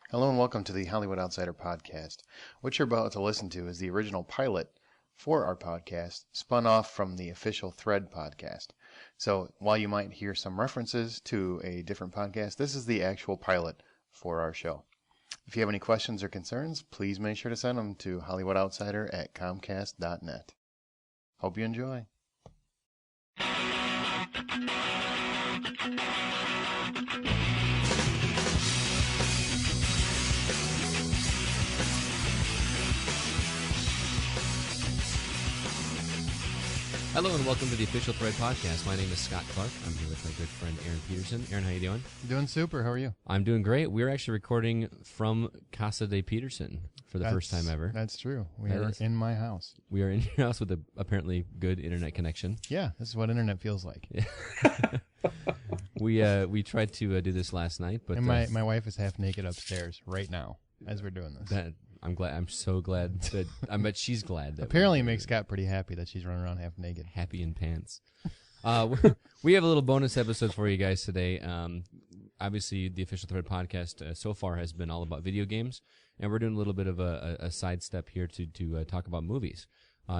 Hello and welcome to the Hollywood Outsider Podcast. What you're about to listen to is the original pilot for our podcast, spun off from the official Thread podcast. So while you might hear some references to a different podcast, this is the actual pilot for our show. If you have any questions or concerns, please make sure to send them to HollywoodOutsider@comcast.net. Hope you enjoy. Hello and welcome to the official Thread podcast. My name is Scott Clark. I'm here with my good friend Aaron Peterson. Aaron, how you doing? Doing super. How are you? I'm doing great. We're actually recording from Casa de Peterson for the first time ever. That's true. We are in my house. We are in your house with a apparently good internet connection. Yeah, this is what internet feels like. We tried to do this last night, but and my wife is half naked upstairs right now as we're doing this. I'm so glad that I bet she's glad that apparently it makes Scott pretty happy that she's running around half naked. Happy in pants. We have a little bonus episode for you guys today. Obviously, the official Thread podcast so far has been all about video games, and we're doing a little bit of a sidestep here to talk about movies.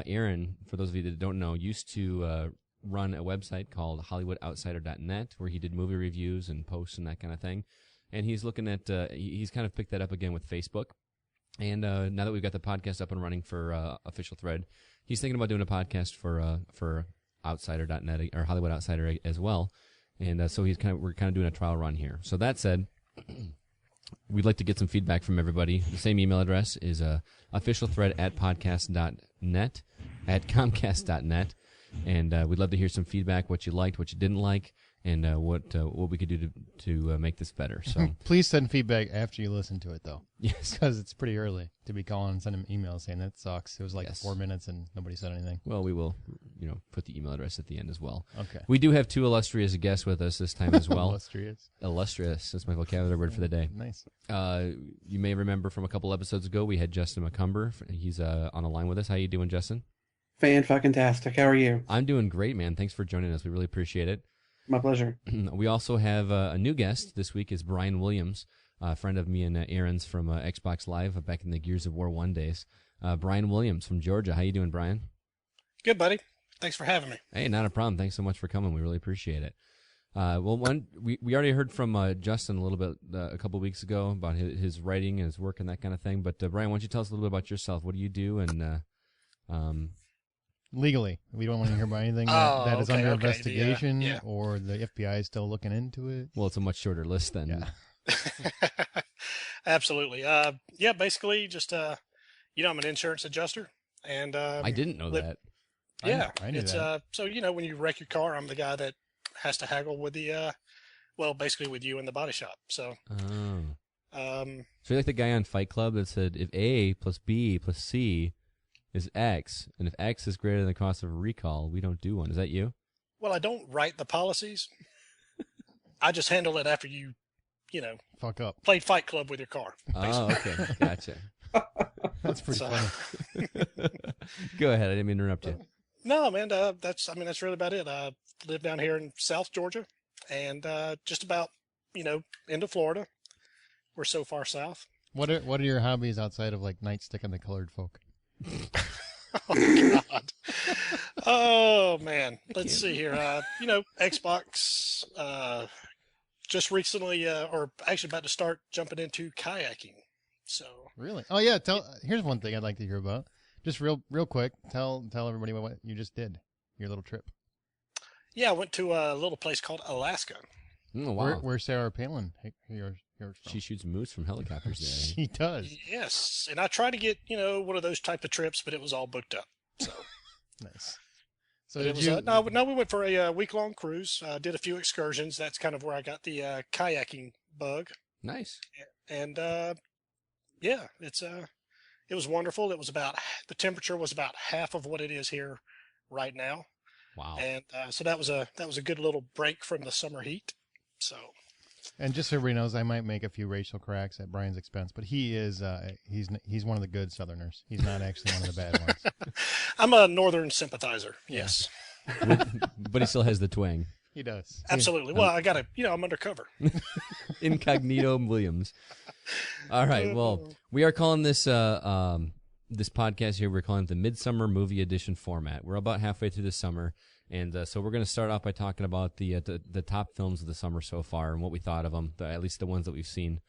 Aaron, for those of you that don't know, used to run a website called HollywoodOutsider.net where he did movie reviews and posts and that kind of thing. And he's looking at he's kind of picked that up again with Facebook. And now that we've got the podcast up and running for official Thread, he's thinking about doing a podcast for Outsider.net or Hollywood Outsider as well. And so we're kind of doing a trial run here. So that said, we'd like to get some feedback from everybody. The same email address is officialthread@podcast.net at comcast.net. And we'd love to hear some feedback, what you liked, what you didn't like, and what we could do to make this better. So please send feedback after you listen to it, though. Yes, because it's pretty early to be calling and sending emails saying that sucks. It was like 4 minutes and nobody said anything. Well, we will, put the email address at the end as well. Okay. We do have two illustrious guests with us this time as well. Illustrious. That's my vocabulary word for the day. Nice. You may remember from a couple episodes ago, we had Justin McCumber. He's on a line with us. How you doing, Justin? Fan-fucking-tastic. How are you? I'm doing great, man. Thanks for joining us. We really appreciate it. My pleasure. We also have a new guest this week is Brian Williams, a friend of me and Aaron's from Xbox Live back in the Gears of War 1 days. Brian Williams from Georgia. How you doing, Brian? Good, buddy. Thanks for having me. Hey, not a problem. Thanks so much for coming. We really appreciate it. We already heard from Justin a little bit a couple weeks ago about his writing and his work and that kind of thing. But Brian, why don't you tell us a little bit about yourself? What do you do? And legally, we don't want to hear about anything that is under investigation or the FBI is still looking into it. Well, it's a much shorter list then. Yeah. Absolutely. Basically just, I'm an insurance adjuster and, I didn't know that. Yeah. I knew that. So, when you wreck your car, I'm the guy that has to haggle with the, basically with you in the body shop. So, so you're like the guy on Fight Club that said, if A plus B plus C is X, and if X is greater than the cost of a recall, we don't do one. Is that you? Well, I don't write the policies. I just handle it after you fuck up. Played Fight Club with your car. Basically. Oh, okay. Gotcha. That's pretty funny. Go ahead. I didn't mean to interrupt you. No, man, that's really about it. I live down here in South Georgia and just about, into Florida. We're so far south. What are your hobbies outside of like Nightstick and the Colored Folk? Oh, God. Oh, man. Let's see here. Xbox, just recently, or actually about to start jumping into kayaking. So really? Oh, yeah. Here's one thing I'd like to hear about. Just real quick. Tell everybody what you just did. Your little trip. Yeah, I went to a little place called Alaska. Oh, wow. Where's Sarah Palin? She shoots moose from helicopters there. She does. Yes, and I tried to get one of those type of trips, but it was all booked up. So nice. So no, we went for a week-long cruise. Did a few excursions. That's kind of where I got the kayaking bug. Nice. And it was wonderful. It was the temperature was about half of what it is here right now. Wow. And so that was a good little break from the summer heat. So. And just so everybody knows, I might make a few racial cracks at Brian's expense, but he is he's one of the good Southerners. He's not actually one of the bad ones. I'm a Northern sympathizer. Yes. But he still has the twang. He does. Absolutely. Well, I got to, I'm undercover. Incognito Williams. All right. Well, we are calling this this podcast here. We're calling it the Midsummer Movie Edition format. We're about halfway through the summer, and so we're going to start off by talking about the top films of the summer so far and what we thought of them. At least the ones that we've seen.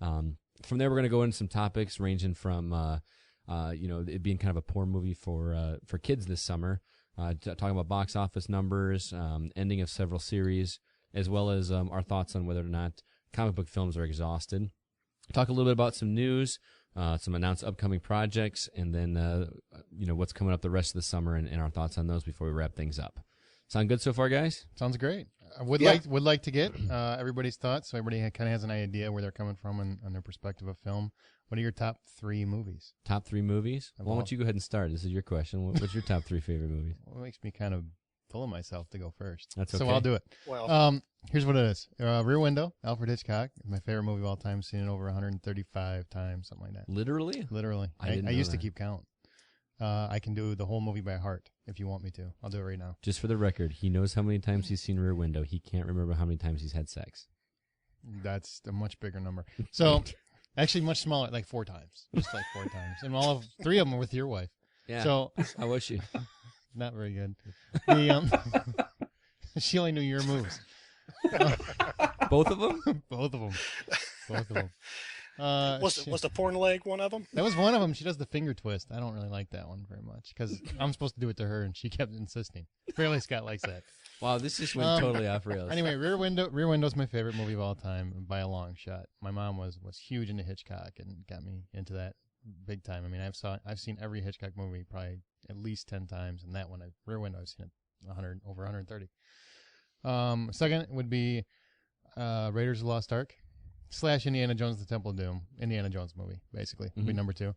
From there, we're going to go into some topics ranging from it being kind of a poor movie for kids this summer. Talking about box office numbers, ending of several series, as well as our thoughts on whether or not comic book films are exhausted. Talk a little bit about some news, some announced upcoming projects, and then what's coming up the rest of the summer and our thoughts on those before we wrap things up. Sound good so far, guys? Sounds great. I would like to get everybody's thoughts, so everybody kind of has an idea where they're coming from and their perspective of film. What are your top 3 movies? Top 3 movies? Why don't you go ahead and start? This is your question. What's your top 3 favorite movies? Well, it makes me kind of full of myself to go first. That's okay. So I'll do it. Well, here's what it is. Rear Window, Alfred Hitchcock, my favorite movie of all time. Seen it over 135 times, something like that. Literally? Literally. I I used to keep count. I can do the whole movie by heart if you want me to. I'll do it right now. Just for the record, he knows how many times he's seen Rear Window. He can't remember how many times he's had sex. That's a much bigger number. So, actually, much smaller, like 4 times. Just like 4 times. And 3 of them are with your wife. Yeah. So, how was she? not very good. The, she only knew your moves. Both of them? Both of them. Both of them. was the porn leg one of them? That was one of them. She does the finger twist. I don't really like that one very much because I'm supposed to do it to her, and she kept insisting. Apparently, Scott likes that. Wow, this just went totally off rails. Anyway, Rear Window's my favorite movie of all time by a long shot. My mom was huge into Hitchcock and got me into that big time. I mean, I've seen every Hitchcock movie probably at least 10 times, and that one, Rear Window, I've seen it over 130. Second would be Raiders of the Lost Ark / Indiana Jones: The Temple of Doom. Indiana Jones movie, basically, would be number 2.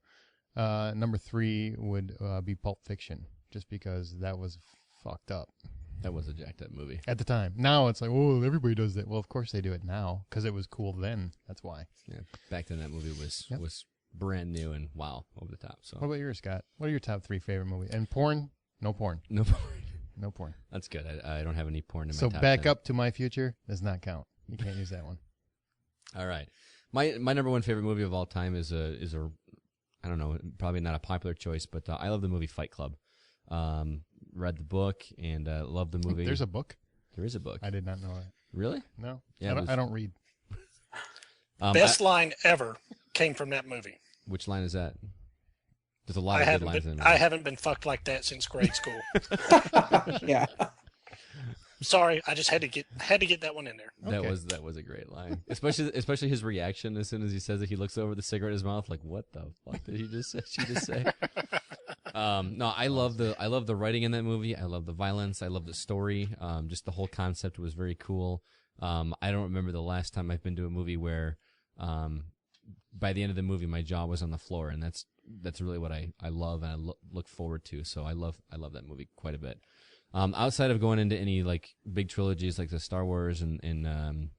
Number 3 would be Pulp Fiction, just because that was fucked up. That was a jacked up movie. At the time. Now it's like, oh, everybody does that. Well, of course they do it now, because it was cool then. That's why. Yeah, back then that movie was brand new and wow, over the top. So, what about yours, Scott? What are your top 3 favorite movies? And porn? No porn. No porn. No porn. That's good. I don't have any porn in my So top Back 10. Up to My Future does not count. You can't use that one. All right. My number 1 favorite movie of all time is a I don't know, probably not a popular choice, but I love the movie Fight Club. Read the book and love the movie. There's a book? There is a book. I did not know that. Really? No. Yeah, I don't read. Best line ever came from that movie. Which line is that? There's a lot of good lines in there. I haven't been fucked like that since grade school. Yeah. Sorry, I just had to get that one in there. Okay. That was a great line, especially his reaction as soon as he says it. He looks over the cigarette in his mouth, like, "What the fuck did he just say?" She just say. No, I love the writing in that movie. I love the violence. I love the story. Just the whole concept was very cool. I don't remember the last time I've been to a movie where, by the end of the movie, my jaw was on the floor, and that's really what I love and I look forward to. So I love that movie quite a bit. Outside of going into any like big trilogies like the Star Wars and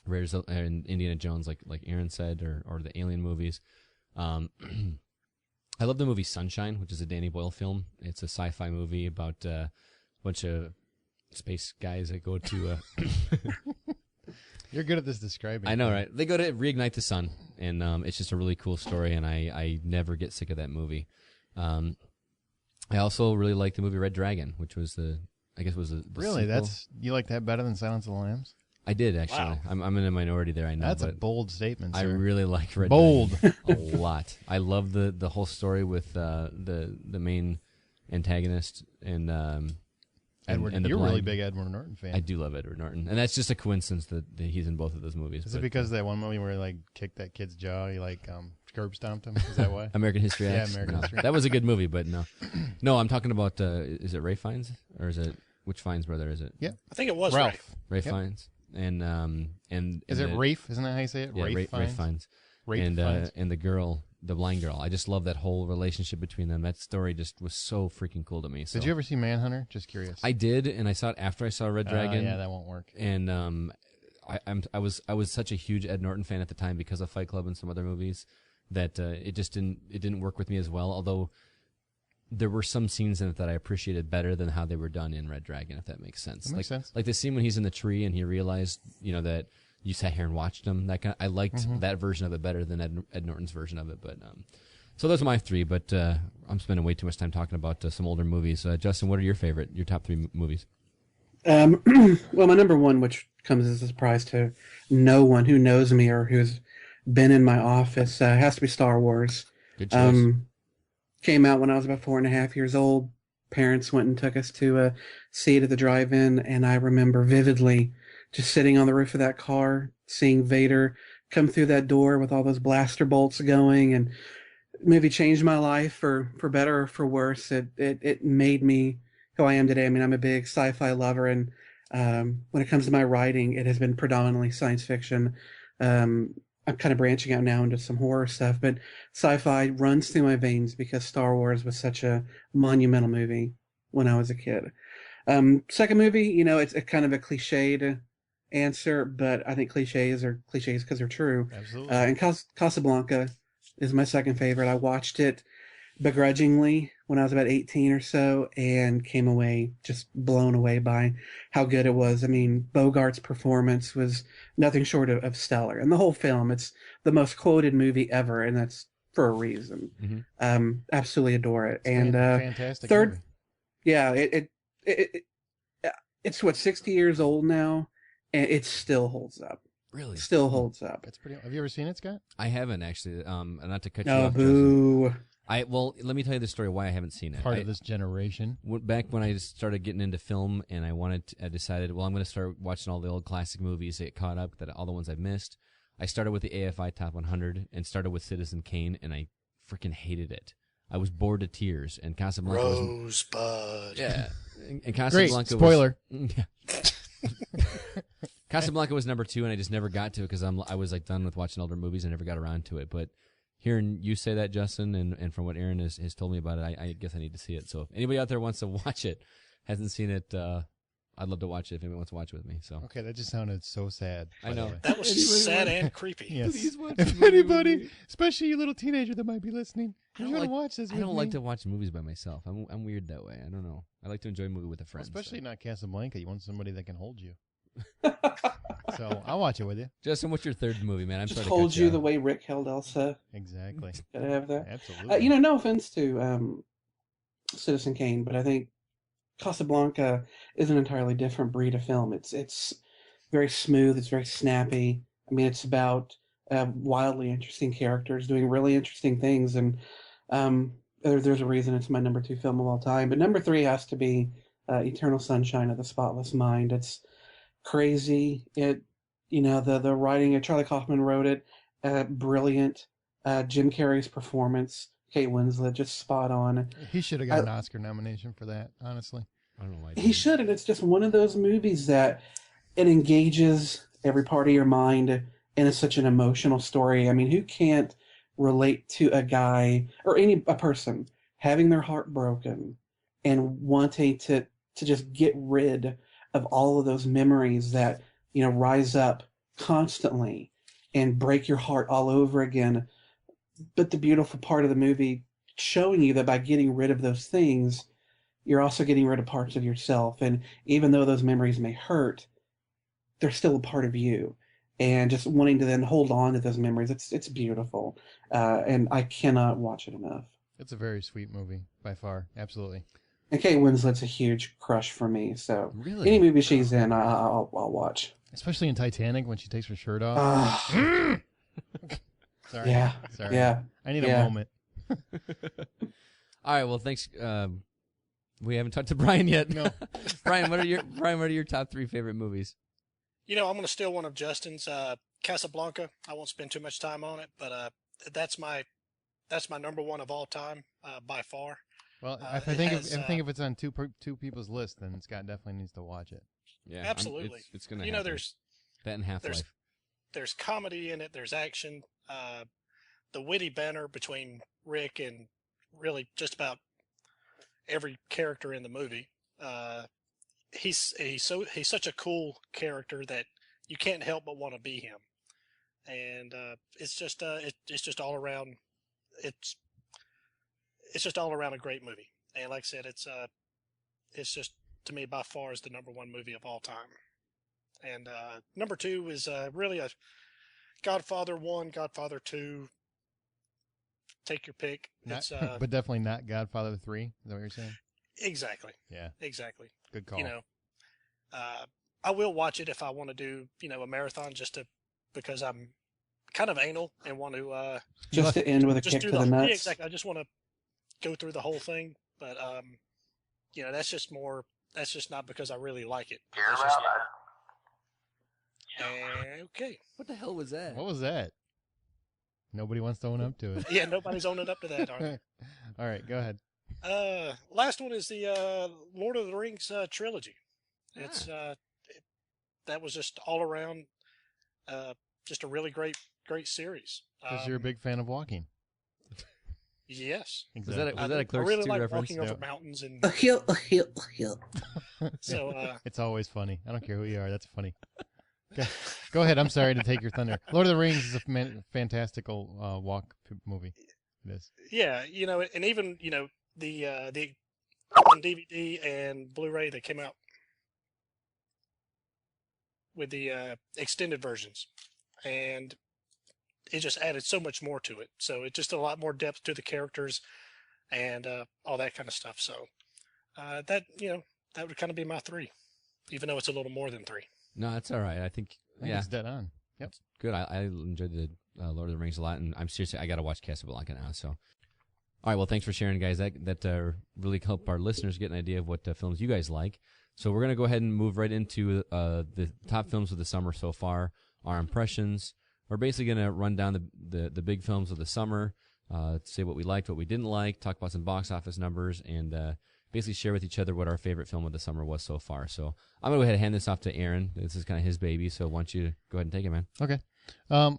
Raiders and Indiana Jones, like Aaron said, or the Alien movies, I love the movie Sunshine, which is a Danny Boyle film. It's a sci-fi movie about a bunch of space guys that go to. You're good at this describing. I know, right? They go to reignite the sun, and it's just a really cool story, and I never get sick of that movie. I also really like the movie Red Dragon, which was the Really? sequel. You like that better than Silence of the Lambs? I did actually. Wow. I'm in a minority there. I know. That's a but bold statement, I sir. really like Red Bold. Dragon a lot. I love the whole story with the main antagonist and Edward, and the you're a blind. really big Edward Norton fan. I do love Edward Norton, and that's just a coincidence that he's in both of those movies. Is it but, because of that one movie where he like kicked that kid's jaw? He like curb stomped him? Is that why? American History Yeah, X? American No. History. That was a good movie, but no, I'm talking about is it Ray Fiennes or is it which Fiennes brother is it? Yeah, I think it was Ralph. Ray Yep. Fiennes and Is it the- Rafe? Isn't that how you say it? Yeah, Ray Fiennes? Fiennes. Rafe and Fiennes. and the girl, the blind girl. I just love that whole relationship between them. That story just was so freaking cool to me. So. Did you ever see Manhunter? Just curious. I did, and I saw it after I saw Red Dragon. Yeah, that won't work. And I was such a huge Ed Norton fan at the time because of Fight Club and some other movies that it didn't work with me as well. Although there were some scenes in it that I appreciated better than how they were done in Red Dragon, if that makes sense. That makes sense. Like the scene when he's in the tree and he realized, that you sat here and watched him. I liked that version of it better than Ed Norton's version of it. But so those are my three. But I'm spending way too much time talking about some older movies. Justin, what are your top three movies? Well, my number one, which comes as a surprise to no one who knows me or who's been in my office, has to be Star Wars. Good choice. Came out when I was about 4.5 years old. Parents went and took us to see it at the drive-in, and I remember vividly just sitting on the roof of that car, seeing Vader come through that door with all those blaster bolts going, and movie changed my life for better or for worse. It made me who I am today. I mean, I'm a big sci-fi lover, and when it comes to my writing, it has been predominantly science fiction. I'm kind of branching out now into some horror stuff, but sci-fi runs through my veins because Star Wars was such a monumental movie when I was a kid. Second movie, it's a kind of a cliched answer, but I think cliches are cliches because they're true. Absolutely. And Casablanca is my second favorite. I watched it begrudgingly when I was about 18 or so and came away just blown away by how good it was. I mean, Bogart's performance was nothing short of stellar. And the whole film, it's the most quoted movie ever, and that's for a reason. Mm-hmm. Absolutely adore it. It's And fantastic. third, movie. yeah, it's 60 years old now, and it still holds up. Really? Still holds up. That's pretty. Have you ever seen it, Scott? I haven't actually. Not to cut you Oh, off, Justin. boo. Well, let me tell you the story why I haven't seen it. Part of this generation. Back when I started getting into film, and I decided, well, I'm going to start watching all the old classic movies, get caught up, all the ones I've missed. I started with the AFI Top 100 and started with Citizen Kane, and I freaking hated it. I was bored to tears, and Casablanca was... Rosebud. Yeah. And Great. Casablanca Spoiler. Casablanca was number 2, and I just never got to it because I was like done with watching older movies and never got around to it. But hearing you say that, Justin, and from what Aaron has told me about it, I guess I need to see it. So if anybody out there wants to watch it, hasn't seen it, I'd love to watch it if anyone wants to watch it with me. So Okay, that just sounded so sad. I know. That was sad and creepy. Yes. Please watch If the movie with anybody, me. especially you little teenager that might be listening, I you don't want like- to watch this I with don't me? like to watch movies by myself. I'm weird that way. I don't know. I like to enjoy a movie with a friend. Especially so. not Casablanca. You want somebody that can hold you. So I'll watch it with you. Justin, what's your third movie, man? I'm Just sorry to hold cut you off. the way Rick held Elsa. Exactly. Gotta have that. Absolutely. No offense to Citizen Kane, but I think Casablanca is an entirely different breed of film. It's very smooth. It's very snappy. I mean, it's about wildly interesting characters doing really interesting things, and there's a reason it's my number 2 film of all time. But number 3 has to be Eternal Sunshine of the Spotless Mind. It's crazy. The writing. Charlie Kaufman wrote it. Brilliant. Jim Carrey's performance. Kate Winslet, just spot on. He should have got an Oscar nomination for that, honestly. I don't know why. He should, and it's just one of those movies that it engages every part of your mind, and it's such an emotional story. I mean, who can't relate to a guy or a person having their heart broken and wanting to just get rid of all of those memories that rise up constantly and break your heart all over again. But the beautiful part of the movie showing you that by getting rid of those things, you're also getting rid of parts of yourself. And even though those memories may hurt, they're still a part of you. And just wanting to then hold on to those memories, it's beautiful. And I cannot watch it enough. It's a very sweet movie, by far. Absolutely. And Kate Winslet's a huge crush for me. So Really? any movie she's in, I'll watch. Especially in Titanic when she takes her shirt off. Ah, Sorry. yeah, Sorry. yeah. I need yeah. a moment. All right. Well, thanks. We haven't talked to Brian yet. No. Brian, what are your top 3 favorite movies? I'm going to steal one of Justin's, Casablanca. I won't spend too much time on it, but that's my number 1 of all time by far. Well, It if it's on two people's list, then Scott definitely needs to watch it. Yeah, Absolutely. It's gonna. happen. There's that and Half-Life. there's comedy in it. There's action. The witty banter between Rick and really just about every character in the movie. He's such a cool character that you can't help but want to be him. And it's just all around. It's just all around a great movie. And like I said, it's just, to me, by far is the number one movie of all time. And number two is really a Godfather 1, Godfather 2. Take your pick. Not, but definitely not Godfather 3. Is that what you're saying? Exactly. Yeah. Exactly. Good call. You know, I will watch it if I want to do, a marathon because I'm kind of anal and want to Just to end with a just kick do to the yeah, nuts. exactly. I just want to go through the whole thing, but that's just not because I really like it. It's just, okay. What the hell was that? What was that? Nobody wants to own up to it. Yeah, nobody's owning up to that, are they? All right, go ahead. Last one is the Lord of the Rings trilogy. It's that was just all around just a really great series. Because you're a big fan of walking. Yes. Exactly. Was that a Clerks I really 2 like reference? walking over Yep. mountains and A hill, a hill, a hill. so It's always funny. I don't care who you are. That's funny. Okay. Go ahead. I'm sorry to take your thunder. Lord of the Rings is a fantastical walk movie. It is. yeah, and even the on DVD and Blu-ray that came out with the extended versions, and it just added so much more to it. So it just a lot more depth to the characters and all that kind of stuff. So that would kind of be my 3, even though it's a little more than 3. No, that's all right. I think It's dead on. Yep. good. I enjoyed the Lord of the Rings a lot, and I'm seriously, I got to watch Casablanca now. So, all right. Well, thanks for sharing, guys. That really helped our listeners get an idea of what films you guys like. So we're gonna go ahead and move right into the top films of the summer so far. Our impressions. We're basically gonna run down the big films of the summer, say what we liked, what we didn't like, talk about some box office numbers, and basically share with each other what our favorite film of the summer was so far. So I'm going to go ahead and hand this off to Aaron. This is kind of his baby, so why don't you go ahead and take it, man. Okay.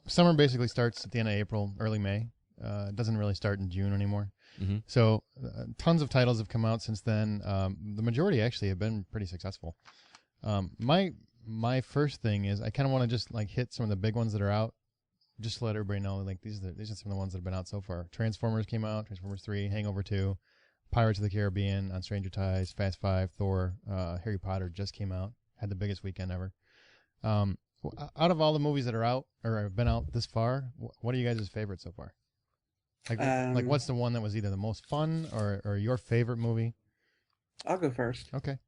Summer basically starts at the end of April, early May. It doesn't really start in June anymore. Mm-hmm. So tons of titles have come out since then. The majority actually have been pretty successful. My first thing is I kind of want to just like hit some of the big ones that are out, just to let everybody know like these are some of the ones that have been out so far. Transformers came out, Transformers 3, Hangover 2, Pirates of the Caribbean, On Stranger Tides, Fast 5, Thor, Harry Potter just came out, had the biggest weekend ever. Out of all the movies that are out or have been out this far, what are you guys' favorite so far? Like what's the one that was either the most fun or your favorite movie? I'll go first. Okay.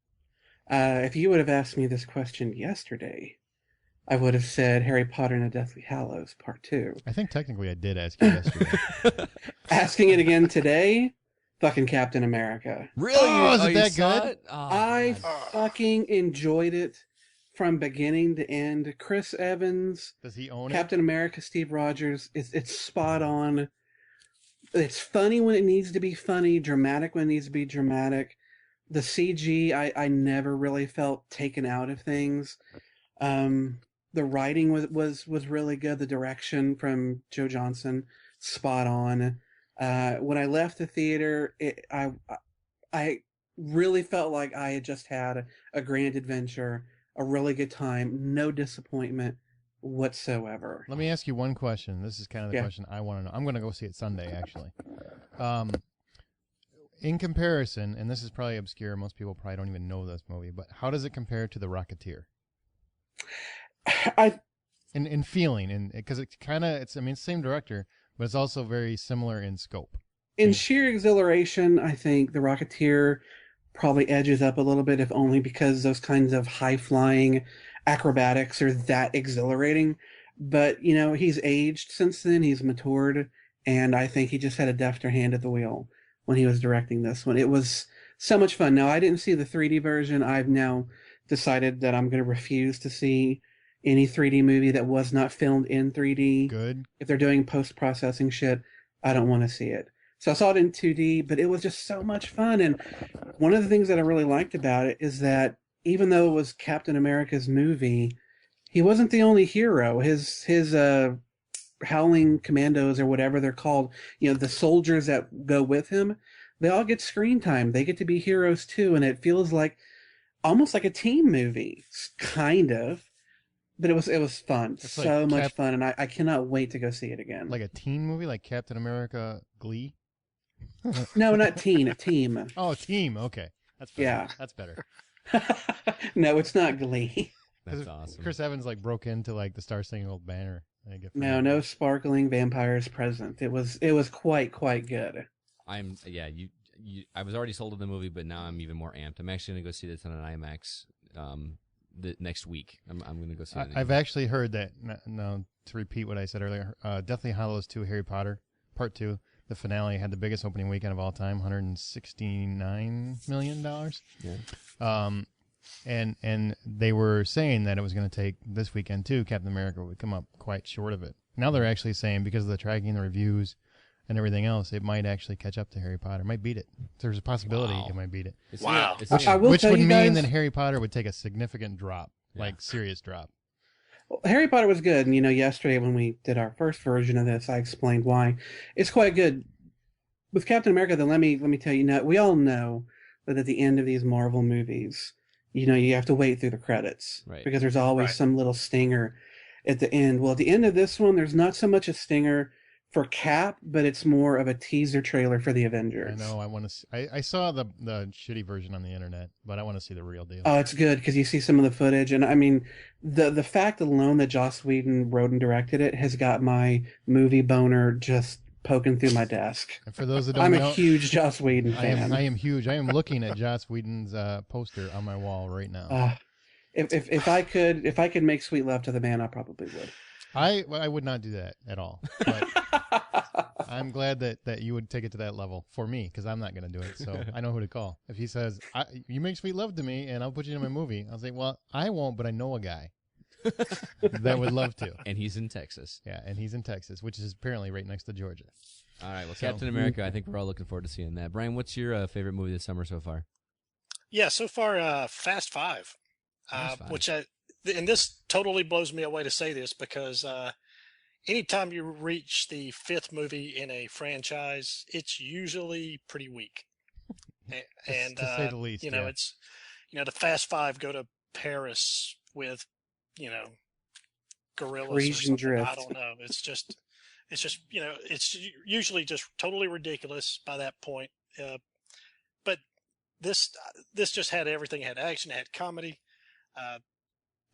If you would have asked me this question yesterday, I would have said Harry Potter and the Deathly Hallows Part 2. I think technically I did ask you yesterday. Asking it again today, fucking Captain America. Really? Oh, is it you that saw good? it? Oh, I God. fucking enjoyed it from beginning to end. Chris Evans, Does he own Captain America, Steve Rogers, it's spot on. It's funny when it needs to be funny, dramatic when it needs to be dramatic. The CG, I never really felt taken out of things. The writing was really good. The direction from Joe Johnston, spot on. When I left the theater, I really felt like I had just had a grand adventure, a really good time, no disappointment whatsoever. Let me ask you one question. This is kind of the Yeah. question I want to know. I'm going to go see it Sunday, actually. In comparison, and this is probably obscure, most people probably don't even know this movie, but how does it compare to The Rocketeer? In feeling, and because it's the same director, but it's also very similar in scope. In sheer exhilaration, I think The Rocketeer probably edges up a little bit, if only because those kinds of high-flying acrobatics are that exhilarating. But, he's aged since then, he's matured, and I think he just had a defter hand at the wheel when he was directing this one. It was so much fun. Now, I didn't see the 3D version. I've now decided that I'm going to refuse to see any 3D movie that was not filmed in 3D. Good. If they're doing post-processing shit, I don't want to see it. So I saw it in 2D, but it was just so much fun. And one of the things that I really liked about it is that even though it was Captain America's movie, he wasn't the only hero. His Howling Commandos, or whatever they're called, the soldiers that go with him, they all get screen time. They get to be heroes too, and it feels like almost like a team movie, kind of. But it was fun, It's so like much fun, and I cannot wait to go see it again. Like a teen movie, like Captain America Glee? No, not teen, a team. Oh, Team. Okay, that's better. Yeah. That's better. No, it's not Glee. That's awesome. Chris Evans like broke into like the Star Spangled Banner. I get No sparkling vampires present. It was quite good. I was already sold on the movie, but now I'm even more amped. I'm actually gonna go see this on an IMAX next week. I'm gonna go see it. I've actually heard that. No, to repeat what I said earlier, Deathly Hallows 2, Harry Potter Part 2, the finale had the biggest opening weekend of all time, $169 million. Yeah. And they were saying that it was going to take this weekend too. Captain America would come up quite short of it. Now they're actually saying because of the tracking, the reviews, and everything else, it might actually catch up to Harry Potter. It might beat it. There's a possibility it might beat it. Wow. I will Which tell would you mean guys, that Harry Potter would take a significant drop, like serious drop. Harry Potter was good, and yesterday when we did our first version of this, I explained why. It's quite good. With Captain America, though, let me tell you, we all know that at the end of these Marvel movies, you have to wait through the credits. Right. Because there's always Right. some little stinger at the end. Well, at the end of this one, there's not so much a stinger for Cap, but it's more of a teaser trailer for the Avengers. I know. I want to. I saw the shitty version on the internet, but I want to see the real deal. Oh, it's good because you see some of the footage, and I mean, the fact alone that Joss Whedon wrote and directed it has got my movie boner just poking through my desk. And for those that don't I'm know, a huge Joss Whedon I fan. am huge. I am looking at Joss Whedon's poster on my wall right now. If I could make sweet love to the man, I probably would. I would not do that at all. But I'm glad that you would take it to that level for me because I'm not going to do it. So I know who to call. If he says, you make sweet love to me and I'll put you in my movie, I'll say, well, I won't, but I know a guy that would love to. And he's in Texas. Yeah, and he's in Texas, which is apparently right next to Georgia. All right. Well, Captain America, I think we're all looking forward to seeing that. Brian, what's your favorite movie this summer so far? Yeah, so far, Fast Five, Fast Five. which and this totally blows me away to say this because anytime you reach the fifth movie in a franchise, it's usually pretty weak. And to say the least, yeah. it's the Fast Five go to Paris with gorillas or Parisian something. drift. I don't know. It's just it's usually just totally ridiculous by that point. But this just had everything. It had action, it had comedy.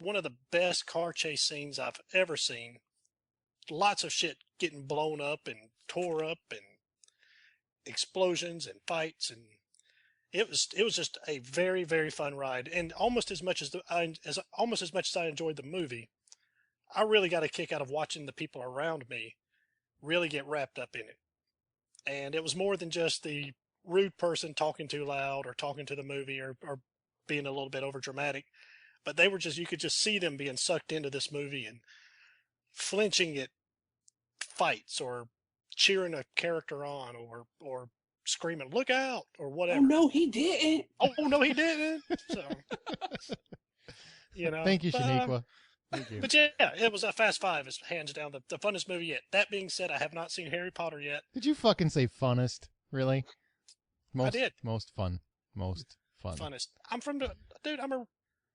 One of the best car chase scenes I've ever seen. Lots of shit getting blown up and tore up and explosions and fights, and it was just a very, very fun ride. And almost as much as I enjoyed the movie, I really got a kick out of watching the people around me really get wrapped up in it. And it was more than just the rude person talking too loud or talking to the movie or being a little bit over dramatic, but they were you could just see them being sucked into this movie and flinching at fights or cheering a character on or screaming, "Look out," or whatever. Oh no, he didn't. Oh no, he didn't. So, Thank you, Shaniqua. Thank you. But yeah, it was a Fast Five. Is hands down the funnest movie yet. That being said, I have not seen Harry Potter yet. Did you fucking say funnest? Really? I did. Most fun. Most fun. Funnest. I'm I'm a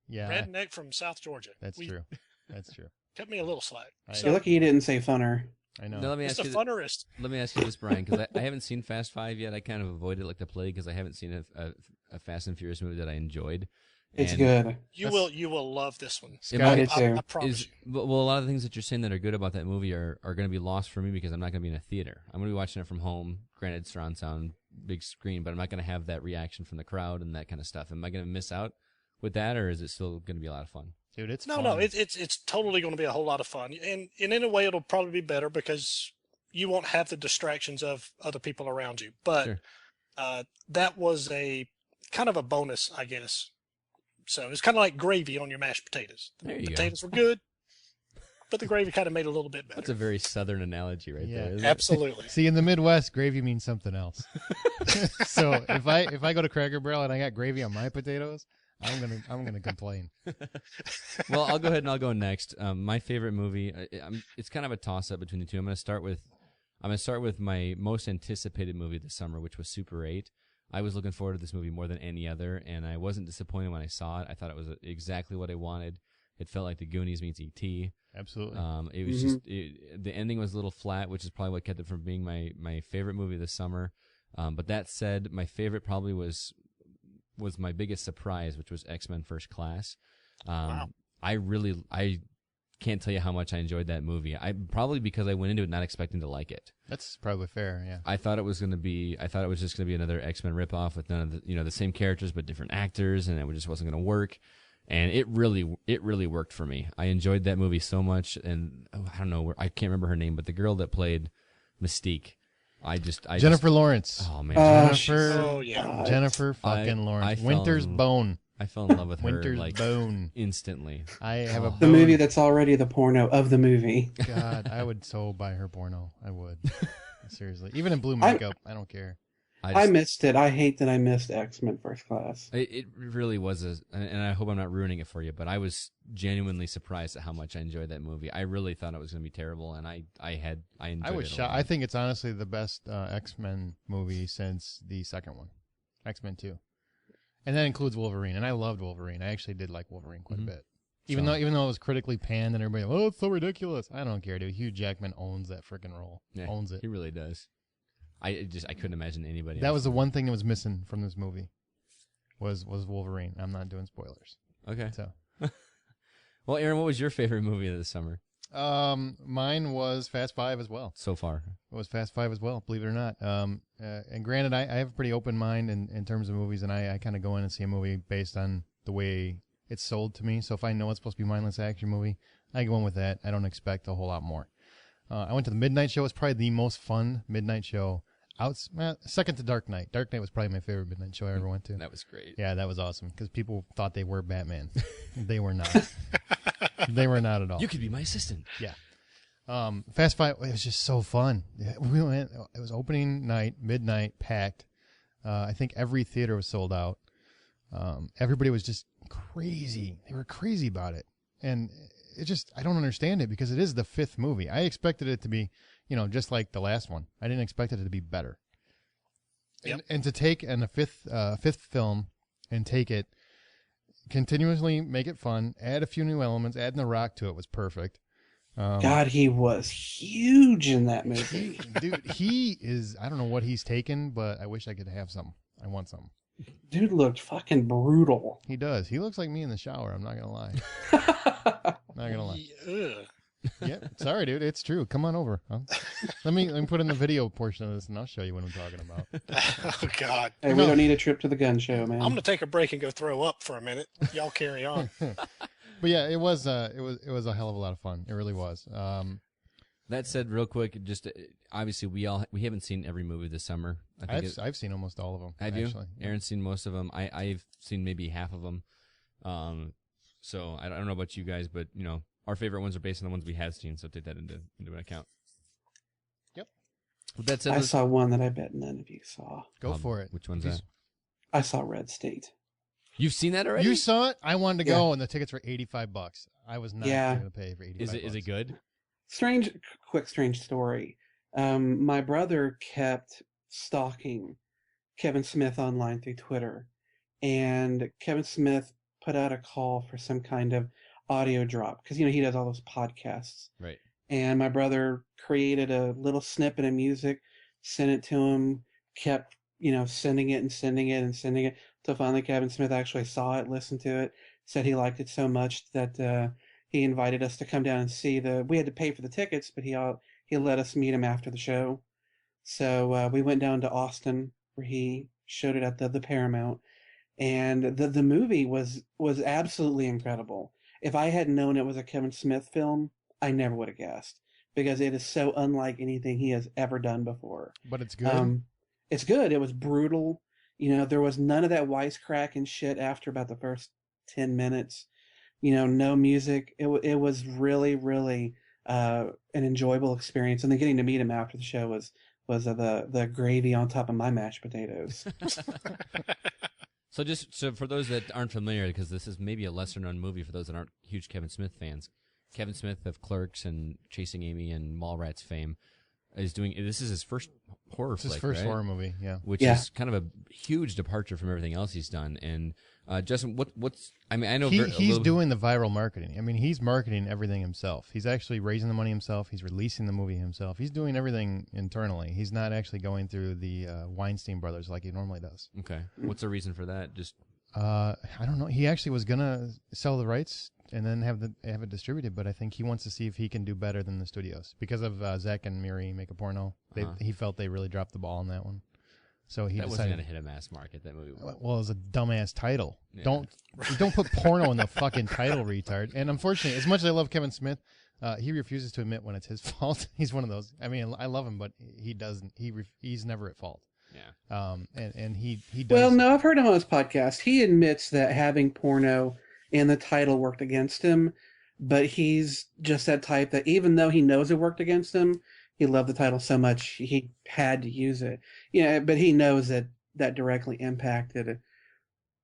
Yeah, redneck from South Georgia. that's true. That's true. Cut me a little slack. You're lucky you didn't say funner. I know. Now, let me It's ask the you. funnerest. Let me ask you this, Brian, because I haven't seen Fast Five yet. I kind of avoided like the plague because I haven't seen a Fast and Furious movie that I enjoyed. It's And good. You will love this one. I did too. I promise you. Well, a lot of the things that you're saying that are good about that movie are going to be lost for me because I'm not going to be in a theater. I'm going to be watching it from home. Granted, surround sound, big screen, but I'm not going to have that reaction from the crowd and that kind of stuff. Am I going to miss out with that, or is it still going to be a lot of fun? Dude, it's No, fun. no, it's totally going to be a whole lot of fun, and in a way, it'll probably be better because you won't have the distractions of other people around you. But Sure. that was a kind of a bonus, I guess. So it's kind of like gravy on your mashed potatoes. The There you go. potatoes were good, but the gravy kind of made it a little bit better. That's a very southern analogy right Yeah. there. Isn't Absolutely. See, in the Midwest, gravy means something else. So if I go to Cracker Barrel and I got gravy on my potatoes, I'm gonna complain. it? Well, I'll go ahead and I'll go next. My favorite movie. It's kind of a toss up between the two. I'm going to start with my most anticipated movie this summer, which was Super 8. I was looking forward to this movie more than any other, and I wasn't disappointed when I saw it. I thought it was exactly what I wanted. It felt like the Goonies meets E.T. Absolutely. It was just the ending was a little flat, which is probably what kept it from being my favorite movie this summer. But that said, my favorite probably was my biggest surprise, which was X-Men First Class. Wow. I can't tell you how much I enjoyed that movie. Probably because I went into it not expecting to like it. That's probably fair. Yeah. I thought it was just going to be another X-Men ripoff with none of the same characters but different actors, and it just wasn't going to work. And it really worked for me. I enjoyed that movie so much, and I don't know, I can't remember her name, but the girl that played Mystique, Jennifer Lawrence. Oh man, Oh yeah. Jennifer fucking Lawrence. I fell Winter's in- Bone. I fell in love with her Winter's like Bone. instantly. I have a The bone. movie that's already the porno of the movie. God, I would so buy her porno. I would. Seriously. Even in blue makeup, I don't care. I missed it. I hate that I missed X-Men First Class. It really was and I hope I'm not ruining it for you, but I was genuinely surprised at how much I enjoyed that movie. I really thought it was going to be terrible, and I enjoyed I was it. a shocked. lot. I think it's honestly the best X-Men movie since the second one, X-Men 2. And that includes Wolverine, and I loved Wolverine. I actually did like Wolverine quite a bit. Even though it was critically panned and everybody, oh, it's so ridiculous. I don't care, dude. Hugh Jackman owns that freaking role. Yeah, Owns it. He really does. I couldn't imagine anybody That else. was the one thing that was missing from this movie. Was Wolverine. I'm not doing spoilers. Okay. So, Well, Aaron, what was your favorite movie of the summer mine was Fast 5 as well. so far? It was Fast 5 as well, believe it or not. And granted, I have a pretty open mind in terms of movies, and I kind of go in and see a movie based on the way it's sold to me. So if I know it's supposed to be a mindless action movie, I go in with that. I don't expect a whole lot more. I went to the Midnight Show. It's probably the most fun midnight show. Second to Dark Knight. Dark Knight was probably my favorite midnight show I ever went to. That was great. Yeah, that was awesome because people thought they were Batman. They were not. They were not at all. You could be my assistant. Yeah. Fast Five, it was just so fun. We went, it was opening night, midnight, packed. I think every theater was sold out. Everybody was just crazy. They were crazy about it. And it just, I don't understand it because it is the fifth movie. I expected it to be, just like the last one. I didn't expect it to be better. Yep. And to take a fifth film and take it, continuously make it fun, add a few new elements, adding The Rock to it was perfect. God, he was huge in that movie. Dude, he is, I don't know what he's taken, but I wish I could have some. I want some. Dude looked fucking brutal. He does. He looks like me in the shower. I'm not going to lie. Not going to lie. Ugh. Yeah. Sorry, dude. It's true. Come on over. Let me put in the video portion of this and I'll show you what I'm talking about. Oh God. Hey, we don't need a trip to the gun show, man. I'm gonna take a break and go throw up for a minute. Y'all carry on. But yeah, it was a hell of a lot of fun. It really was. That said, real quick, just obviously we haven't seen every movie this summer. I've seen almost all of them. Have you? Actually. Aaron's seen most of them. I've seen maybe half of them. So I don't know about you guys, but our favorite ones are based on the ones we have seen. So take that into account. Yep. With that said, I saw one that I bet none of you saw. Go for it. Which one's Please. that? I saw Red State. You've seen that already? You saw it? I wanted to Yeah. go, and the tickets were $85. I was not Yeah. going to pay for $85. Is it good? Strange story. My brother kept stalking Kevin Smith online through Twitter, and Kevin Smith put out a call for some kind of audio drop because he does all those podcasts. Right. And my brother created a little snippet of music, sent it to him, kept sending it and sending it and sending it. So finally, Kevin Smith actually saw it, listened to it, said he liked it so much that he invited us to come down and see we had to pay for the tickets, but he let us meet him after the show. So we went down to Austin where he showed it at the Paramount, and the movie was absolutely incredible. If I had known it was a Kevin Smith film, I never would have guessed because it is so unlike anything he has ever done before. But it's good. It's good. It was brutal. There was none of that wisecracking shit after about the first 10 minutes. No music. It was really, really an enjoyable experience. And then getting to meet him after the show was the gravy on top of my mashed potatoes. So for those that aren't familiar, because this is maybe a lesser known movie for those that aren't huge Kevin Smith fans, Kevin Smith of Clerks and Chasing Amy and Mallrats fame is doing. This is his first horror It's his flick, first right? horror movie. Yeah. Which Yeah. is kind of a huge departure from everything else he's done. And Justin, what's I mean, I know He's doing the viral marketing. I mean, he's marketing everything himself. He's actually raising the money himself. He's releasing the movie himself. He's doing everything internally. He's not actually going through the Weinstein brothers like he normally does. Okay, what's the reason for that? Just I don't know. He actually was gonna sell the rights and then have it distributed, but I think he wants to see if he can do better than the studios because of Zach and Miri Make a Porno. He felt they really dropped the ball on that one, so he that wasn't decided. going to hit a mass market. That movie. Well, it was a dumbass title. Yeah. Don't put porno in the fucking title, retard. And unfortunately, as much as I love Kevin Smith, he refuses to admit when it's his fault. He's one of those. I mean, I love him, but he doesn't. He's never at fault. Yeah. And he does. Well, no, I've heard him on his podcast. He admits that having porno in the title worked against him, but he's just that type that even though he knows it worked against him, he loved the title so much he had to use it. Yeah, but he knows that directly impacted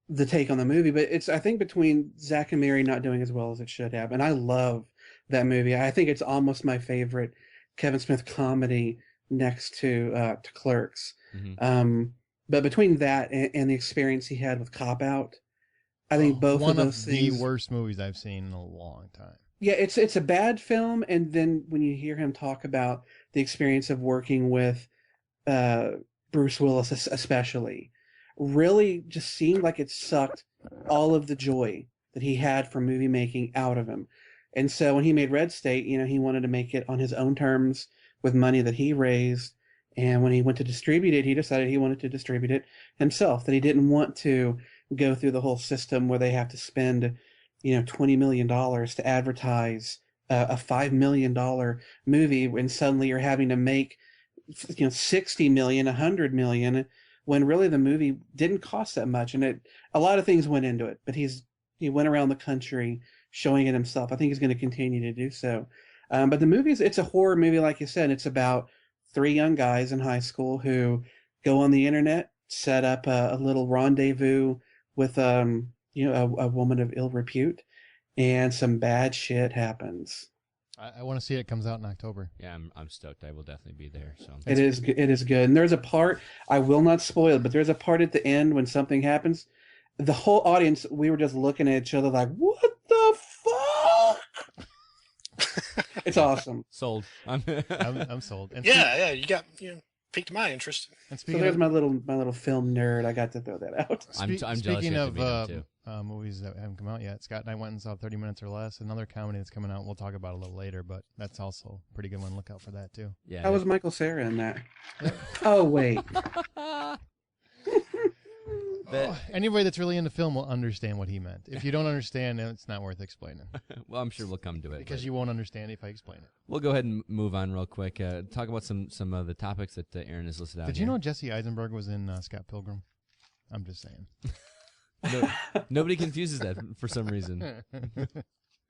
the take on the movie. But it's, I think, between Zack and Miri not doing as well as it should have, and I love that movie. I think it's almost my favorite Kevin Smith comedy next to Clerks. Mm-hmm. But between that and the experience he had with Cop Out, I think both one of those things. the worst movies I've seen in a long time. Yeah, it's a bad film, and then when you hear him talk about the experience of working with Bruce Willis, especially, really just seemed like it sucked all of the joy that he had from movie making out of him. And so when he made Red State, he wanted to make it on his own terms with money that he raised. And when he went to distribute it, he decided he wanted to distribute it himself, that he didn't want to go through the whole system where they have to spend, $20 million to advertise a $5 million movie, and suddenly you're having to make, 60 million, 100 million, when really the movie didn't cost that much. And a lot of things went into it, but he went around the country showing it himself. I think he's going to continue to do so. But the movie it's a horror movie, like you said. It's about 3 young guys in high school who go on the internet, set up a little rendezvous with a woman of ill repute, and some bad shit happens. I want to see it. It comes out in October. Yeah, I'm stoked. I will definitely be there. So It is good. And there's a part, I will not spoil it, but there's a part at the end when something happens. The whole audience, we were just looking at each other like, what the fuck? It's awesome. sold. I'm sold. And Yeah, you got piqued my interest. And So speaking there's of, my little film nerd. I got to throw that out. I'm jealous speaking you have of to be there, too. movies that haven't come out yet, Scott and I went and saw 30 Minutes or Less, another comedy that's coming out. We'll talk about it a little later, but that's also a pretty good one. Look out for that too. Yeah. How was Michael Cera in that? Oh, wait. Anybody that's really into film will understand what he meant. If you don't understand, then it's not worth explaining Well, I'm sure we'll come to it. because but you won't understand if I explain it. We'll go ahead and move on real quick. Talk about some of the topics that Aaron has listed out. Did you know Jesse Eisenberg was in Scott Pilgrim? I'm just saying. Nobody confuses that for some reason.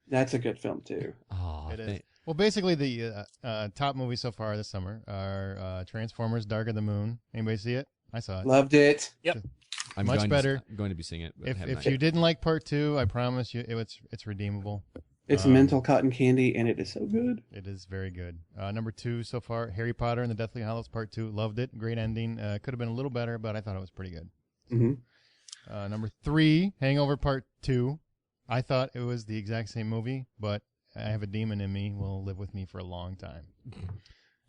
That's a good film, too. Oh, It is. Well, basically, the top movies so far this summer are Transformers: Dark of the Moon. Anybody see it? I saw it. Loved it. I'm much going better. I'm going to be seeing it. But If have if not you yet. didn't like part 2, I promise you it's redeemable. It's mental cotton candy, and it is so good. It is very good. Number 2 so far, Harry Potter and the Deathly Hallows Part 2. Loved it. Great ending. Could have been a little better, but I thought it was pretty good. Mm-hmm. Number 3, Hangover Part 2. I thought it was the exact same movie, but I Have a Demon in Me will live with me for a long time.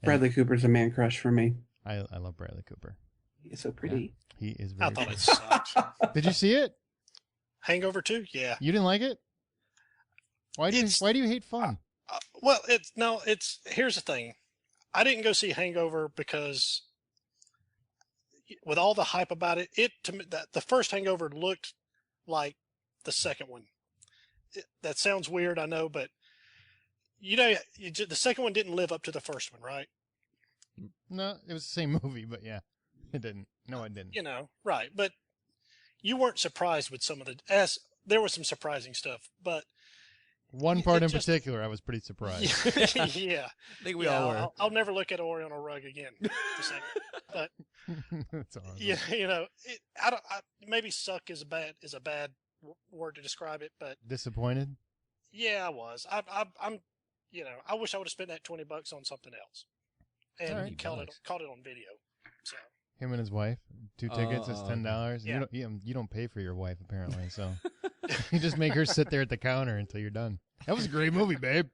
Bradley Cooper's a man crush for me. I love Bradley Cooper. He's so pretty. He is I very thought pretty. it sucked. Did you see it? Hangover 2? Yeah. You didn't like it? Why do It's- you hate fun? Well, here's the thing. I didn't go see Hangover because with all the hype about it, to me, that the first Hangover looked like the second one. That sounds weird, I know, but the second one didn't live up to the first one, right? No, it was the same movie, but yeah, it didn't. No, it didn't. Right. But you weren't surprised with some of there was some surprising stuff, but One part it in just- particular, I was pretty surprised. yeah. I think we all were. I'll never look at Ori on a rug again. The same. But That's awesome. yeah, maybe suck is a bad word to describe it, but Disappointed? yeah, I was. I'm I wish I would have spent that $20 on something else, and All right. caught it on video. So Him and his wife, 2 tickets. It's $10. Yeah. You don't pay for your wife apparently, so you just make her sit there at the counter until you're done. That was a great movie, babe.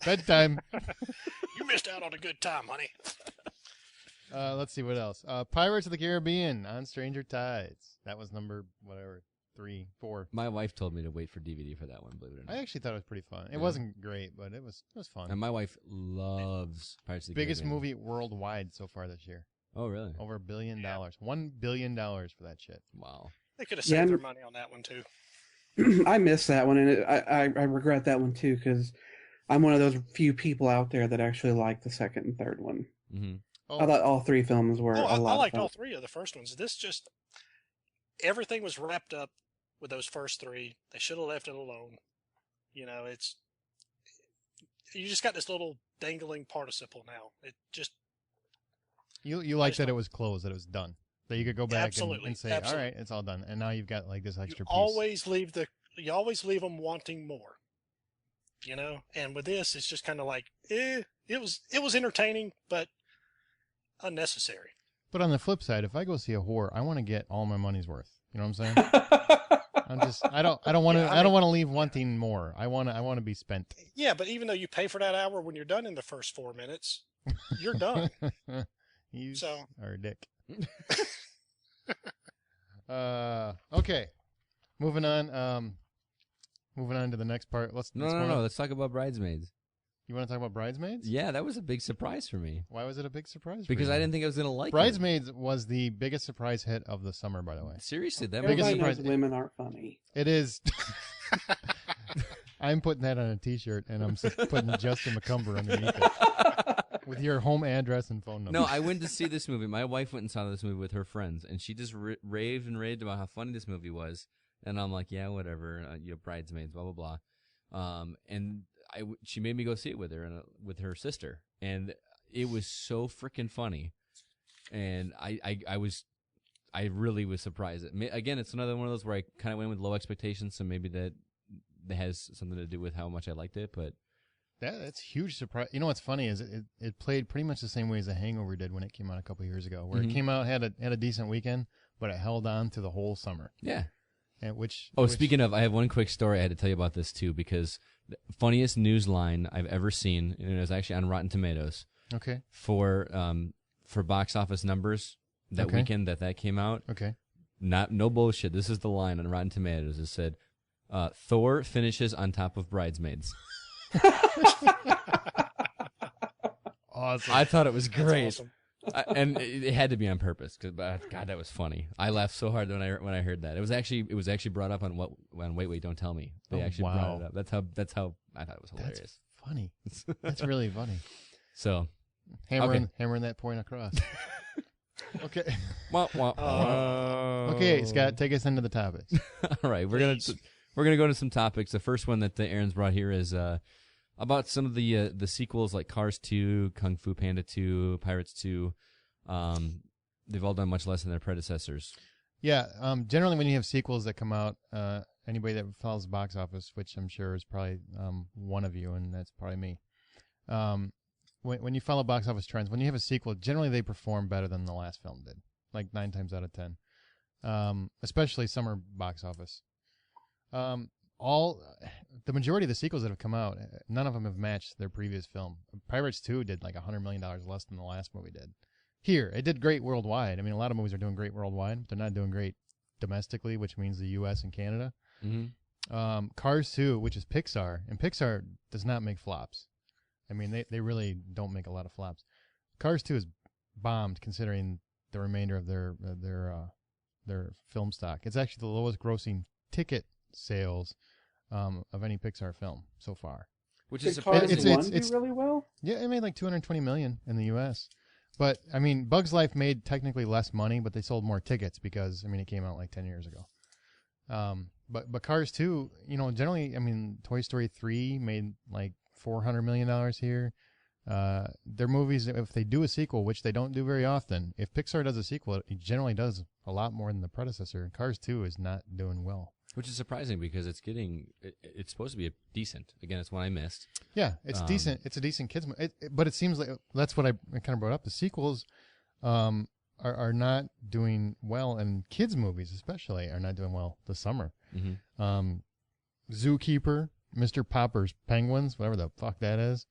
Bedtime. you missed out on a good time, honey. Let's see what else. Pirates of the Caribbean on Stranger Tides. That was number whatever 3, 4. My wife told me to wait for DVD for that one. Believe it or not. I actually thought it was pretty fun. It Yeah. wasn't great, but it was fun. And my wife loves Pirates of the Biggest Caribbean. movie worldwide so far this year. Oh, really? Over $1 billion. Yeah. $1 billion for that shit. Wow. They could have Yeah, saved their I'm- money on that one too. I missed that one, and I regret that one too because I'm one of those few people out there that actually like the second and third one. Mm-hmm. Oh, I thought all 3 films were Oh, a I lot liked of fun. all 3 of the first ones. This just everything was wrapped up with those first 3. They should have left it alone. You know, it's you just got this little dangling participle now. It just you like that it was closed, that it was done. That you could go back and Absolutely, say, absolutely. all right, it's all done. And now you've got like this extra you piece. always leave them wanting more. You know, and with this, it's just kind of like, it was entertaining, but unnecessary. But on the flip side, if I go see a horror, I want to get all my money's worth. You know what I'm saying? I don't want to Yeah, I don't want to leave wanting more. I want to be spent. Yeah, but even though you pay for that hour, when you're done in the first 4 minutes, you're done. You So- are a dick. Okay. Moving on. Moving on to the next part. Let's No. Let's talk about Bridesmaids. You want to talk about Bridesmaids? Yeah, that was a big surprise for me Why was it a big surprise? for because you? I didn't think I was gonna like it. Bridesmaids was the biggest surprise hit of the summer, by the way. Seriously, that Biggest Everybody knows surprise- women aren't funny. It is. I'm putting that on a T-shirt, and I'm putting Justin McCumber underneath it with your home address and phone number. No, I went to see this movie. My wife went and saw this movie with her friends, and she just raved and raved about how funny this movie was. And I'm like, yeah, whatever. Bridesmaids, blah blah blah. And she made me go see it with her and with her sister, and it was so freaking funny. And I really was surprised. Again, it's another one of those where I kind of went with low expectations, so maybe that has something to do with how much I liked it. But That's huge surprise. You know what's funny is it played pretty much the same way as The Hangover did when it came out a couple years ago, where it came out had a decent weekend, but it held on to the whole summer. yeah. And which Speaking of, I have one quick story I had to tell you about this too, because the funniest news line I've ever seen, and it was actually on Rotten Tomatoes okay, for box office numbers that Okay. weekend that came out. okay, No bullshit. This is the line on Rotten Tomatoes. It said, Thor finishes on top of Bridesmaids. awesome. I thought it was That's great. awesome. And it had to be on purpose because God, that was funny. I laughed so hard when I heard that. It was actually brought up on Wait Don't Tell Me. They Oh, actually wow. brought it up. That's how I thought it was hilarious. That's funny. That's really funny. So Hammering that point across. Okay. Okay, Scott, take us into the topics. All right, we're gonna go into some topics. The first one that Aaron's brought here is about some of the sequels like Cars 2, Kung Fu Panda 2, Pirates 2. They've all done much less than their predecessors. Yeah, generally when you have sequels that come out, anybody that follows the box office, which I'm sure is probably one of you, and that's probably me. When you follow box office trends, when you have a sequel, generally they perform better than the last film did, like 9 times out of 10, especially summer box office. The majority of the sequels that have come out, none of them have matched their previous film. Pirates 2 did like $100 million less than the last movie did. Here, it did great worldwide. I mean, a lot of movies are doing great worldwide, but they're not doing great domestically, which means the U.S. and Canada. Mm-hmm. Cars 2, which is Pixar, and Pixar does not make flops. I mean, they really don't make a lot of flops. Cars 2 is bombed considering the remainder of their film stock. It's actually the lowest grossing ticket sales of any Pixar film so far. Which Did is Cars surprising. 1 do really well? Yeah, it made like $220 million in the U.S. But I mean, Bugs Life made technically less money, but they sold more tickets because I mean it came out like 10 years ago. But Cars 2, generally, I mean, Toy Story 3 made like $400 million here. Their movies, if they do a sequel, which they don't do very often, if Pixar does a sequel, it generally does a lot more than the predecessor. And Cars 2 is not doing well. Which is surprising because it's supposed to be decent. Again, it's one I missed. Yeah, it's decent. It's a decent kids movie. But it seems like that's what I kind of brought up. The sequels are not doing well, and kids movies especially are not doing well this summer. Mm-hmm. Zookeeper, Mr. Popper's Penguins, whatever the fuck that is,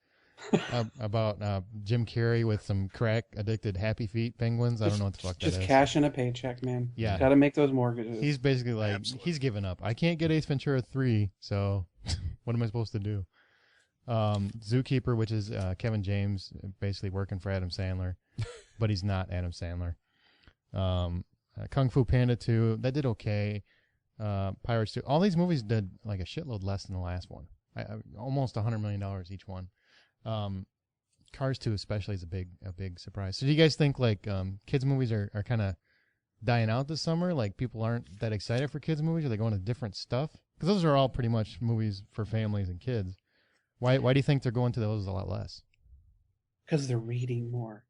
about Jim Carrey with some crack addicted Happy Feet penguins. I don't know what the fuck that is. Just cashing a paycheck, man. Yeah. Got to make those mortgages. He's basically like, Absolutely. he's given up. I can't get Ace Ventura 3, so what am I supposed to do? Zookeeper, which is Kevin James basically working for Adam Sandler, but he's not Adam Sandler. Kung Fu Panda 2, that did okay. Pirates 2. All these movies did like a shitload less than the last one. Almost $100 million each one. Cars 2 especially is a big surprise. So do you guys think like kids movies are kind of dying out this summer? Like people aren't that excited for kids movies? Are they going to different stuff? Because those are all pretty much movies for families and kids. Why do you think they're going to those a lot less? Because they're reading more.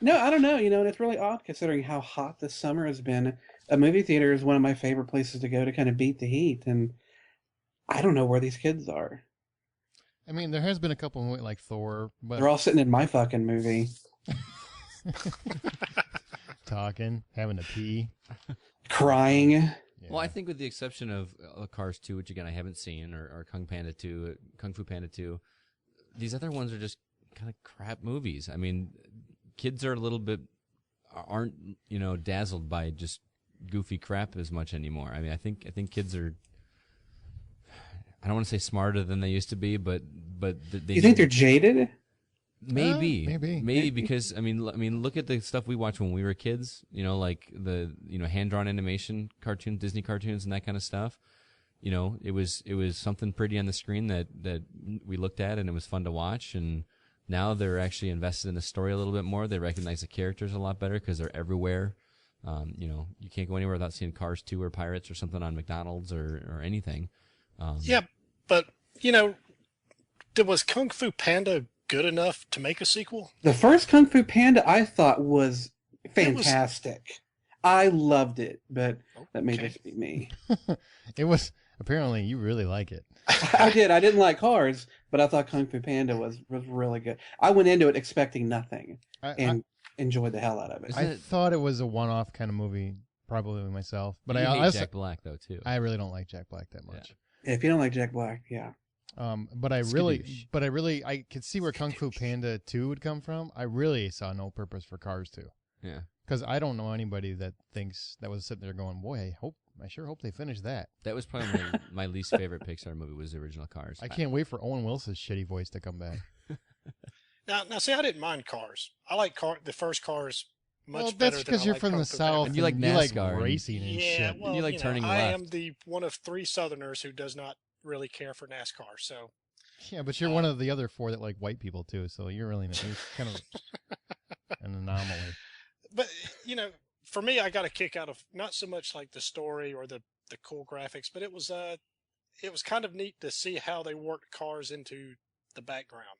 No, I don't know. And it's really odd considering how hot this summer has been. A movie theater is one of my favorite places to go to kind of beat the heat, and I don't know where these kids are. I mean, there has been a couple like Thor, but They're all sitting in my fucking movie. talking, having to pee. Crying. Yeah. Well, I think with the exception of Cars 2, which again I haven't seen, or Kung Fu Panda 2, these other ones are just kind of crap movies. I mean, kids are aren't dazzled by just goofy crap as much anymore. I mean, I think kids are. I don't want to say smarter than they used to be, but they. You think they're jaded? Maybe because I mean, look at the stuff we watched when we were kids. Like the hand drawn animation cartoons, Disney cartoons, and that kind of stuff. It was something pretty on the screen that we looked at, and it was fun to watch. And now they're actually invested in the story a little bit more. They recognize the characters a lot better because they're everywhere. You can't go anywhere without seeing Cars 2 or Pirates or something on McDonald's or anything. Yeah, but was Kung Fu Panda good enough to make a sequel? The first Kung Fu Panda I thought was fantastic. I loved it, but that may Okay. just be me. It was apparently you really like it. I did. I didn't like Cars, but I thought Kung Fu Panda was really good. I went into it expecting nothing and enjoyed the hell out of it. I thought it was a one-off kind of movie, probably myself. But you I hate also, Jack Black though too. I really don't like Jack Black that much. If you don't like Jack Black, yeah. But I could see where Kung Fu Panda 2 would come from. I really saw no purpose for Cars 2. Yeah. Because I don't know anybody that was sitting there going, boy, I sure hope they finish that. That was probably my least favorite Pixar movie was the original Cars. I can't wait for Owen Wilson's shitty voice to come back. Now, see, I didn't mind Cars. I like the first Cars much Well, better. that's because than I you're like from Kung the Fu South. Panda. And you like you like NASCAR and- racing and Yeah, shit. well, You like turning I left. am the one of 3 Southerners who does not really care for NASCAR. So Yeah, but you're one of the other 4 that like white people too, so you're really you're kind of an anomaly. But for me, I got a kick out of not so much like the story or the cool graphics, but it was kind of neat to see how they worked Cars into the background.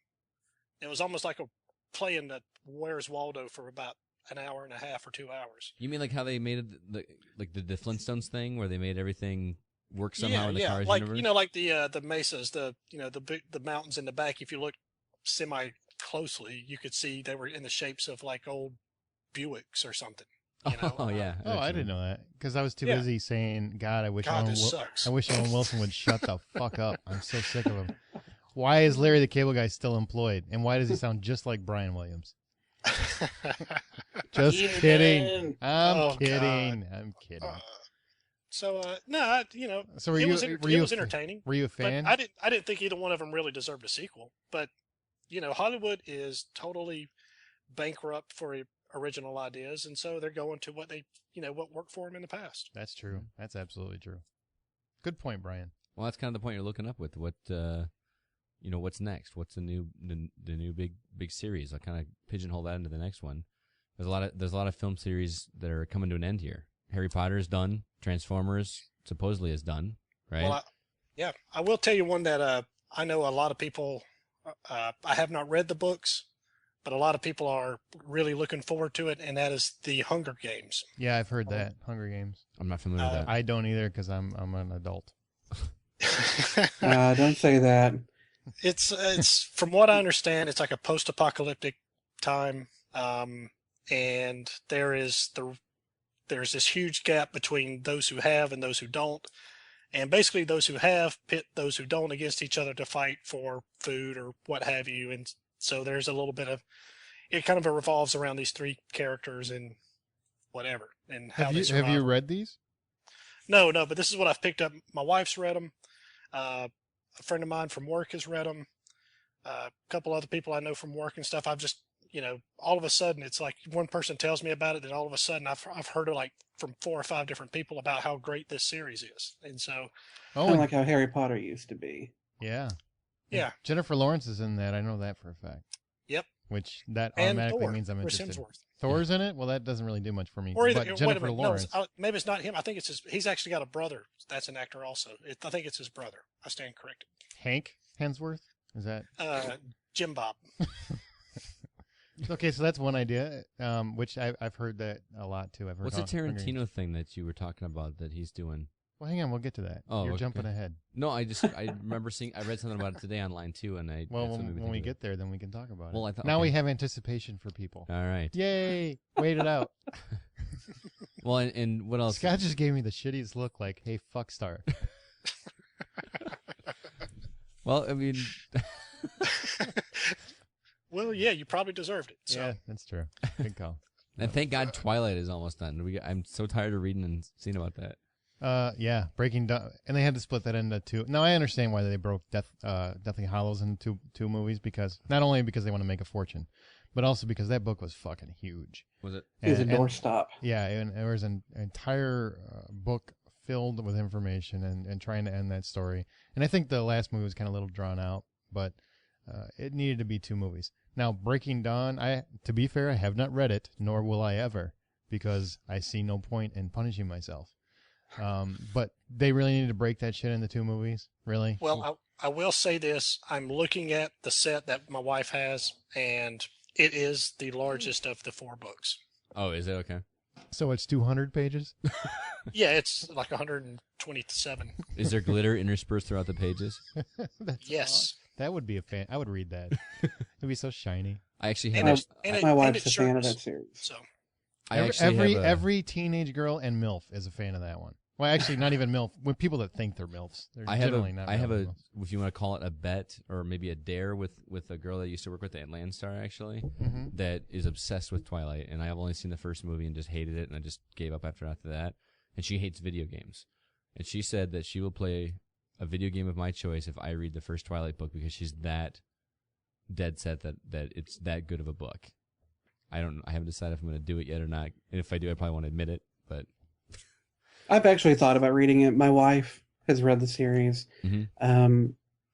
It was almost like playing the Where's Waldo for about an hour and a half or 2 hours. You mean like how they made it the Flintstones thing where they made everything work somehow in the Cars like universe? like the mesas, the mountains in the back. If you look semi closely, you could see they were in the shapes of like old Buicks or something. Oh yeah. Oh, I didn't know that because I was too Yeah. busy saying, "God, I wish God, Owen this sucks. I wish Owen Wilson would shut the fuck up. I'm so sick of him. Why is Larry the Cable Guy still employed? And why does he sound just like Brian Williams? Just Eat it kidding. in. I'm Oh, kidding. I'm kidding. No, So were it you was entertaining. Were you a But fan? I didn't think either one of them really deserved a sequel. But Hollywood is totally bankrupt for original ideas, and so they're going to what what worked for them in the past. That's true. That's absolutely true. Good point, Brian. Well, that's kind of the point you're looking up with. What what's next? What's the new big series? I'll kind of pigeonhole that into the next one. There's a lot of film series that are coming to an end here. Harry Potter is done. Transformers supposedly is done. Right? Well, I will tell you one that I know a lot of people. I have not read the books, but a lot of people are really looking forward to it, and that is the Hunger Games. Yeah, I've heard that. Hunger Games. I'm not familiar with that. I don't either because I'm an adult. Don't say that. It's from what I understand, it's like a post-apocalyptic time, and there's this huge gap between those who have and those who don't, and basically those who have pit those who don't against each other to fight for food or what have you, and so there's a little bit of it kind of revolves around these three characters and whatever and how they survive. Have you read these? No, but this is what I've picked up. My wife's read them. A friend of mine from work has read them. A couple other people I know from work and stuff. I've just, all of a sudden it's like one person tells me about it, then all of a sudden I've heard it like from 4 or 5 different people about how great this series is. And so, kind of like how Harry Potter used to be. Yeah. Yeah. Jennifer Lawrence is in that. I know that for a fact. Yep. Which that And automatically Thor, means I'm Chris interested. Hemsworth. Thor's in it? Well, that doesn't really do much for me. Or either, but wait a Jennifer minute, Lawrence. no, maybe it's not him. I think it's he's actually got a brother. That's an actor also. I think it's his brother. I stand corrected. Hank Hemsworth? Is that? Jim Bob. Okay, so that's one idea, which I've heard that a lot too. I've heard. What's the Tarantino thing that you were talking about that he's doing? Well, hang on, we'll get to that. Oh, You're okay. jumping ahead. No, I remember I read something about it today online too, and Well, that's what made me when we think of get there, then we can talk about Well, it. I thought- now okay. we have anticipation for people. it. All right. Yay! Wait it out. Well, and what else? Scott just gave me the shittiest look, like, "Hey, fuck star." Well, I mean, Well, yeah, you probably deserved it. So. Yeah, that's true. Good call. and thank God Twilight is almost done. I'm so tired of reading and seeing about that. Yeah, Breaking Dawn, and they had to split that into two. Now I understand why they broke Deathly Hallows into two movies, because not only because they want to make a fortune, but also because that book was fucking huge. Was it? He's a And- doorstop. Yeah, and there was an entire book filled with information and trying to end that story. And I think the last movie was kind of a little drawn out, but it needed to be two movies. Now, Breaking Dawn, to be fair, I have not read it, nor will I ever, because I see no point in punishing myself. But they really need to break that shit into two movies, really? Well, I will say this. I'm looking at the set that my wife has, and it is the largest of the 4 books. Oh, is it okay? So it's 200 pages? Yeah, it's like 127. Is there glitter interspersed throughout the pages? That's Yes. That would be a fan. I would read that. It'd be so shiny. I actually And have. it- My and wife's it a fan of sure that is. series. So, I actually have Every teenage girl and MILF is a fan of that one. Well, actually, not even MILF. When people that think they're MILFs, they're generally not. really MILFs. if you want to call it a bet or maybe a dare with a girl that I used to work with at Landstar actually, Mm-hmm. that is obsessed with Twilight, and I've only seen the first movie and just hated it, and I just gave up after that. And she hates video games, and she said that she will play a video game of my choice if I read the first Twilight book, because she's that dead set that it's that good of a book. I haven't decided if I'm going to do it yet or not, and if I do, I probably won't admit it, but. I've actually thought about reading it. My wife has read the series, Mhm.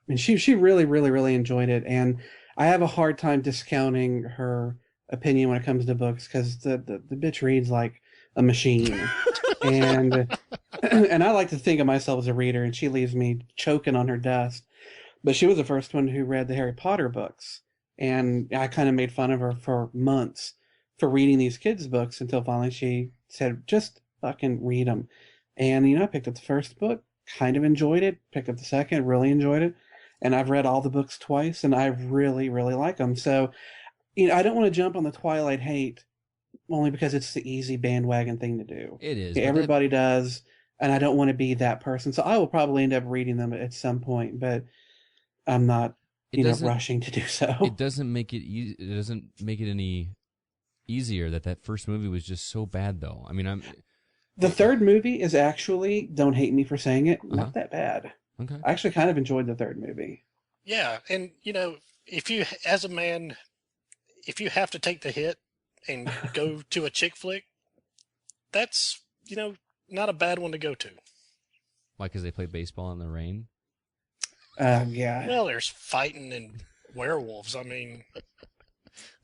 And she really, really, really enjoyed it. And I have a hard time discounting her opinion when it comes to books, because the bitch reads like a machine, and and I like to think of myself as a reader, and she leaves me choking on her dust. But she was the first one who read the Harry Potter books, and I kind of made fun of her for months for reading these kids' books until finally she said, "Just fucking read them." And I picked up the first book, kind of enjoyed it. Picked up the second, really enjoyed it. And I've read all the books twice, and I really, really like them. So, I don't want to jump on the Twilight hate only because it's the easy bandwagon thing to do. It is. but Everybody does, and I don't want to be that person. So I will probably end up reading them at some point, but I'm not, rushing to do so. It doesn't make it easy. It doesn't make it any easier that first movie was just so bad, though. I mean, The third movie is actually, don't hate me for saying it, Uh-huh. not that bad. okay. I actually kind of enjoyed the third movie. yeah. And, if you, as a man, if you have to take the hit and go to a chick flick, that's, not a bad one to go to. Why? Because they play baseball in the rain. Yeah. Well, there's fighting and werewolves. I mean,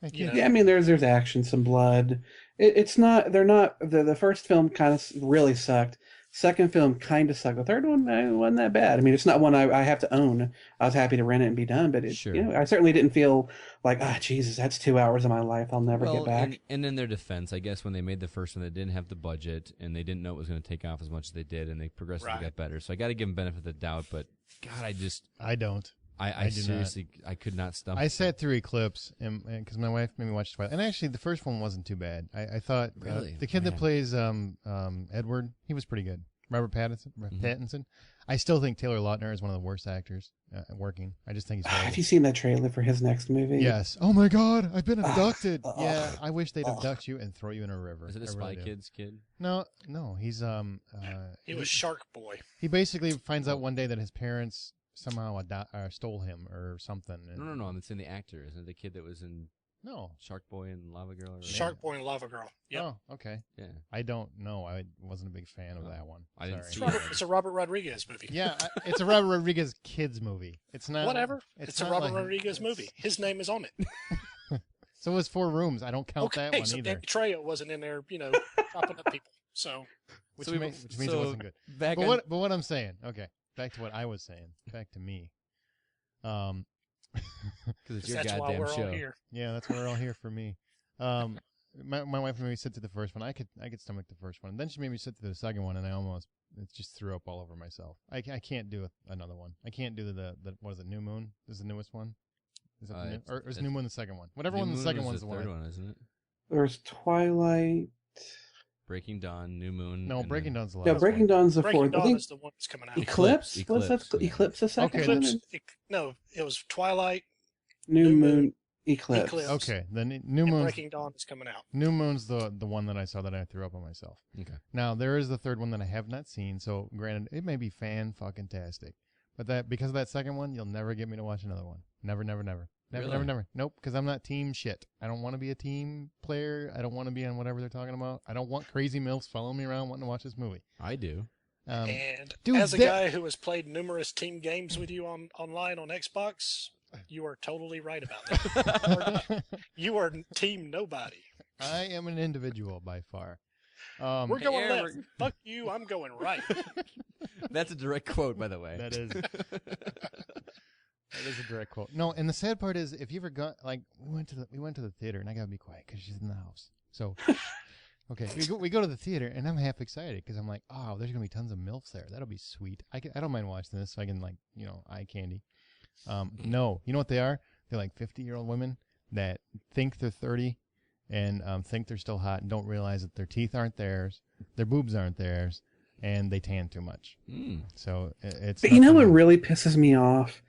I Yeah. can't- Yeah, I mean, there's action, some blood. It's not, they're not, the first film kind of really sucked. Second film kind of sucked. The third one wasn't that bad. I mean, it's not one I have to own. I was happy to rent it and be done, but Sure. I certainly didn't feel like, Jesus, that's 2 hours of my life I'll never get back. And in their defense, I guess when they made the first one, they didn't have the budget and they didn't know it was going to take off as much as they did, and they progressively Right. got better. So I got to give them benefit of the doubt. But God, I don't. I do not. seriously, I could not stomach. I sat through Eclipse, and because my wife made me watch Twilight, and actually the first one wasn't too bad. I thought Really? the kid that Man. plays Edward, he was pretty good. Robert Pattinson. I still think Taylor Lautner is one of the worst actors working. I just think he's horrible. Have you seen that trailer for his next movie? Yes. Oh my God, I've been abducted. Ugh. Yeah, I wish they'd abduct you and throw you in a river. Is it a I Spy really do. Kids kid? No, he's He was Shark Boy. he basically finds out one day that his parents somehow stole him or something. And No. It's in the actor. Isn't it the kid that was in No. Shark Boy and Lava Girl? Or Shark Boy and Lava Girl. Yep. Oh, okay. Yeah. I don't know. I wasn't a big fan of Oh, that one. I didn't Sorry. see It's a Robert Rodriguez movie. Yeah, it's a Robert Rodriguez kids movie. It's not Whatever. It's a not Robert like- Rodriguez movie. His name is on it. So it was 4 Rooms. I don't count that Okay, one so either. Danny Trejo wasn't in there, chopping up people. So Which, So we- means it so wasn't good. Back But on, what I'm saying, okay, back to what I was saying, back to me. because it's your that's why goddamn we're show. all here. Yeah, that's why we're all here for me. My wife made me sit through the first one. I could stomach the first one. And then she made me sit through the second one, and it just threw up all over myself. I can't do another one. I can't do the what is it? New Moon is the newest one. Is it or is New Moon the second one? Whatever New one the Moon second was one's the the third one. one, isn't it? There's Twilight. Breaking Dawn, New Moon. No, and Breaking then- Dawn's the last. No, one. Breaking Dawn's the Breaking fourth. I Dawn think is the one that's coming out. Eclipse. Eclipse. What's that? Yeah. Eclipse the second Okay. one? Eclipse. No, it was Twilight. New New Moon. Moon, Eclipse. Eclipse. Okay, then New And Moon's Breaking Dawn is coming out. New Moon's the one that I saw that I threw up on myself. Okay. Now there is the third one that I have not seen. So granted, it may be fan-fucking-tastic, but that because of that second one, you'll never get me to watch another one. Never, never, never. Never, Really? never, never. Nope, because I'm not team shit. I don't want to be a team player. I don't want to be on whatever they're talking about. I don't want crazy MILFs following me around wanting to watch this movie. I do. And dude, as a that- guy who has played numerous team games with you online on Xbox, you are totally right about that. You are team nobody. I am an individual by far. We're going Hey, left. Fuck you. I'm going right. That's a direct quote, by the way. That is. That is a direct quote. No, and the sad part is, if you ever got we went to the theater, and I gotta be quiet because she's in the house. So, okay, we go to the theater, and I'm half excited because I'm like, oh, there's gonna be tons of milfs there. That'll be sweet. I don't mind watching this, so I can eye candy. No, you know what they are? They're like 50-year-old women that think they're 30 and think they're still hot and don't realize that their teeth aren't theirs, their boobs aren't theirs, and they tan too much. Mm. So it's. But you know what nothing- really pisses me off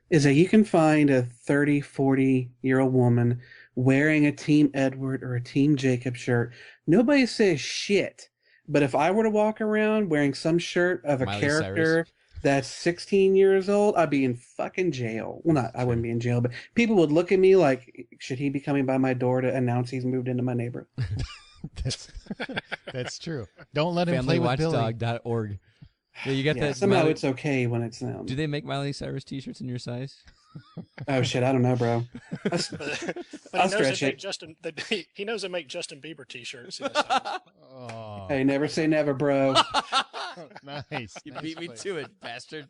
is that you can find a 30, 40-year-old woman wearing a Team Edward or a Team Jacob shirt. Nobody says shit. But if I were to walk around wearing some shirt of a Miley character Cyrus. that's 16 years old, I'd be in fucking jail. Well, I wouldn't be in jail, but people would look at me like, should he be coming by my door to announce he's moved into my neighborhood? That's true. Don't let him play with Billy. FamilyWatchdog.org. Yeah, you got Yeah, that. somehow Miley- it's okay when it's them. Do they make Miley Cyrus t-shirts in your size? Oh shit, I don't know, bro. But I'll he knows stretch they make it. he knows they make Justin Bieber T-shirts. In the South. Oh, Hey, never say never, bro. nice. You Nice beat me play. to it, bastard.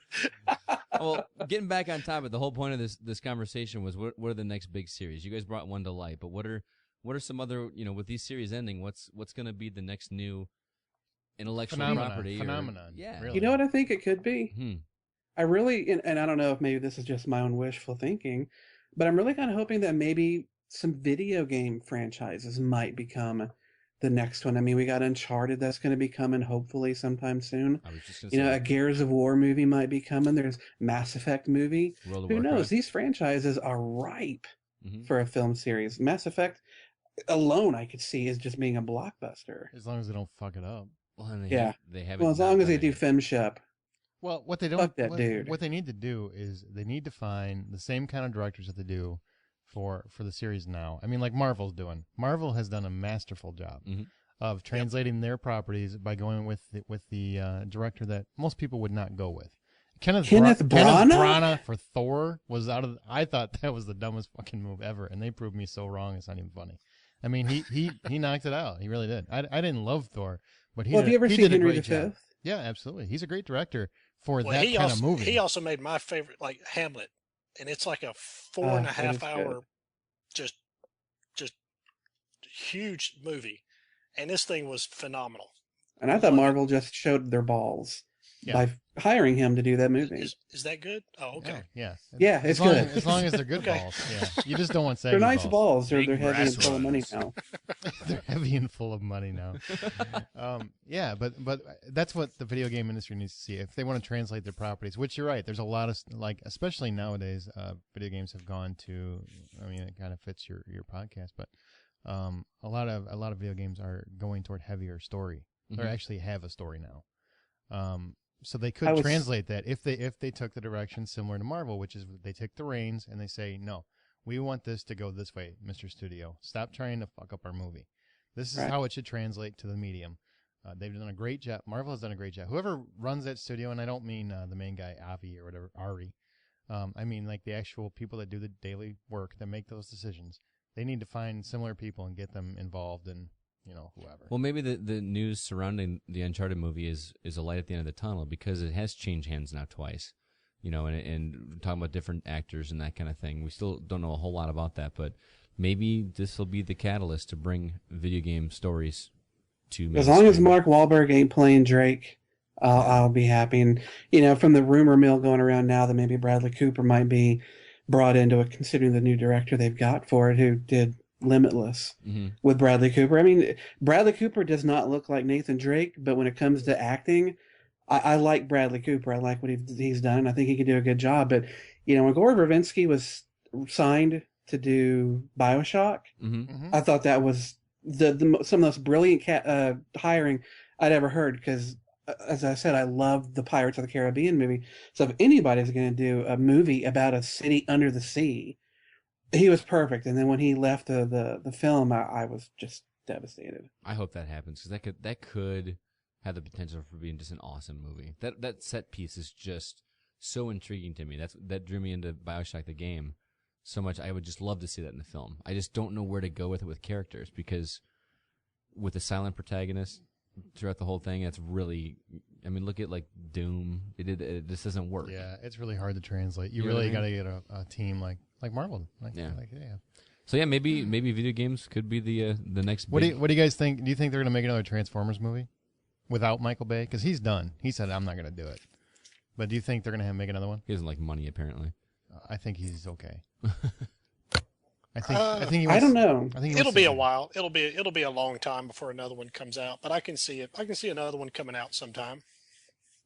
Well, getting back on topic, the whole point of this conversation was what are the next big series? You guys brought one to light, but what are some other, with these series ending, what's going to be the next new intellectual property? Phenomenon. Yeah. Really. You know what I think it could be? Hmm. I really, and I don't know if maybe this is just my own wishful thinking, but I'm really kind of hoping that maybe some video game franchises might become the next one. I mean, we got Uncharted that's going to be coming hopefully sometime soon. I was just going to You know, say a Gears of War movie might be coming. There's Mass Effect movie. World of Who knows? Warcraft. These franchises are ripe Mhm. for a film series. Mass Effect alone, I could see, is just being a blockbuster. As long as they don't fuck it up. Well, and Yeah. they haven't. Well, as not long as they done do it. FemShep. Well, what they don't, Fuck that what, dude. what they need to do is they need to find the same kind of directors that they do for the series now. I mean, like Marvel's doing. Marvel has done a masterful job Mhm. of translating their properties by going with the director that most people would not go with. Kenneth Branagh? Branagh for Thor was out of. I thought that was the dumbest fucking move ever, and they proved me so wrong. It's not even funny. I mean, he knocked it out. He really did. I didn't love Thor, but he Well, did, have you ever he seen did a Henry great V? job. Yeah, absolutely. He's a great director for Well, that he kind also of movie. he also made my favorite, like Hamlet, and it's like a four and a that half is hour, just huge movie, and this thing was phenomenal. And I thought Marvel just showed their balls. Yeah. by hiring him to do that movie. Is that good? Oh, okay. Yeah. Yeah, it's as long good. As long as they're good Okay. balls. Yeah. You just don't want saggy They're nice balls. They're Big heavy and brass full of money ones. now. They're heavy and full of money now. Yeah, but that's what the video game industry needs to see if they want to translate their properties. Which you're right. There's a lot of like, especially nowadays, video games have gone to. I mean, it kind of fits your podcast, but a lot of video games are going toward heavier story. They actually have a story now. So they could translate that if they took the direction similar to Marvel, which is they take the reins and they say, no, we want this to go this way, Mr. Studio. Stop trying to fuck up our movie. This is how it should translate to the medium. They've done a great job. Marvel has done a great job. Whoever runs that studio, and I don't mean the main guy, Avi, or whatever, Ari. I mean like the actual people that do the daily work that make those decisions. They need to find similar people and get them involved in, whoever. Well, maybe the news surrounding the Uncharted movie is a light at the end of the tunnel because it has changed hands now twice. And talking about different actors and that kind of thing. We still don't know a whole lot about that, but maybe this will be the catalyst to bring video game stories to As long as mainstream. Mark Wahlberg ain't playing Drake, I'll be happy. And from the rumor mill going around now that maybe Bradley Cooper might be brought into it, considering the new director they've got for it, who did Limitless with Bradley Cooper. I mean, Bradley Cooper does not look like Nathan Drake, but when it comes to acting, I like Bradley Cooper. I like what he's done. I think he could do a good job. But, when Gore Verbinski was signed to do BioShock, I thought that was some of the most brilliant hiring I'd ever heard because, as I said, I love the Pirates of the Caribbean movie. So if anybody's going to do a movie about a city under the sea, he was perfect. And then when he left the film, I was just devastated. I hope that happens because that could have the potential for being just an awesome movie. That set piece is just so intriguing to me. That drew me into BioShock the game so much. I would just love to see that in the film. I just don't know where to go with it with characters because with a silent protagonist throughout the whole thing, that's really. I mean, look at like Doom. It just doesn't work. Yeah, it's really hard to translate. You You know what really I mean? got to get a team like Marvel. Yeah. Yeah. So yeah, maybe video games could be the next. What do big... you guys think? Do you think they're going to make another Transformers movie without Michael Bay? Because he's done. He said I'm not going to do it. But do you think they're going to make another one? He doesn't like money apparently. I think he's okay. I think he I wants, don't know. I think he It'll wants be to- a while. It'll be a long time before another one comes out. But I can see it. I can see another one coming out sometime.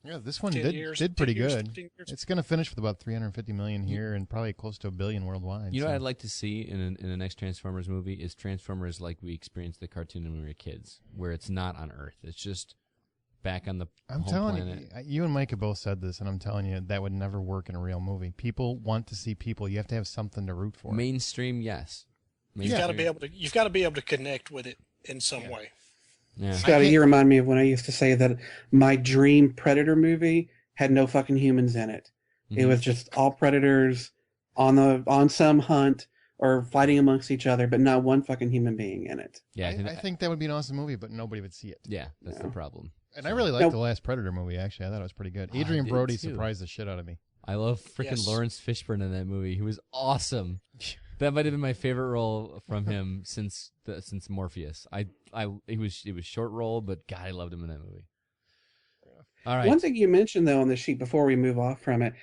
Yeah, this one 10 did years, did pretty 10 years, good. 15 years. It's going to finish with about 350 million here and probably close to $1 billion worldwide. You know so. what I'd like to see in the next Transformers movie is Transformers like we experienced the cartoon when we were kids, where it's not on Earth. It's just back on the I'm home telling planet. you and Mike have both said this, and I'm telling you that would never work in a real movie. People want to see people. You have to have something to root for. Mainstream, yes. You've got to be able to. You've got to be able to connect with it in some way. Yeah. Scotty, you remind me of when I used to say that my dream Predator movie had no fucking humans in it. It was just all predators on some hunt or fighting amongst each other, but not one fucking human being in it. Yeah, I think that would be an awesome movie, but nobody would see it. yeah, that's the problem. And I really liked Nope. the last Predator movie, actually. I thought it was pretty good. I Adrian did Brody too. surprised the shit out of me. I love freaking Yes. Lawrence Fishburne in that movie. He was awesome. That might have been my favorite role from him since Morpheus. It was short role, but God, I loved him in that movie. All right. One thing you mentioned, though, on the sheet before we move off from it,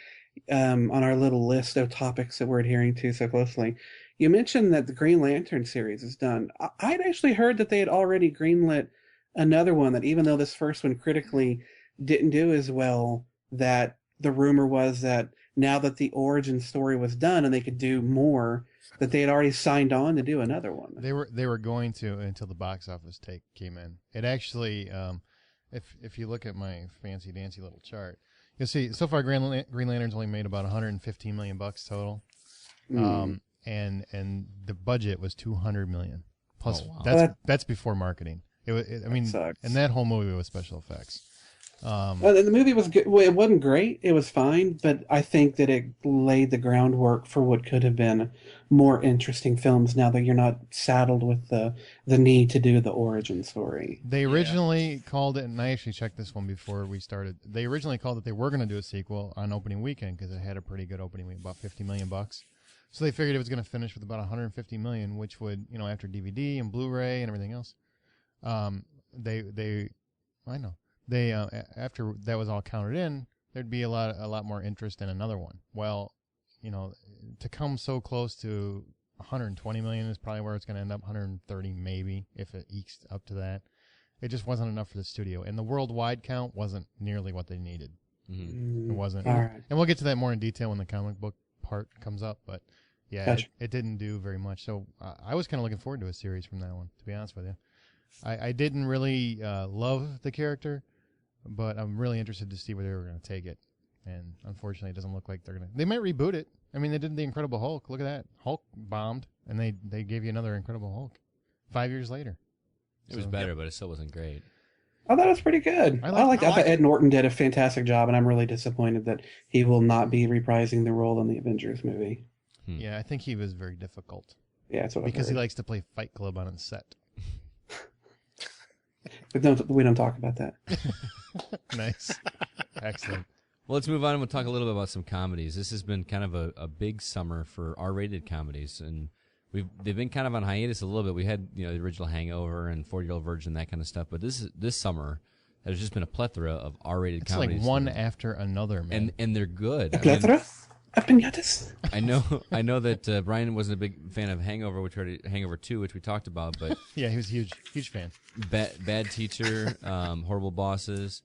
on our little list of topics that we're adhering to so closely, you mentioned that the Green Lantern series is done. I'd actually heard that they had already greenlit another one, that even though this first one critically didn't do as well, that the rumor was that now that the origin story was done and they could do more, that they had already signed on to do another one. They were going to until the box office take came in. It actually, if you look at my fancy dancy little chart, you'll see so far Green Lantern's only made about 115 million bucks total, and the budget was 200 million. Plus, Oh, wow. that's before marketing. I mean, sucks. and that whole movie was special effects. Well, the movie was good. Well, it wasn't great. It was fine, but I think that it laid the groundwork for what could have been more interesting films. Now that you're not saddled with the need to do the origin story. They originally called it, and I actually checked this one before we started. They originally called it they were going to do a sequel on opening weekend because it had a pretty good opening week, about 50 million bucks. So they figured it was going to finish with about 150 million, which would, after DVD and Blu-ray and everything else, they after that was all counted in, there'd be a lot more interest in another one. Well, to come so close to 120 million is probably where it's going to end up. 130 maybe if it ekes up to that. It just wasn't enough for the studio, and the worldwide count wasn't nearly what they needed. It wasn't. All right. And we'll get to that more in detail when the comic book part comes up. But yeah, Gotcha. it didn't do very much. So I was kind of looking forward to a series from that one, to be honest with you. I didn't really love the character, but I'm really interested to see where they were going to take it. And unfortunately, it doesn't look like they're going to. They might reboot it. I mean, they did the Incredible Hulk. Look at that. Hulk bombed, and they gave you another Incredible Hulk 5 years later. It was better, but it still wasn't great. I thought it was pretty good. I I liked thought Ed Norton did a fantastic job, and I'm really disappointed that he will not be reprising the role in the Avengers movie. Yeah, I think he was very difficult Yeah, that's what because I've he heard. likes to play Fight Club on his set. But we don't talk about that. Nice. Excellent. Well, let's move on and we'll talk a little bit about some comedies. This has been kind of a big summer for R-rated comedies, and they've been kind of on hiatus a little bit. We had the original Hangover and 40-Year-Old Virgin, that kind of stuff, but this summer there's just been a plethora of R-rated It's comedies. like one after another, man. and they're good. A plethora of pinatas. I know that Brian wasn't a big fan of Hangover, Hangover 2, which we talked about, but Yeah, he was huge fan. Bad Teacher, Horrible Bosses,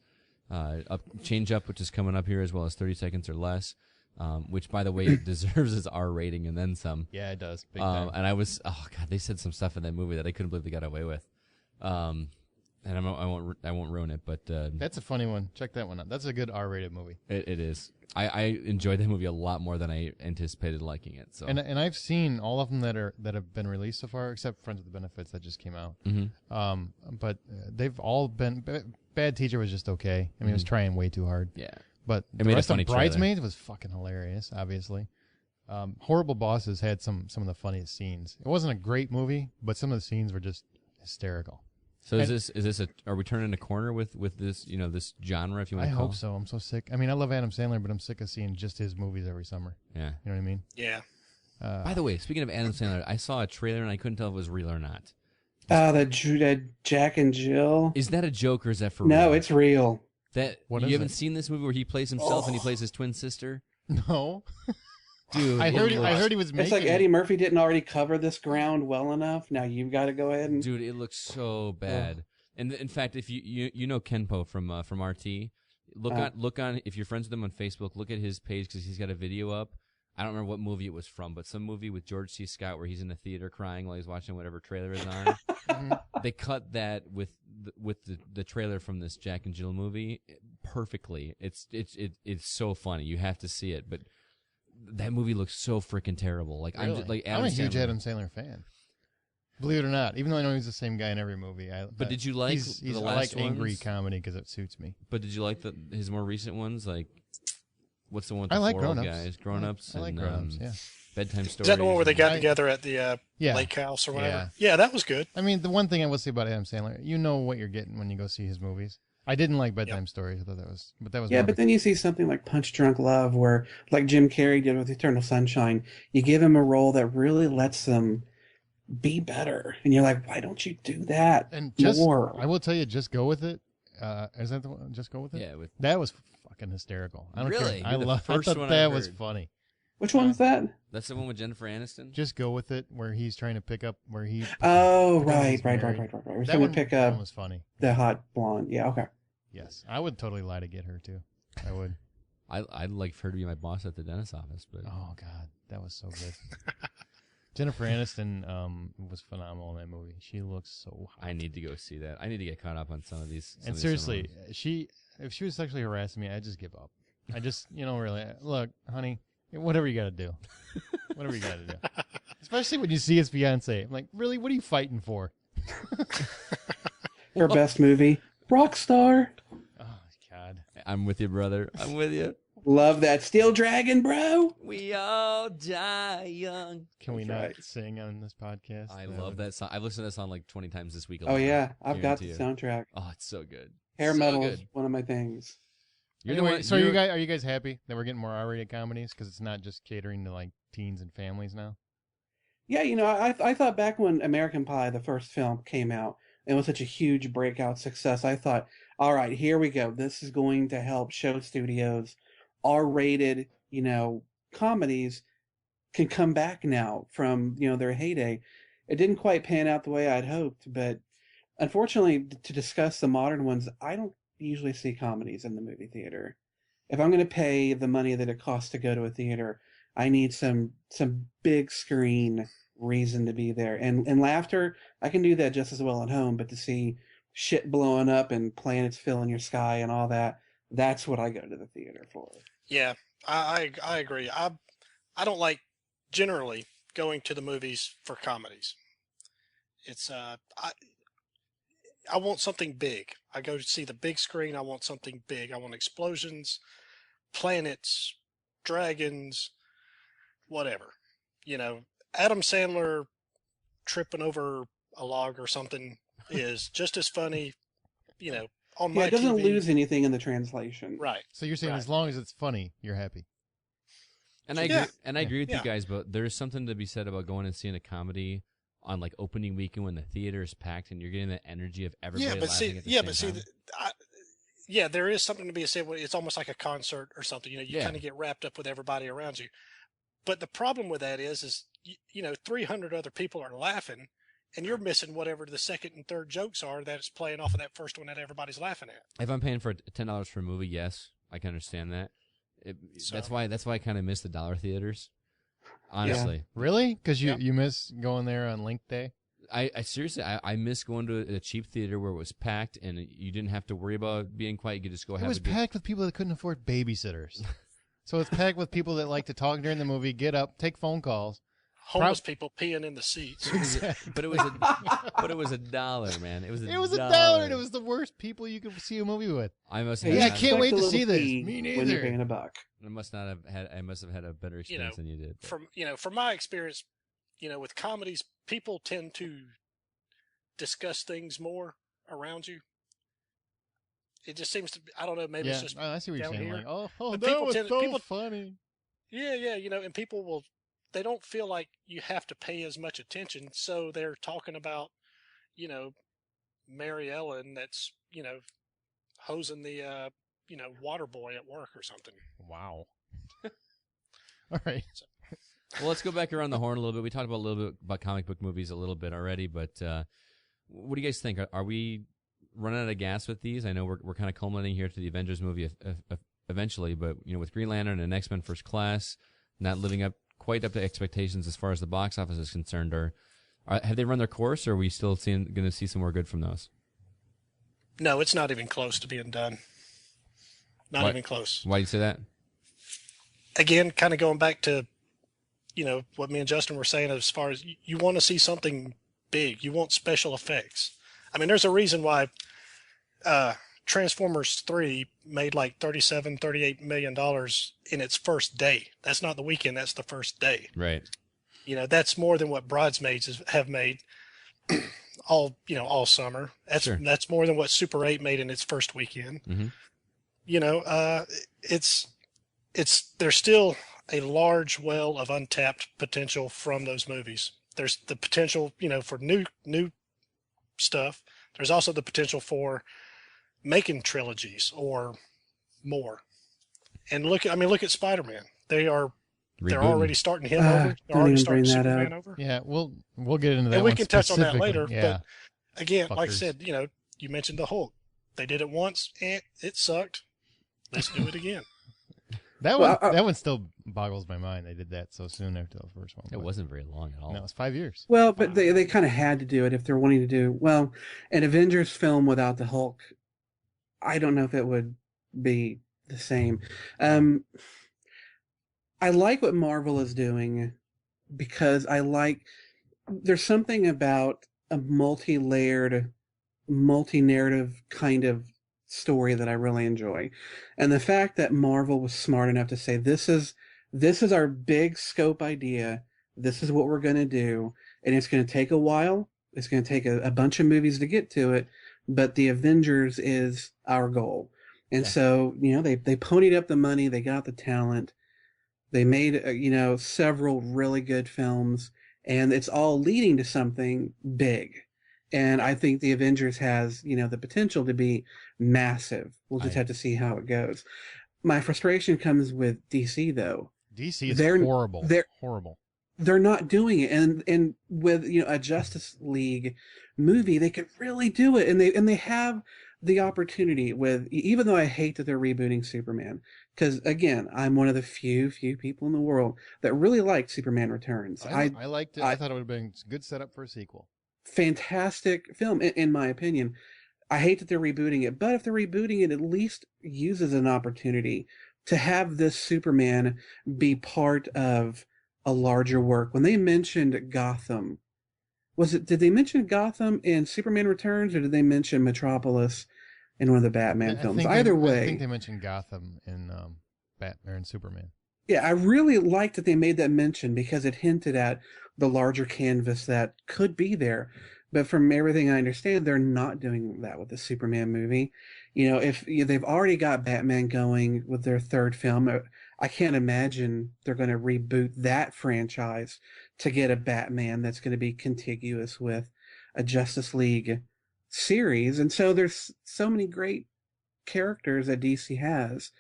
Change Up, which is coming up here, as well as 30 Seconds or Less, which, by the way, deserves its R rating and then some. Yeah, it does. Big time. And God, they said some stuff in that movie that I couldn't believe they got away with. And I won't ruin it, but That's a funny one. Check that one out. That's a good R-rated movie. it is. I enjoyed that movie a lot more than I anticipated liking it. So And I've seen all of them that have been released so far, except Friends with the Benefits that just came out. But they've all been. Bad Teacher was just okay. I mean, it was trying way too hard. yeah. But It the made a rest funny of Bridesmaids was fucking hilarious. Obviously, Horrible Bosses had some of the funniest scenes. It wasn't a great movie, but some of the scenes were just hysterical. So is this are we turning a corner with this this genre, if you want I to call hope so. I'm so sick. I mean, I love Adam Sandler, but I'm sick of seeing just his movies every summer. Yeah. You know what I mean? Yeah. By the way, speaking of Adam Sandler, I saw a trailer and I couldn't tell if it was real or not. That Jack and Jill. Is that a joke or is that for real? No, it's real. That What you is haven't it? seen this movie where he plays himself and he plays his twin sister? No, Dude, I heard it he was making. It's like Eddie Murphy didn't already cover this ground well enough. Now you've got to go ahead and. Dude, it looks so bad. And in fact, if you know Kenpo from RT, look on if you're friends with him on Facebook, look at his page because he's got a video up. I don't remember what movie it was from, but some movie with George C. Scott where he's in the theater crying while he's watching whatever trailer is on. They cut that with the trailer from this Jack and Jill movie perfectly. It's so funny. You have to see it, but that movie looks so freaking terrible. Like Really? I'm just, like I'm a huge Sandler. Adam Sandler fan. Believe it or not, even though I know he's the same guy in every movie. But did you like he's, the I last like angry ones? comedy because it suits me. But did you like his more recent ones? Like, what's the one with the I like four old Grown Ups. guys? Grown Ups. I like and, Grown Ups. Yeah. Bedtime Stories. Is that the one where they got I- together at the Yeah. lake house or whatever? Yeah. Yeah, that was good. I mean, the one thing I will say about Adam Sandler, you know what you're getting when you go see his movies. I didn't like Bedtime Stories. I thought that was, but that was Yeah, more but of then you see something like Punch Drunk Love, where, like Jim Carrey did with Eternal Sunshine, you give him a role that really lets them be better, and you're like, why don't you do that and just more? I will tell you, just go with it. Is that the one? Just go with it. Yeah, with That was fucking hysterical. I don't Really? care. I You're the love. I first thought one that I've was heard. funny. Which one's that? that's the one with Jennifer Aniston. Just go with it, where he's trying to pick up where he. Oh, because right. he's We're married. trying That to one, pick that up one was funny. the hot blonde. Yeah, okay. Yes, I would totally lie to get her too. I would. I'd like for her to be my boss at the dentist office, but Oh God, that was so good. Jennifer Aniston was phenomenal in that movie. She looks so hot. I need to go see that. I need to get caught up on some of these. And seriously, if she was sexually harassing me, I'd just give up. I just, really, look, honey, whatever you got to do. Whatever you got to do. Especially when you see his fiance. I'm like, really? What are you fighting for? Her best movie, Rockstar. Oh, God. I'm with you, brother. I'm with you. Love that Steel Dragon, bro. We all die young. Can we That's not right. sing on this podcast? I love that song. I've listened to that song like 20 times this week. Oh alone. yeah, I've got the Guarantee you. soundtrack. Oh, it's so good. Hair So metal is good. one of my things. You're the Anyway, one- so you're- are you guys happy that we're getting more R-rated comedies? Because it's not just catering to like teens and families now? Yeah, I thought back when American Pie, the first film, came out, and was such a huge breakout success, I thought, all right, here we go. This is going to help show studios R-rated, comedies can come back now from, their heyday. It didn't quite pan out the way I'd hoped, but unfortunately, to discuss the modern ones, I don't usually see comedies in the movie theater. If I'm going to pay the money that it costs to go to a theater, I need some big screen reason to be there. And laughter, I can do that just as well at home, but to see shit blowing up and planets filling your sky and all that, that's what I go to the theater for. Yeah, I agree. I don't like generally going to the movies for comedies. It's I want something big. I go to see the big screen. I want something big. I want explosions, planets, dragons, whatever. Adam Sandler tripping over a log or something is just as funny, on my it doesn't TV. lose anything in the translation. Right. So you're saying Right. as long as it's funny, you're happy. And I Yeah. agree, and I agree with Yeah. you guys, but there's something to be said about going and seeing a comedy on like opening weekend when the theater is packed and you're getting the energy of everybody laughing at the same time. There is something to be said. It's almost like a concert or something. You Yeah. kind of get wrapped up with everybody around you. But the problem with that is 300 other people are laughing, and you're missing whatever the second and third jokes are that is playing off of that first one that everybody's laughing at. If I'm paying for $10 for a movie, yes, I can understand that. That's So- why I kind of miss the dollar theaters. Honestly, Really? Because Yeah. you miss going there on Link Day? I seriously I miss going to a cheap theater where it was packed and you didn't have to worry about being quiet. You could just go It have was a good. packed with people that couldn't afford babysitters. So it's packed with people that like to talk during the movie, get up, take phone calls. Homeless people peeing in the seats. But it was a $1, man. It was It was $1, and it was the worst people you could see a movie with. I must Hey, have. Yeah, I had- can't wait expect to a see little this. fee Me when you're neither. paying $1. I must not have had. I must have had a better experience than you did. but- From my experience, with comedies, people tend to discuss things more around you. It just seems to be, I don't know, maybe Yeah, it's just I see what you're down saying. here. Like, oh, But that people was tend- so people- funny. Yeah, and people they don't feel like you have to pay as much attention, so they're talking about, Mary Ellen that's, hosing the, water boy at work or something. Wow. All right. Well, let's go back around the horn a little bit. We talked about a little bit about comic book movies a little bit already, but what do you guys think? Are we running out of gas with these? I know we're kind of culminating here to the Avengers movie eventually, but with Green Lantern and X-Men First Class not living quite up to expectations as far as the box office is concerned, have they run their course, or are we still going to see some more good from those? No, it's not even close to being done. Not Why- even close. Why do you say that? Again, kind of going back to, what me and Justin were saying as far as you want to see something big. You want special effects. I mean, there's a reason why Transformers 3 made like $38 million in its first day. That's not the weekend, that's the first day. Right. That's more than what Bridesmaids have made all summer. Sure. That's more than what Super 8 made in its first weekend. Mhm. There's still a large well of untapped potential from those movies. There's the potential, for new stuff. There's also the potential for making trilogies or more. And look at Spider-Man. They're Rebooting. already starting him over. They're don't already even starting bring that Superman up. over. Yeah, we'll get into that. And we one can touch on that specifically. later. Yeah. But again, like I Fuckers. said, you mentioned the Hulk. They did it once, and it sucked. Let's do it again. That Well, one that one still boggles my mind. They did that so soon after the first one. It but- wasn't very long at all. No, it's 5 years. Well, but they kind of had to do it if they're wanting to do, well, an Avengers film without the Hulk, I don't know if it would be the same. I like what Marvel is doing because there's something about a multi-layered, multi-narrative kind of story that I really enjoy. And the fact that Marvel was smart enough to say, this is our big scope idea. This is what we're going to do. And it's going to take a while. It's going to take a bunch of movies to get to it. But the Avengers is our goal. And Yeah. so, they ponied up the money. They got the talent. They made, several really good films. And it's all leading to something big. And I think the Avengers has, the potential to be massive. We'll just I- have to see how it goes. My frustration comes with DC though. DC is They're- horrible. they're- Horrible. They're not doing it, and with a Justice League movie, they could really do it, and they have the opportunity with. Even though I hate that they're rebooting Superman, because again, I'm one of the few people in the world that really liked Superman Returns. I liked it. I thought it would have been a good setup for a sequel. Fantastic film, in my opinion. I hate that they're rebooting it, but if they're rebooting it, at least uses an opportunity to have this Superman be part of a larger work. When they mentioned Gotham, did they mention Gotham in Superman Returns, or did they mention Metropolis in one of the Batman films? Either way, I think they mentioned Gotham in Batman and Superman. yeah, I really liked that they made that mention because it hinted at the larger canvas that could be there. But from everything I understand, they're not doing that with the Superman movie. If they've already got Batman going with their third film, I can't imagine they're going to reboot that franchise to get a Batman that's going to be contiguous with a Justice League series. And so there's so many great characters that DC has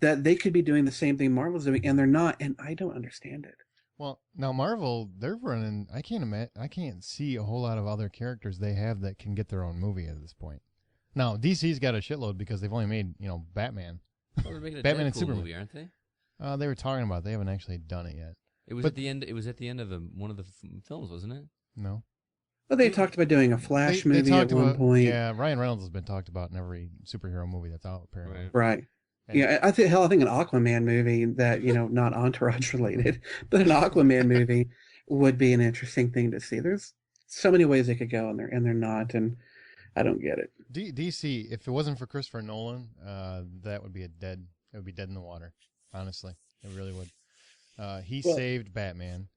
that they could be doing the same thing Marvel's doing, and they're not, and I don't understand it. Well, now Marvel, they're running. I can't see a whole lot of other characters they have that can get their own movie at this point. Now DC's got a shitload because they've only made Batman. Well, they're making a Batman Deadpool and Superman. movie, aren't they? They were talking about it. They haven't actually done it yet. It was But- at the end. It was at the end of one of the films, wasn't it? No. But they talked about doing a Flash movie at one point. Yeah, Ryan Reynolds has been talked about in every superhero movie that's out apparently. Right. Right. And- Yeah, I think an Aquaman movie that, not Entourage related, but an Aquaman movie would be an interesting thing to see. There's so many ways they could go, and they're not, and I don't get it. DC, if it wasn't for Christopher Nolan, that would be it would be dead in the water. Honestly, it really would. He Well- saved Batman.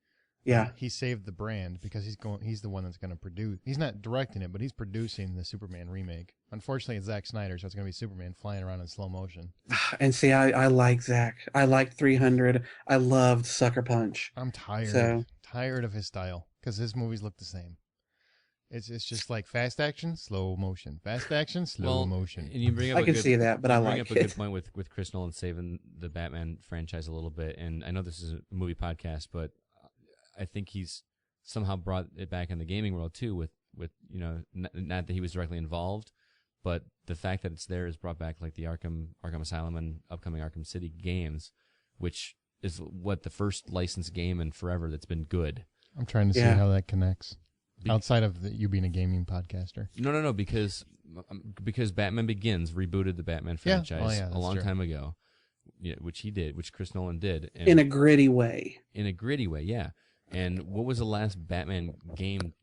Yeah. He saved the brand because he's the one that's going to produce. He's not directing it, but he's producing the Superman remake. Unfortunately, it's Zack Snyder, so it's going to be Superman flying around in slow motion. And see, I like Zach. I liked 300. I loved Sucker Punch. I'm tired. So- Tired of his style because his movies look the same. It's just like fast action, slow motion. Fast action, slow motion. And you bring up I a can good, see that, but I you bring like up a good it. point with Chris Nolan saving the Batman franchise a little bit. And I know this is a movie podcast, but I think he's somehow brought it back in the gaming world too. With not that he was directly involved, but the fact that it's there has brought back like the Arkham Asylum and upcoming Arkham City games, which is what the first licensed game in forever that's been good. I'm trying to see Yeah. how that connects. Be- Outside of you being a gaming podcaster. No, because Batman Begins rebooted the Batman Yeah. franchise Oh, yeah, a that's long true. time ago, which Chris Nolan did, and In a gritty way. in a gritty way, yeah. And what was the last Batman game?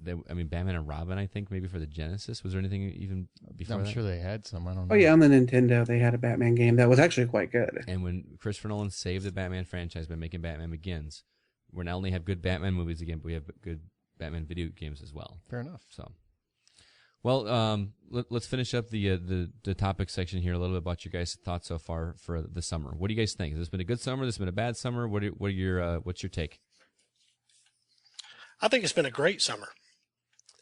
Batman and Robin, I think, maybe for the Genesis. Was there anything even before I'm that? sure they had some. I don't know. Oh yeah, on the Nintendo they had a Batman game that was actually quite good. And when Christopher Nolan saved the Batman franchise by making Batman Begins, we not only have good Batman movies again, but we have good Batman video games as well. Fair enough. So, well, let's finish up the topic section here a little bit about your guys' thoughts so far for the summer. What do you guys think? Has this been a good summer? Has this been a bad summer? What's your take? I think it's been a great summer.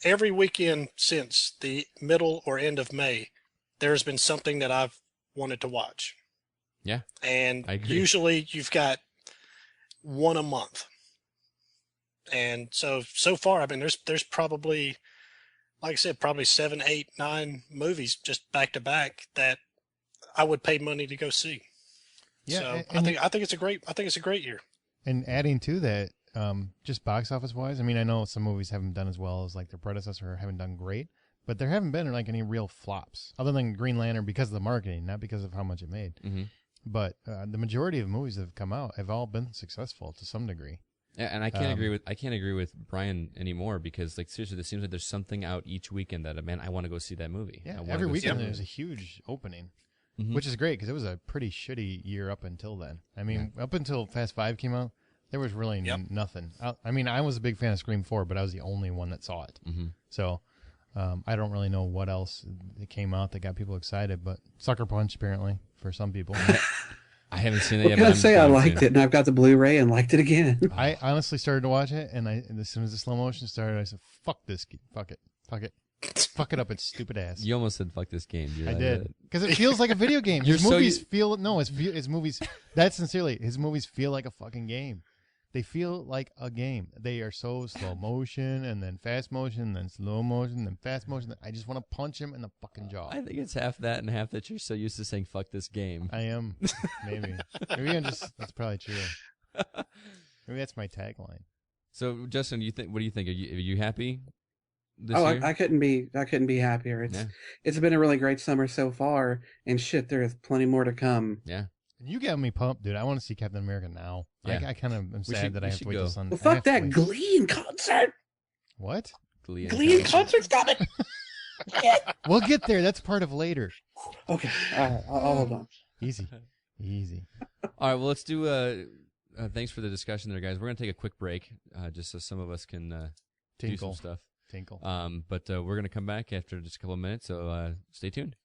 Every weekend since the middle or end of May, there's been something that I've wanted to watch. Yeah, And I agree. usually you've got one a month. And so far, there's probably, like I said, probably 7, 8, 9 movies just back to back that I would pay money to go see. Yeah, So and I think it's a great year. And adding to that, just box office wise, I mean, I know some movies haven't done as well as like their predecessor, or haven't done great, but there haven't been like any real flops other than Green Lantern because of the marketing, not because of how much it made. Mm-hmm. But the majority of movies that have come out have all been successful to some degree. Yeah, and I can't agree with Brian anymore because like seriously, it seems like there's something out each weekend that I want to go see that movie. I Yeah, wanna every go see weekend that there's a movie. huge opening, Mhm. which is great because it was a pretty shitty year up until then. I mean, up until Fast 5 came out, there was really Yep. nothing. I mean, I was a big fan of Scream 4, but I was the only one that saw it. Mhm. So I don't really know what else that came out that got people excited, but Sucker Punch apparently for some people. I haven't seen that What yet. can but I I'm say? I going liked to. it, and I've got the Blu-ray and liked it again. I honestly started to watch it, and as soon as the slow motion started, I said, "Fuck this, fuck it." Fuck it. Fuck it up, its stupid ass. You almost said "fuck this game." Dude. I did because it feels like a video game. You're His so movies feel his movies. That's sincerely, his movies feel like a fucking game. They feel like a game. They are so slow motion and then fast motion, and then slow motion, and then fast motion. I just want to punch him in the fucking jaw. I think it's half that and half that you're so used to saying "fuck this game." I am. Maybe I'm just. That's probably true. Maybe that's my tagline. So, Justin, what do you think? Are you happy this Oh, year? I couldn't be happier. It's been a really great summer so far, and shit, there is plenty more to come. Yeah. You got me pumped, dude. I want to see Captain America now. Yeah. I kind of am sad that I have to wait till Sunday. Well, fuck that Glee in concert. What? Glee in concert's coming. We'll get there. That's part of later. Okay, all right, I'll hold on. Easy. All right, well, let's do. Thanks for the discussion there, guys. We're gonna take a quick break, just so some of us can do some stuff. Tinkle. But we're gonna come back after just a couple of minutes. So stay tuned.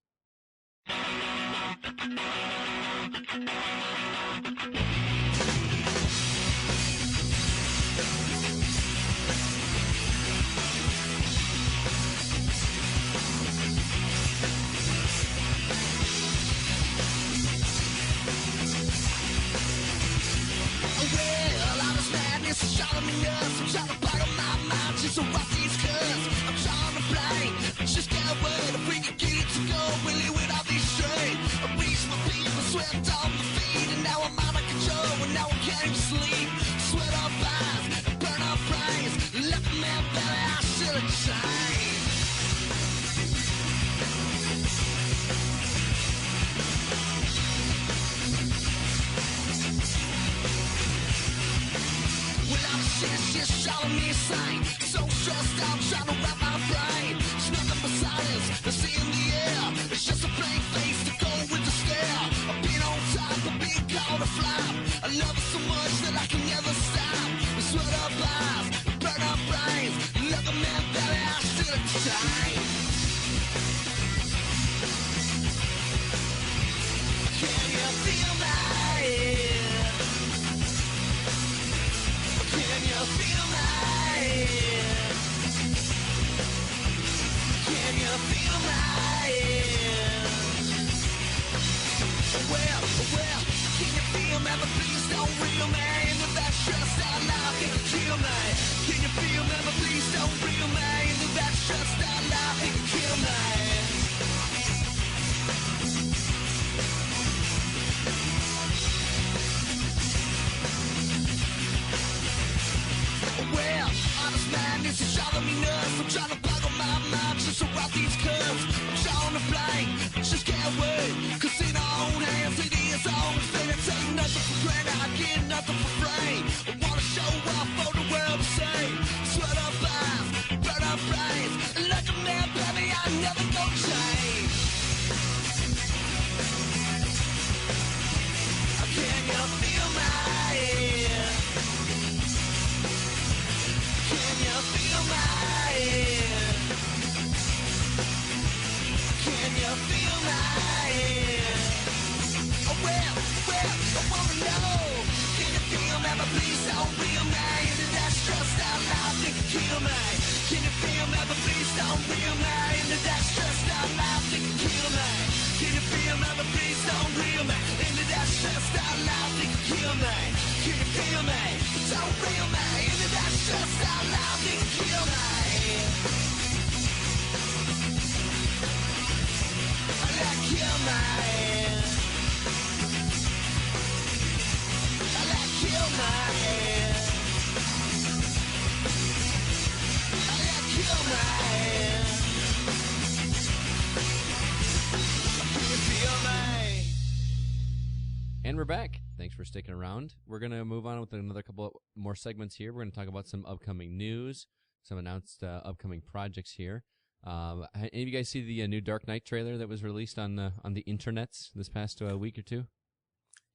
And we're back. Thanks for sticking around. We're going to move on with another couple of more segments here. We're going to talk about some upcoming news, some announced upcoming projects here. Any of you guys see the new Dark Knight trailer that was released on the internets this past week or two?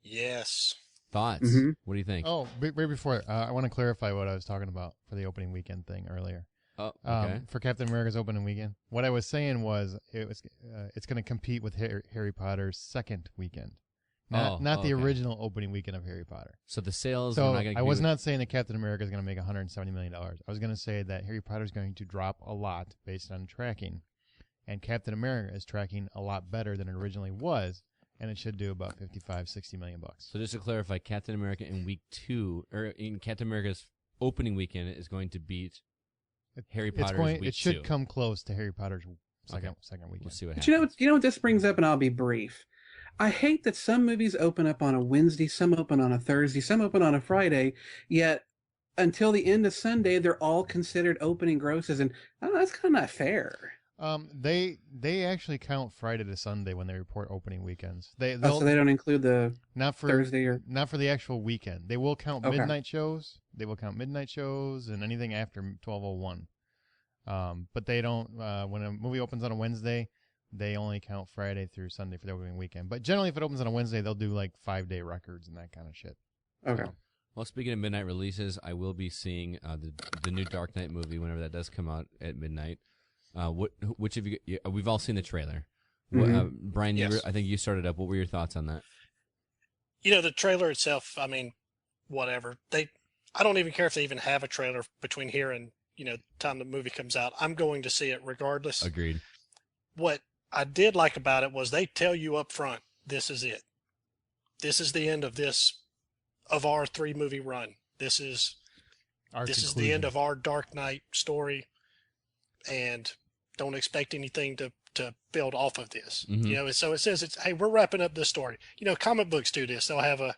Yes. Thoughts? Mhm. What do you think? Oh, right before, I want to clarify what I was talking about for the opening weekend thing earlier. Oh, okay. For Captain America's opening weekend, what I was saying was it's going to compete with Harry Potter's second weekend, not the okay. original opening weekend of Harry Potter. So the sales. So are not gonna I was do- not saying that Captain America is going to make $170 million. I was going to say that Harry Potter is going to drop a lot based on tracking, and Captain America is tracking a lot better than it originally was, and it should do about $55-60 million. So just to clarify, Captain America in week 2, or in Captain America's opening weekend, is going to beat Harry Potter's week 2. It should come close to Harry Potter's second weekend. We'll see what But happens. you know what this brings up, and I'll be brief. I hate that some movies open up on a Wednesday, some open on a Thursday, some open on a Friday, yet until the end of Sunday, they're all considered opening grosses, and I don't know, that's kind of not fair. They actually count Friday to Sunday when they report opening weekends. So they don't include the not for Thursday or not for the actual weekend. They will count Okay. midnight shows. They will count midnight shows and anything after 12:01. But they don't. When a movie opens on a Wednesday, they only count Friday through Sunday for the opening weekend. But generally, if it opens on a Wednesday, they'll do like 5-day records and that kind of shit. okay. So, Well, speaking of midnight releases, I will be seeing the new Dark Knight movie whenever that does come out at midnight. Which of you? We've all seen the trailer. Brian, Yes. I think you started up. What were your thoughts on that? The trailer itself, I mean, whatever. I don't even care if they even have a trailer between here and, time the movie comes out. I'm going to see it regardless. Agreed. What I did like about it was they tell you up front, this is it. This is the end of our 3-movie run. This is the end of our Dark Knight story, and don't expect anything to build off of this. Mhm. So it says hey, we're wrapping up this story. Comic books do this. They'll have a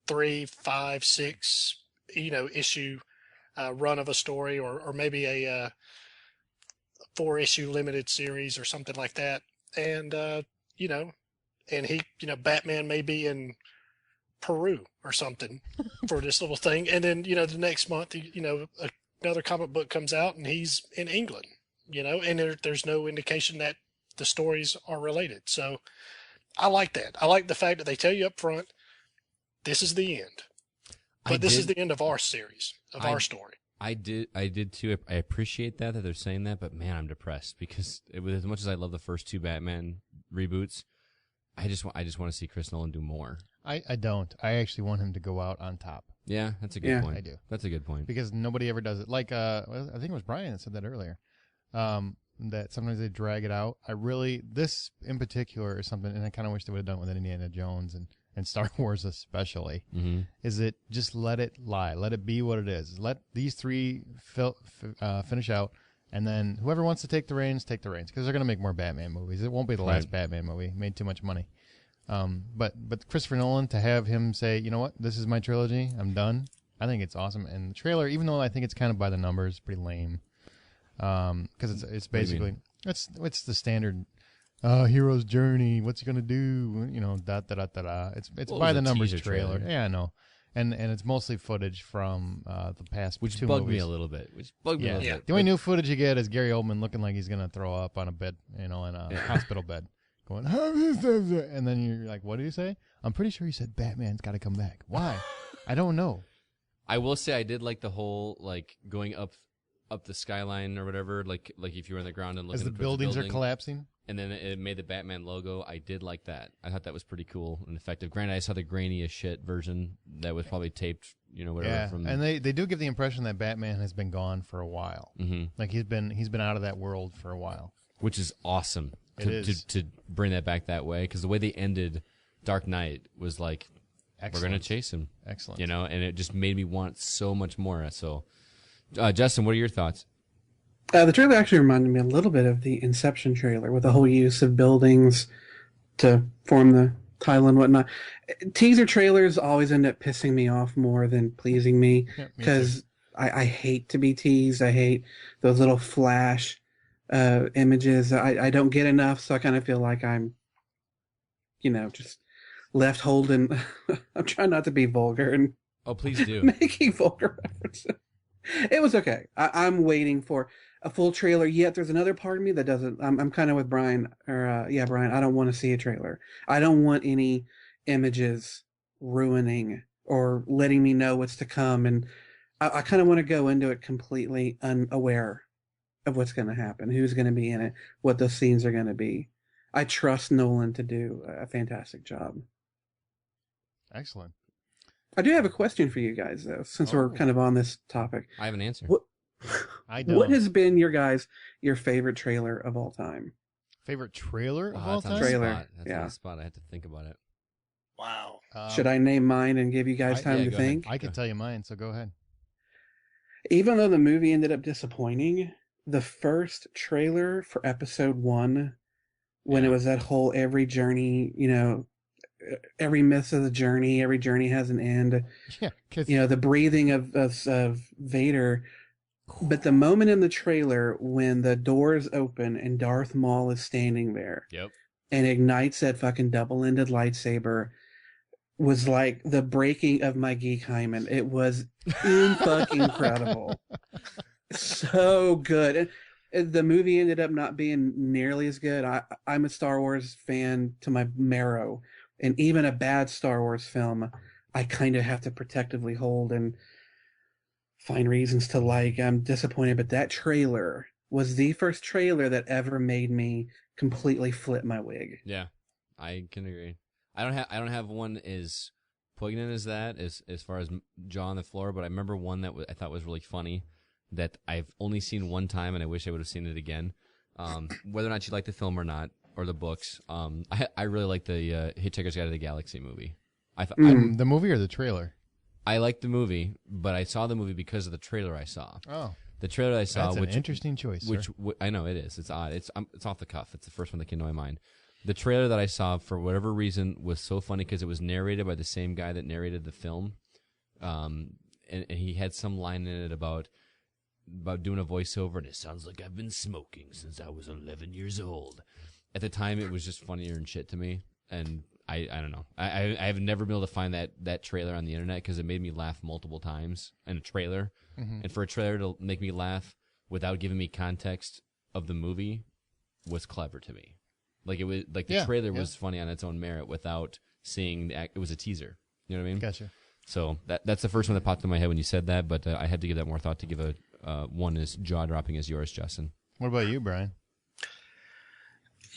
3, 5, 6, issue run of a story, or maybe a 4-issue limited series or something like that. And and Batman may be in Peru or something for this little thing, and then the next month another comic book comes out and he's in England, and there's no indication that the stories are related. So I like that. I like the fact that they tell you up front, this is the end, but this is the end of our series, of our story. I did too. I appreciate that they're saying that, but man, I'm depressed because as much as I love the first 2 Batman reboots, I just want to see Chris Nolan do more. I don't. I actually want him to go out on top Yeah, that's a good point. I do. That's a good point. because nobody ever does it. Like I think it was Brian that said that earlier. That sometimes they drag it out. This in particular is something, and I kind of wish they would have done it with Indiana Jones and Star Wars especially. Mm-hmm. Is it just let it lie, let it be what it is. Let these 3 finish out, and then whoever wants to take the reins, because they're going to make more Batman movies. It won't be the last Batman movie. It made too much money. But Christopher Nolan, to have him say, you know what, this is my trilogy, I'm done. I think it's awesome. And the trailer, even though I think it's kind of by the numbers, pretty lame. Because it's basically it's the standard hero's journey. What's he gonna do? Da da da da da. It's Well, by it was the a numbers teaser trailer. trailer. Yeah, I know. And it's mostly footage from the past Which 2 bugged me movies. a little bit. Yeah. The only new footage you get is Gary Oldman looking like he's gonna throw up on a bed, in a hospital bed, going, and then you're like, what did he say? I'm pretty sure he said Batman's got to come back. Why? I don't know. I will say I did like the whole going up the skyline or whatever, like if you were on the ground and looking As the towards buildings are building, collapsing. and then it made the Batman logo. I did like that. I thought that was pretty cool and effective. Granted, I saw the grainy as shit version that was probably taped, whatever. Yeah, From and they do give the impression that Batman has been gone for a while. hmm Like he's been out of that world for a while. which is awesome. It is. To bring that back that way, because the way they ended Dark Knight was like, we're Excellent. gonna chase him, Excellent. and it just made me want so much more. So, Justin, what are your thoughts? The trailer actually reminded me a little bit of the Inception trailer with the whole use of buildings to form the title and whatnot. Teaser trailers always end up pissing me off more than pleasing me Yeah, me because I hate to be teased. I hate those little flash images. I don't get enough, so I kind of feel like I'm, just left holding. I'm trying not to be vulgar and Oh, please do. making vulgar references. It was okay. I'm waiting for a full trailer. Yet there's another part of me that doesn't. I'm kind of with Brian. Brian. I don't want to see a trailer. I don't want any images ruining or letting me know what's to come. And I kind of want to go into it completely unaware of what's going to happen, who's going to be in it, what those scenes are going to be. I trust Nolan to do a fantastic job. Excellent. I do have a question for you guys, though, since we're kind of on this topic. I have an answer. What I don't. What has been your favorite trailer of all time? Favorite trailer of Wow, all that's on the time? Trailer, spot. That's yeah. on the spot. I had to think about it. Wow. Should I name mine and give you guys I- time yeah, to go ahead. think? I could tell you mine, so go ahead. Even though the movie ended up disappointing, the first trailer for episode 1, when it Yeah. was that whole every journey, every myth of the journey, every journey has an end, Yeah, 'cause the breathing of Vader. But the moment in the trailer when the doors open and Darth Maul is standing there Yep. and ignites that fucking double-ended lightsaber was like the breaking of my geek hymen. It was fucking incredible. So good. And the movie ended up not being nearly as good. I'm a Star Wars fan to my marrow, and even a bad Star Wars film, I kind of have to protectively hold and find reasons to like. I'm disappointed, but that trailer was the first trailer that ever made me completely flip my wig. Yeah, I can agree. I don't have one as poignant as that as far as jaw on the floor, but I remember one that I thought was really funny that I've only seen one time, and I wish I would have seen it again. Whether or not you like the film or not, or the books, I really like the Hitchhiker's Guide to the Galaxy movie. the movie or the trailer? I liked the movie, but I saw the movie because of the trailer I saw. Oh, The trailer I saw, that's an which interesting choice. Sir. I know it is. It's odd. It's off the cuff. It's the first one that came to my mind. The trailer that I saw, for whatever reason, was so funny because it was narrated by the same guy that narrated the film, and he had some line in it about doing a voiceover, and it sounds like I've been smoking since I was 11 years old. At the time, it was just funnier and shit to me, and I don't know. I have never been able to find that trailer on the internet because it made me laugh multiple times in a trailer. Mm-hmm. And for a trailer to make me laugh without giving me context of the movie was clever to me. Like it was like the trailer was funny on its own merit without seeing it was a teaser. You know what I mean? Gotcha. So that's the first one that popped in my head when you said that, but I had to give that more thought to give a one as jaw dropping as yours, Justin. What about you, Brian?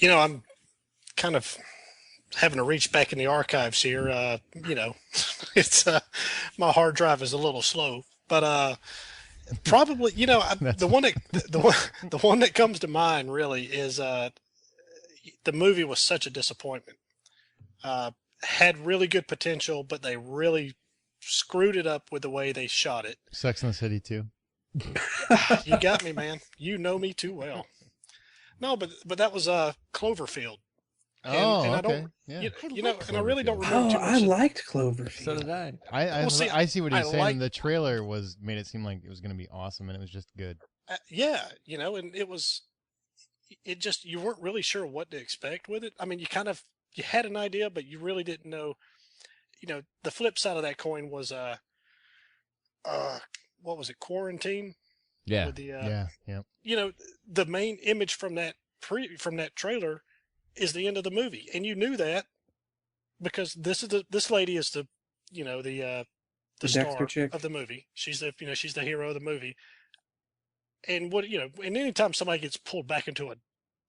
I'm kind of having to reach back in the archives here. It's my hard drive is a little slow, but probably the one that comes to mind really is the movie was such a disappointment. Had really good potential, but they really screwed it up with the way they shot it. Sex and the City 2. You got me, man. You know me too well. No, but that was Cloverfield. And I okay. don't, Yeah. and I really don't remember Oh, too I much. liked Cloverfield. So did I. I see what he's saying. like- The trailer made it seem like it was going to be awesome, and it was just good. Yeah, and it just, you weren't really sure what to expect with it. I mean, you had an idea, but you really didn't know. The flip side of that coin was, what was it, Quarantine? Yeah. With the, Yeah. the main image from that trailer is the end of the movie, and you knew that because this lady is the star Dexter chick. of the movie. She's the hero of the movie. And and anytime somebody gets pulled back into a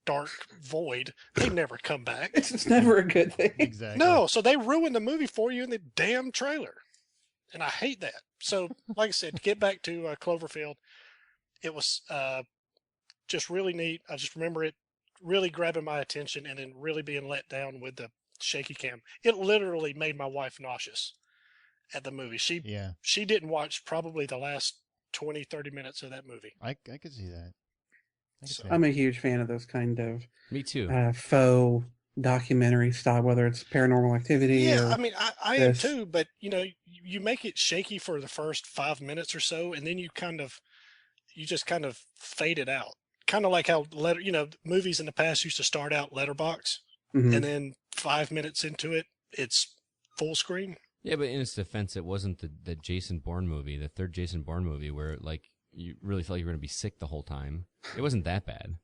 dark void, they never come back. It's never a good thing. Exactly. No, so they ruined the movie for you in the damn trailer, and I hate that. So, like I said, to get back to Cloverfield, it was just really neat. I just remember it really grabbing my attention and then really being let down with the shaky cam. It literally made my wife nauseous at the movie. She didn't watch probably the last 20, 30 minutes of that movie. I could see that. I'm a huge fan of those kind of Me too. faux documentary style, whether it's Paranormal Activity Yeah, or I mean, I am this. too, but you make it shaky for the first 5 minutes or so, and then you just kind of fade it out. Kind of like how movies in the past used to start out letterbox, Mhm. and then 5 minutes into it, it's full screen. Yeah, but in its defense, it wasn't the Jason Bourne movie, the third Jason Bourne movie, where like you really felt you were going to be sick the whole time. It wasn't that bad.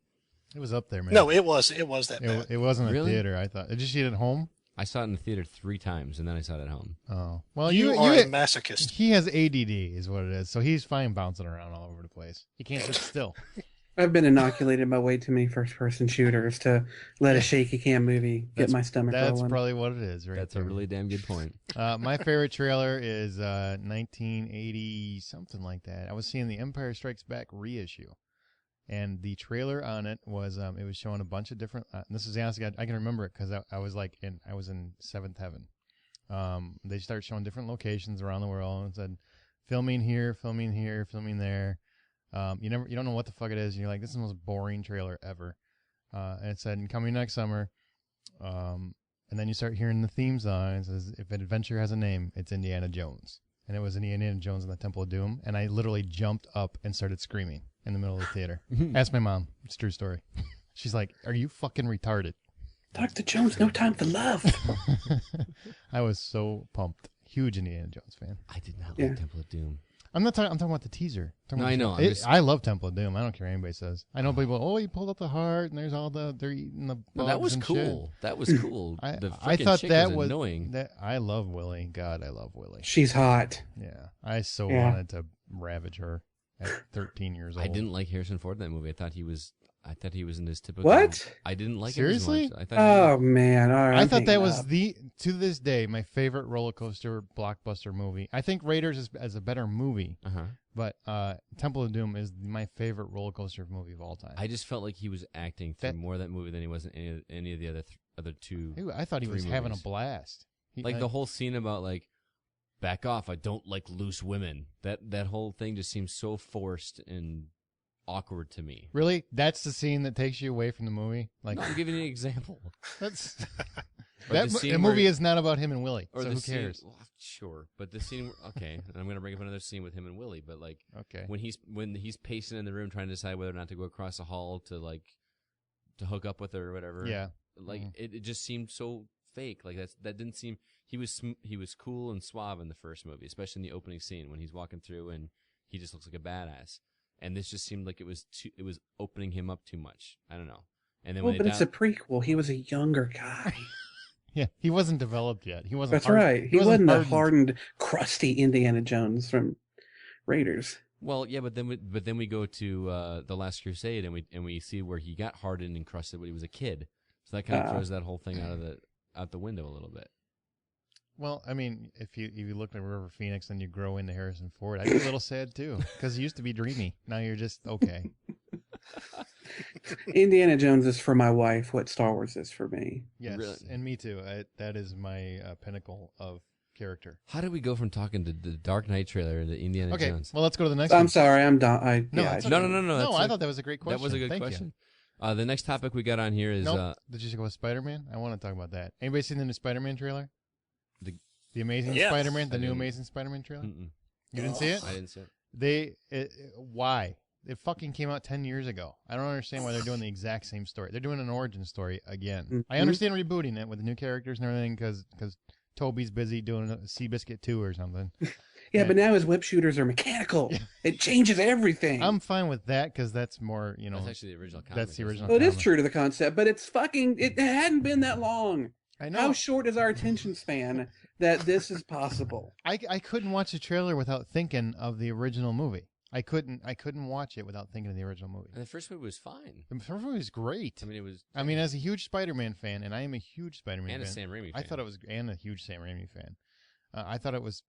It was up there, man. No, it was that bad. It wasn't a Really? theater. I thought. Did you see it at home? I saw it in the theater 3 times, and then I saw it at home. Oh, well, You are a masochist. He has ADD, is what it is. So he's fine bouncing around all over the place. He can't sit still. I've been inoculated by way too many first-person shooters to let a shaky cam movie get That's- my stomach That's rolling. probably what it is, right? That's a there. really damn good point. My favorite trailer is 1980 something like that. I was seeing the Empire Strikes Back reissue, and the trailer on it was it was showing a bunch of different. This is honestly I can remember it because I was like I was in seventh heaven. They start showing different locations around the world and said filming here, filming here, filming there. You don't know what the fuck it is, and you're like, this is the most boring trailer ever. And it said coming next summer. And then you start hearing the theme song. It says, if an adventure has a name, it's Indiana Jones. And it was Indiana Jones and the Temple of Doom. And I literally jumped up and started screaming in the middle of the theater. Ask my mom. It's a true story. She's like, are you fucking retarded? Dr. Jones, no time for love. I was so pumped. Huge Indiana Jones fan. I did not Yeah. like Temple of Doom. I'm talking about the teaser. I'm talking No, about I the know. trailer. I'm just- I love Temple of Doom. I don't care what anybody says. I know people, oh, he pulled up the heart and there's all they're eating the bugs No, that was and cool. That was cool. Shit. The I frickin' thought chick that was annoying. I love Willie. God, I love Willie. She's hot. Yeah, I so Yeah. wanted to ravage her at 13 years old. I didn't like Harrison Ford in that movie. I thought he was in his typical. What? I didn't like Seriously? Him as much. I thought Oh man! All right, I I'm thought that hanging was up. to this day, my favorite roller coaster blockbuster movie. I think Raiders is a better movie, but Temple of Doom is my favorite roller coaster movie of all time. I just felt like he was acting through That- more of that movie than he was in any of the other two. I thought he was three having a movies. blast. Like the whole scene about like, back off, I don't like loose women. That whole thing just seems so forced and awkward to me. Really, that's the scene that takes you away from the movie. Like No, I'm giving you an example. that's Or that the scene the where- movie is not about him and Willie. Or So the who scene, cares? well, sure, but the scene. Okay, and I'm gonna bring up another scene with him and Willie. But like Okay. when he's pacing in the room trying to decide whether or not to go across the hall to hook up with her or whatever. Yeah. Like Mhm. it just seemed so fake. Like that didn't seem. He was cool and suave in the first movie, especially in the opening scene when he's walking through and he just looks like a badass. And this just seemed like it was opening him up too much. I don't know. And then Well, when but it it's a prequel. He was a younger guy. Yeah, he wasn't developed yet. He wasn't. That's hard- right. He wasn't the hardened. hardened, crusty Indiana Jones from Raiders. well, yeah, but then we go to the Last Crusade and we see where he got hardened and crusted when he was a kid. So that kind of throws that whole thing out the window a little bit. Well, I mean, if you look at River Phoenix and you grow into Harrison Ford, I'd be a little sad too because he used to be dreamy. Now you're just okay. Indiana Jones is for my wife what Star Wars is for me. Yes, Really? and me too. That is my pinnacle of character. How did we go from talking to the Dark Knight trailer to Indiana Okay, Jones? well, let's go to the next. I'm one. sorry, I'm done. No, Yeah, it's No, okay. no. No, that's I a- thought that was a great question. That was a good Thank question. The next topic we got on here is Nope. Did you go with Spider-Man? I want to talk about that. Anybody seen the new Spider-Man trailer? The Amazing Yes. Spider-Man, the I new didn't. Amazing Spider-Man trailer. mm-mm. You didn't see it? I didn't see it. Why? It fucking came out 10 years ago. I don't understand why they're doing the exact same story. They're doing an origin story again. I Mhm. understand rebooting it with the new characters and everything because Toby's busy doing a Seabiscuit 2 or something. Yeah, but now his whip shooters are mechanical. It changes everything. I'm fine with that because that's more, That's actually the original comic. that's the isn't it? original. well, it is comic. true to the concept, but it's fucking. It hadn't been that long. I know. How short is our attention span that this is possible? I couldn't watch the trailer without thinking of the original movie. I couldn't watch it without thinking of the original movie. And the first movie was fine. The first movie was great. I mean, it was. I mean, as a huge Spider-Man fan, and I am a huge Spider-Man and a fan. Sam Raimi. I fan. thought it was, and a huge Sam Raimi fan. I thought it was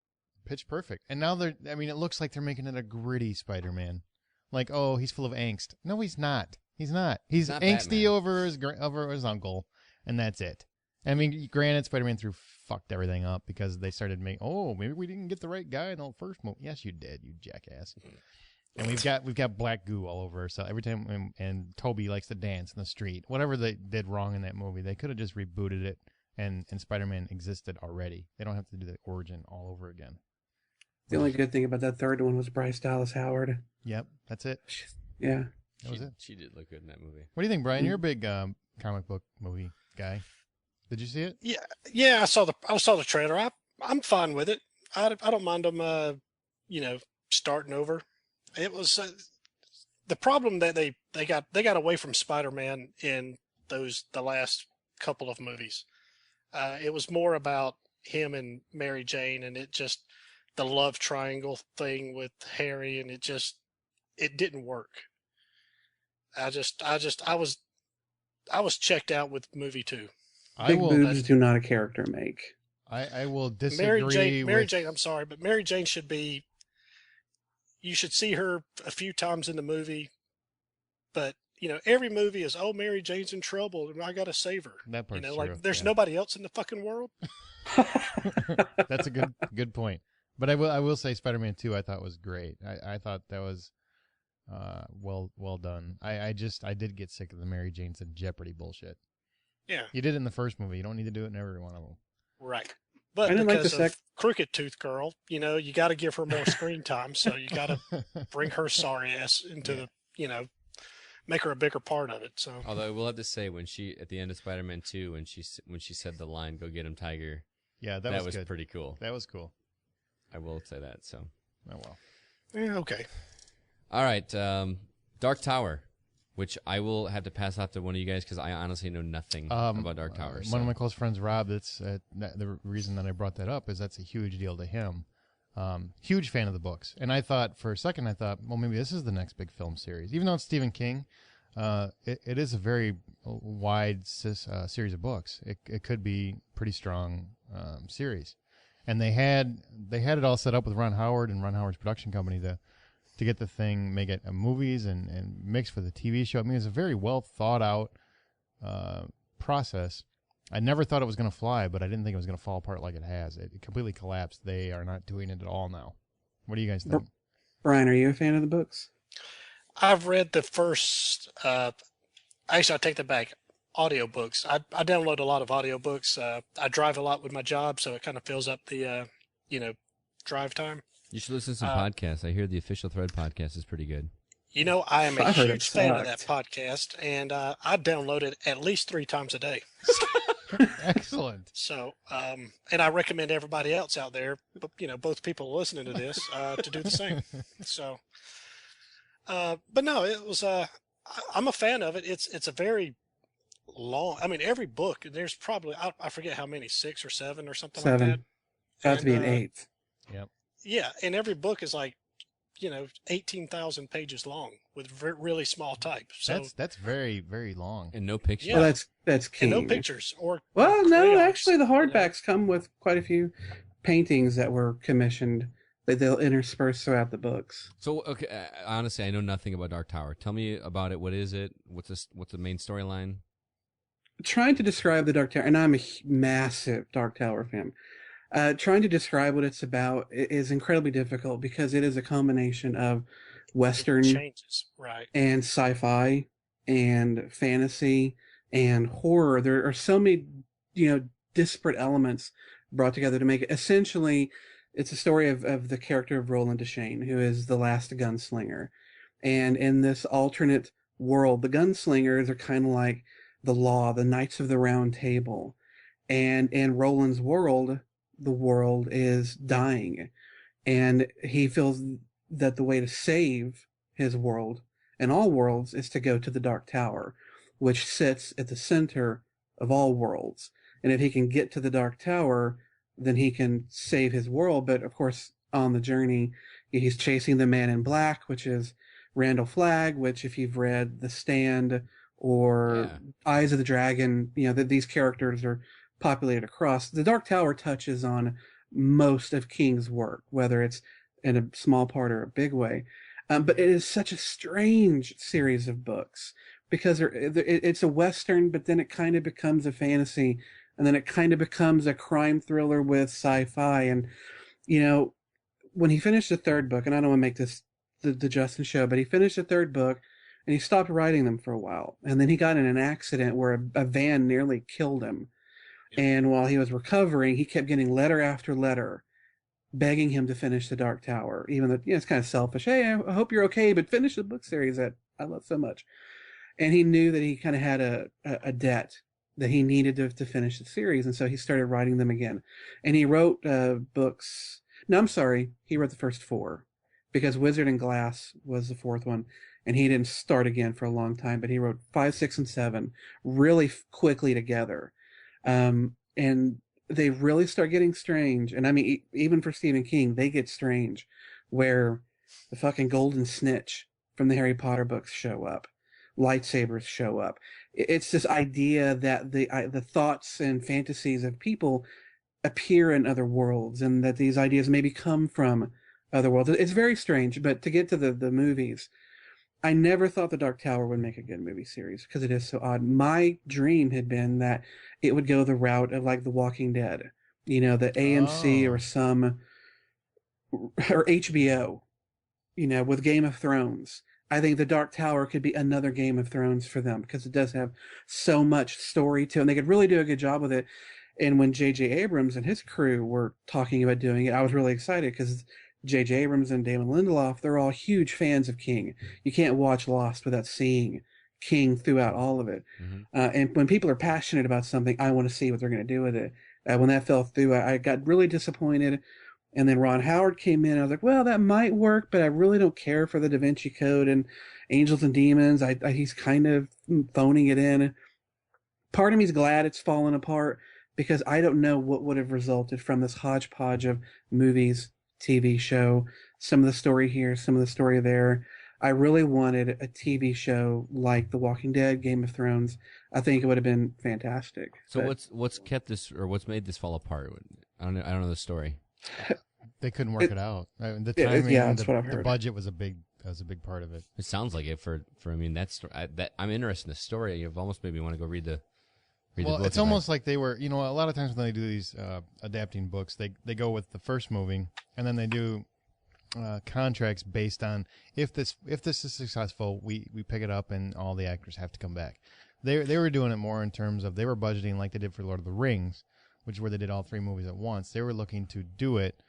pitch perfect. And now I mean, it looks like they're making it a gritty Spider-Man. Like, oh, he's full of angst. No, he's not. He's not. He's not angsty Batman. over his uncle, and that's it. I mean, granted, Spider-Man fucked everything up because they started making, oh, maybe we didn't get the right guy in the first movie. Yes, you did, you jackass. And we've got black goo all over. So every time, and Toby likes to dance in the street. Whatever they did wrong in that movie, they could have just rebooted it, and Spider-Man existed already. They don't have to do the origin all over again. The only good thing about that third one was Bryce Dallas Howard. Yep, that's it. Yeah. That was it. She did look good in that movie. What do you think, Brian? You're a big comic book movie guy. Did you see it? Yeah, I saw the trailer. I'm fine with it. I don't mind them, starting over. It was the problem that they got away from Spider-Man in the last couple of movies. It was more about him and Mary Jane, and it just the love triangle thing with Harry, and it didn't work. I was checked out with movie 2. I Big will. boobs do not a character make. I will disagree. Mary with, Jane, I'm sorry, but Mary Jane should be. You should see her a few times in the movie, but every movie is, oh, Mary Jane's in trouble and I gotta save her. That part's true. Like there's yeah. nobody else in the fucking world. That's a good point. But I will say Spider-Man 2 I thought was great. I thought that was well done. I did get sick of the Mary Jane's and Jeopardy bullshit. Yeah, You did it in the first movie. You don't need to do it in every one of them. right. But I didn't like because the of Crooked Tooth Girl, you got to give her more screen time. So you got to bring her sorry ass into the, make her a bigger part of it. So Although I will have to say, when she at the end of Spider-Man 2, when she said the line "Go get him, Tiger," Yeah, that was good. pretty cool. That was cool. I will say that. So, Oh well. yeah, okay. all right, Dark Tower, which I will have to pass off to one of you guys because I honestly know nothing about Dark Tower. One of my close friends, Rob, the reason that I brought that up is that's a huge deal to him. Huge fan of the books. And I thought, for a second, well, maybe this is the next big film series. Even though it's Stephen King, it is a very wide series of books. It could be pretty strong series. And they had it all set up with Ron Howard and Ron Howard's production company to get the thing, make it movies and mix for the TV show. I mean, it's a very well thought out process. I never thought it was going to fly, but I didn't think it was going to fall apart like it has. It completely collapsed. They are not doing it at all now. What do you guys think? Brian, are you a fan of the books? I've read the first. Actually, I take that back. Audiobooks. I download a lot of audiobooks. I drive a lot with my job, so it kind of fills up the drive time. You should listen to some podcasts. I hear the Official Thread podcast is pretty good. I am a I heard it huge fan of that sucked. podcast, and I download it at least 3 times a day. Excellent. So, and I recommend everybody else out there, both people listening to this, to do the same. So, but no, it was. I'm a fan of it. It's a very long. I mean, every book. There's probably I forget how many, 6 or 7 or something like 7. that. About to be an And, 8th. Yep. Yeah, and every book is like 18,000 pages long with really small type. So That's very, very long. And no pictures. Yeah. Well, that's and King. no pictures or Well, no, crayons, actually, the hardbacks come with quite a few paintings that were commissioned that they'll intersperse throughout the books. So, okay, honestly, I know nothing about Dark Tower. Tell me about it. What is it? What's the main storyline? Trying to describe the Dark Tower, and I'm a massive Dark Tower fan. Trying to describe what it's about is incredibly difficult because it is a combination of Western changes, right? and sci-fi and fantasy and horror. There are so many, disparate elements brought together to make it. Essentially, it's a story of the character of Roland Deschain, who is the last gunslinger. And in this alternate world, the gunslingers are kind of like the law, the Knights of the Round Table. And in Roland's world, the world is dying. And he feels that the way to save his world and all worlds is to go to the Dark Tower, which sits at the center of all worlds. And if he can get to the Dark Tower, then he can save his world. But of course, on the journey, he's chasing the Man in Black, which is Randall Flagg, which if you've read The Stand or Eyes of the Dragon, that these characters are populated across. The Dark Tower touches on most of King's work, whether it's in a small part or a big way. But it is such a strange series of books because it's a Western, but then it kind of becomes a fantasy, and then it kind of becomes a crime thriller with sci-fi. And, when he finished the 3rd book, and I don't want to make this the Justin show, but he finished the 3rd book, and he stopped writing them for a while. And then he got in an accident where a van nearly killed him. And while he was recovering, he kept getting letter after letter begging him to finish the Dark Tower, even though it's kind of selfish. Hey, I hope you're okay, but finish the book series that I love so much. And he knew that he kind of had a debt that he needed to finish the series, and so he started writing them again. And he wrote books. No, I'm sorry, he wrote the first 4 because Wizard and Glass was the 4th one, and he didn't start again for a long time. But he wrote 5, 6, and 7 really quickly together. And they really start getting strange. And I mean, even for Stephen King, they get strange where the fucking golden snitch from the Harry Potter books show up, lightsabers show up. It's this idea that the thoughts and fantasies of people appear in other worlds, and that these ideas maybe come from other worlds. It's very strange. But to get to the movies, I never thought The Dark Tower would make a good movie series because it is so odd. My dream had been that it would go the route of like The Walking Dead, the AMC or HBO, with Game of Thrones. I think The Dark Tower could be another Game of Thrones for them because it does have so much story to it, and they could really do a good job with it. And when J.J. Abrams and his crew were talking about doing it, I was really excited because J.J. Abrams and Damon Lindelof, they're all huge fans of King. You can't watch Lost without seeing King throughout all of it. Mm-hmm. And when people are passionate about something, I want to see what they're going to do with it. When that fell through, I got really disappointed. And then Ron Howard came in. I was like, well, that might work, but I really don't care for the Da Vinci Code and Angels and Demons. He's kind of phoning it in. Part of me is glad it's fallen apart because I don't know what would have resulted from this hodgepodge of movies, TV show, some of the story here, some of the story there. I really wanted a TV show like The Walking Dead, Game of Thrones. I think it would have been fantastic. So what's kept this, or what's made this fall apart? I don't know the story. They couldn't work it out. The timing, that's what I've the heard. budget was a big part of it. It sounds like it for I mean that I'm interested in the story. You've almost made me want to go read the book. It's almost like they were, a lot of times when they do these adapting books, they go with the first movie and then they do contracts based on if this is successful, we pick it up and all the actors have to come back. They were doing it more in terms of they were budgeting like they did for Lord of the Rings, which is where they did all 3 movies at once. They were looking to do it,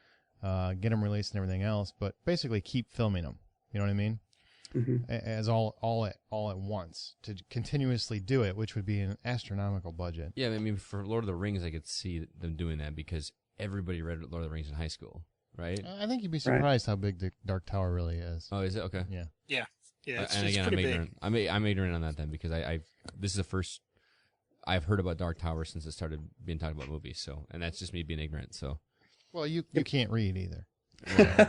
get them released and everything else, but basically keep filming them. You know what I mean? Mm-hmm. As all at once to continuously do it, which would be an astronomical budget. Yeah, I mean, for Lord of the Rings, I could see them doing that because everybody read Lord of the Rings in high school, right? I think you'd be surprised how big the Dark Tower really is. Oh, is it? Okay. Yeah. Yeah. It's, And it's again, pretty I'm big. ignorant. I'm ignorant on that then because this is the first I've heard about Dark Tower since it started being talked about movies. So, and that's just me being ignorant. So, Well, you can't read either. I can read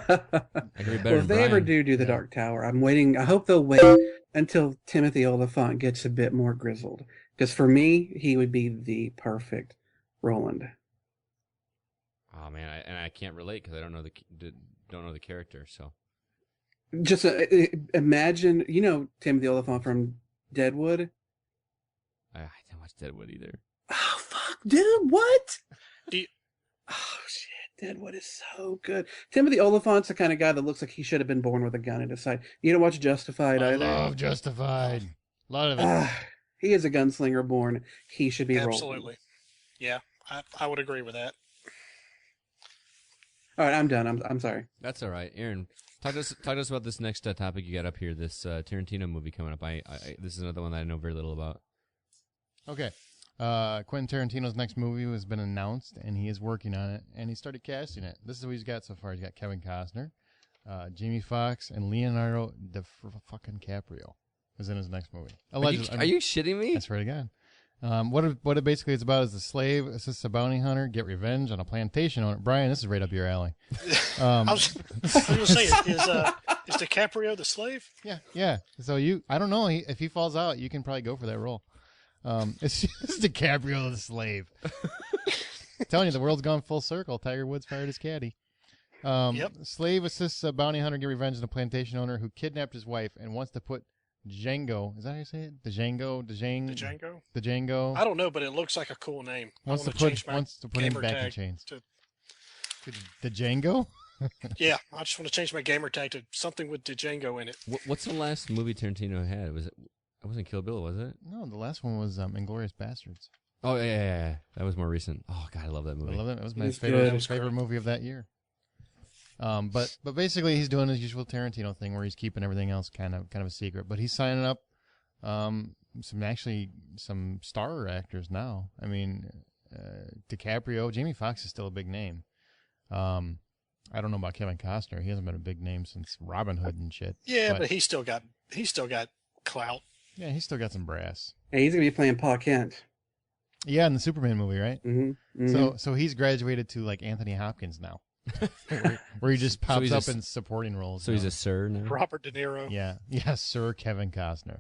better Well, than if they ever Brian. do the Dark Tower, I'm waiting. I hope they'll wait until Timothy Olyphant gets a bit more grizzled. Because for me, he would be the perfect Roland. Oh man, I can't relate because I don't know the character. So, Just imagine, Timothy Olyphant from Deadwood. I didn't watch Deadwood either. Oh, fuck, dude, what? Do you- Oh, shit, Deadwood is so good. Timothy Olyphant's the kind of guy that looks like he should have been born with a gun at his side. You don't watch Justified I either? love Justified. A lot of it. He is a gunslinger born. He should be Roland. Absolutely. Yeah, I would agree with that. All right, I'm done. I'm sorry. That's all right, Aaron. Talk to us about this next topic you got up here. This Tarantino movie coming up. This is another one that I know very little about. Okay. Quentin Tarantino's next movie has been announced, and he is working on it, and he started casting it. This is what he's got so far. He's got Kevin Costner, Jamie Foxx, and Leonardo DiCaprio is in his next movie. Allegedly. Are you shitting me? I swear to God. What it basically is about is the slave assists a bounty hunter get revenge on a plantation owner. Brian, this is right up your alley. I was going to say, is DiCaprio the slave? Yeah. So I don't know if he falls out, you can probably go for that role. It's just DiCaprio the slave. Telling you, the world's gone full circle. Tiger Woods fired his caddy. Yep. Slave assists a bounty hunter get revenge on a plantation owner who kidnapped his wife and wants to put Django. Is that how you say it? Django. Django? I don't know, but it looks like a cool name. Wants to put him back in chains. The Django? Yeah, I just want to change my gamer tag to something with Django in it. What's the last movie Tarantino had? It wasn't Kill Bill, was it? No, the last one was Inglourious Bastards. Oh yeah. That was more recent. Oh God, I love that movie. I love it. It was my It's favorite good. favorite movie of that year. But basically he's doing his usual Tarantino thing where he's keeping everything else kind of a secret. But he's signing up some star actors now. I mean, DiCaprio, Jamie Foxx is still a big name. I don't know about Kevin Costner. He hasn't been a big name since Robin Hood and shit. Yeah, but he's still got clout. Yeah, he's still got some brass. Hey, he's gonna be playing Pa Kent. Yeah, in the Superman movie, right? Mm-hmm. Mm-hmm. So he's graduated to like Anthony Hopkins now, where he just pops he's up in supporting roles. So he's now. a sir now. Robert De Niro. Yeah, Sir Kevin Costner.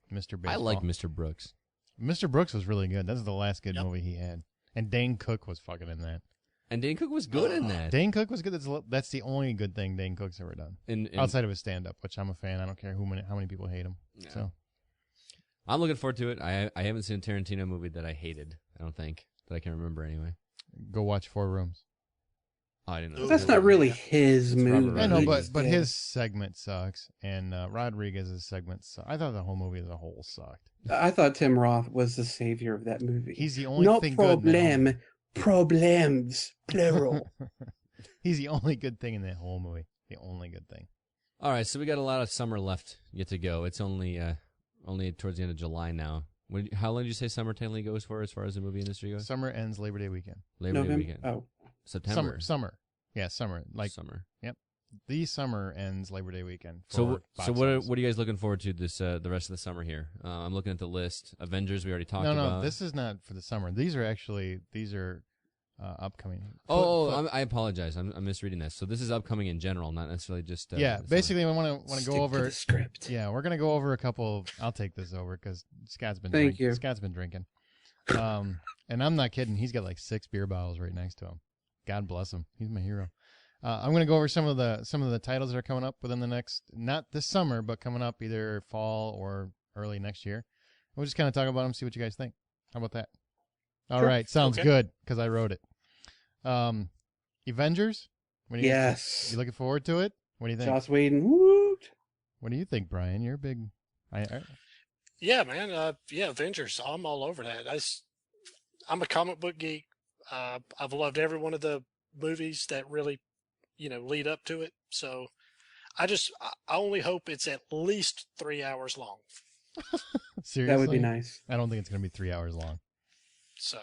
Mr. Baseball. I like Mr. Brooks. Mr. Brooks was really good. That's the last good Yep. movie he had. And Dane Cook was fucking in that. And Dane Cook was good in that. Dane Cook was good. That's the only good thing Dane Cook's ever done. And Outside of his stand-up, which I'm a fan. I don't care how many people hate him. Yeah. So I'm looking forward to it. I haven't seen a Tarantino movie that I hated. I don't think that I can remember anyway. go watch Four Rooms. Oh, I didn't know. Ooh. That's not really his It's Robert movie. I know, Rodriguez. but Yeah. his segment sucks, and Rodriguez's segment sucks. I thought the whole movie as a whole sucked. I thought Tim Roth was the savior of that movie. He's the only No thing good. In that problem. Problems. Plural. whole- He's the only good thing in that whole movie. The only good thing. All right, so we got a lot of summer left yet to go. It's only towards the end of July now. How long did you say summer technically goes for as far as the movie industry goes? Summer ends Labor Day weekend. Labor Day November. weekend. Oh, September. Summer. Yeah, summer. Like summer. the summer ends Labor Day weekend. So for what box are you guys looking forward to this the rest of the summer here? I'm looking at the list. Avengers we already talked office. about. No, this is not for the summer. These are upcoming. I apologize. I'm misreading this. So this is upcoming in general, not necessarily just. Yeah, the summer. basically, I want to stick go to over. the script. Yeah, we're gonna go over a couple. I'll take this over because Scott's been. Thank you. Scott's been drinking. And I'm not kidding. He's got like 6 beer bottles right next to him. God bless him. He's my hero. I'm gonna go over some of the titles that are coming up within the next, not this summer, but coming up either fall or early next year. We'll just kind of talk about them, see what you guys think. How about that? All Sure. right, sounds Okay. good because I wrote it. Avengers. What do you Yes. You looking forward to it? What do you think? Joss Whedon. Woot. What do you think, Brian? You're a big. Yeah, man. Yeah, Avengers. I'm all over that. I'm a comic book geek. I've loved every one of the movies that really, lead up to it. So I only hope it's at least 3 hours long. Seriously, That would be nice. I don't think it's going to be 3 hours long. So,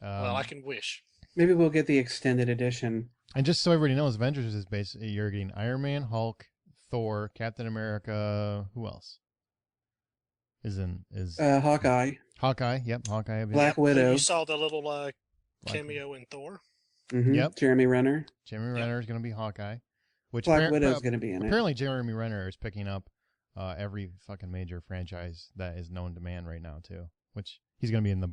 well, I Um, can wish. Maybe we'll get the extended edition. and just so everybody knows, Avengers is basically you're getting Iron Man, Hulk, Thor, Captain America. Who else is Hawkeye, Hawkeye? Yep, Hawkeye. Black Widow. You saw the little cameo in Thor. Mhm. Yep. Jeremy Renner. Jeremy Renner is going to be Hawkeye. Which Black Widow's going to be in it. apparently Jeremy Renner is picking up every fucking major franchise that is known to man right now too. Which he's going to be in the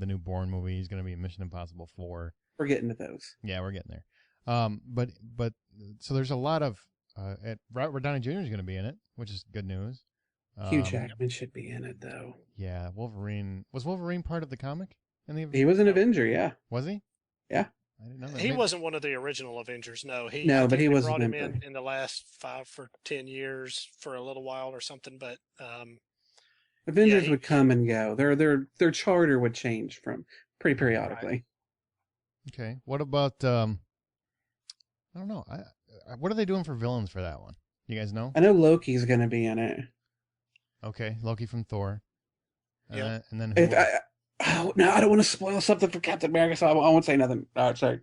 new Bourne movie. He's going to be in Mission Impossible 4. We're getting to those. Yeah, we're getting there. But so there's a lot of Robert Downey Jr. is going to be in it, which is good news. Hugh Jackman should be in it, though. Yeah, Wolverine. Was Wolverine part of the comic? He was an Avenger, yeah. Was he? Yeah. I didn't know that. He Maybe- wasn't one of the original Avengers. No, No, I but think he they was a brought him member. in the last 5 or 10 years for a little while or something. But Avengers he- would come and go. Their charter would change from pretty periodically. Okay. What about? I don't know. What are they doing for villains for that one? You guys know? I know Loki's going to be in it. Okay, Loki from Thor. Yeah. And then If no, I don't want to spoil something for Captain America, so I won't say nothing. All right, sorry.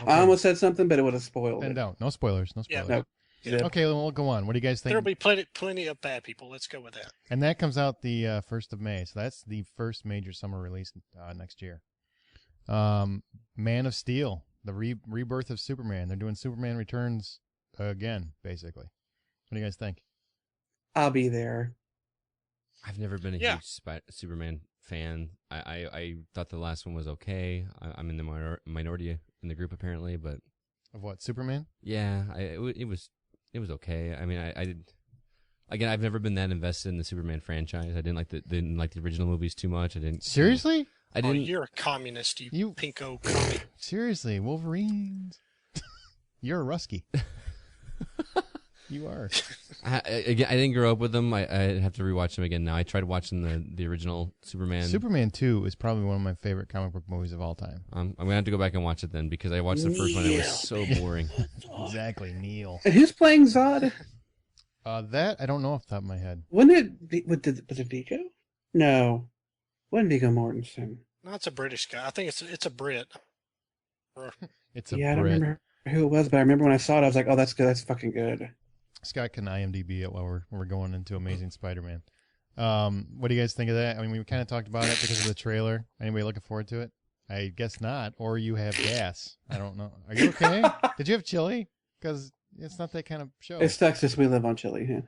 okay. I almost said something, but it would have spoiled Then it. don't. No spoilers. No Yeah. spoilers. No. Okay, then we'll go on. What do you guys think? there'll be plenty of bad people. Let's go with that. And that comes out the 1st of May, so that's the first major summer release next year. Man of Steel, the rebirth of Superman. They're doing Superman Returns again, basically. What do you guys think? I'll be there. I've never been a Yeah. huge Superman fan. I thought the last one was okay. I'm in the minority in the group apparently, but Of what, Superman? yeah, it was okay. I mean, I did. Again, I've never been that invested in the Superman franchise. I didn't like the original movies too much. I didn't Seriously? I didn't. You're a communist, you You- pinko commie. Seriously, Wolverines. You're a Rusky. You are. Again, I didn't grow up with them. I have to rewatch them again now. I tried watching the original Superman. Superman 2 is probably one of my favorite comic book movies of all time. I'm gonna have to go back and watch it then because I watched the first one. It was so boring. Exactly, Neil. And who's playing Zod? That I don't know off the top of my head. Wasn't it? Was it Vigo? No, wasn't Vigo Mortensen? No, it's a British guy. I think it's a Brit. It's a Yeah, I don't Brit. remember who it was, but I remember when I saw it, I was like, "Oh, that's good. That's fucking good." Scott can IMDb it while we're going into Amazing Spider-Man. What do you guys think of that? I mean, we kind of talked about it because of the trailer. Anybody looking forward to it? I guess not. Or you have gas. I don't know. Are you okay? Did you have chili? Because it's not that kind of show. It's Texas. We live on chili. Yeah.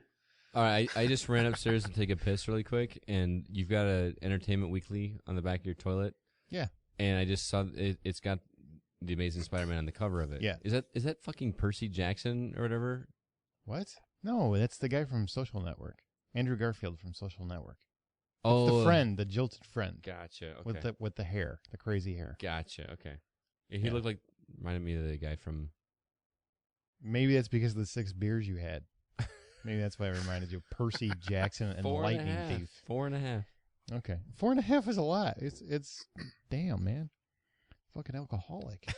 All right, I just ran upstairs to take a piss really quick, and you've got a Entertainment Weekly on the back of your toilet. Yeah. And I just saw it's got the Amazing Spider-Man on the cover of it. Yeah. Is that fucking Percy Jackson or whatever? What? No, that's the guy from Social Network. Andrew Garfield from Social Network. It's Oh, the friend, the jilted friend. Gotcha. Okay. With the hair, the crazy hair. Gotcha. Okay. Yeah, he Yeah. looked like reminded me of the guy from. Maybe that's because of the 6 beers you had. Maybe that's why it reminded you of Percy Jackson and Lightning Thief. 4.5. Okay. 4.5 is a lot. It's damn, man. Fucking alcoholic.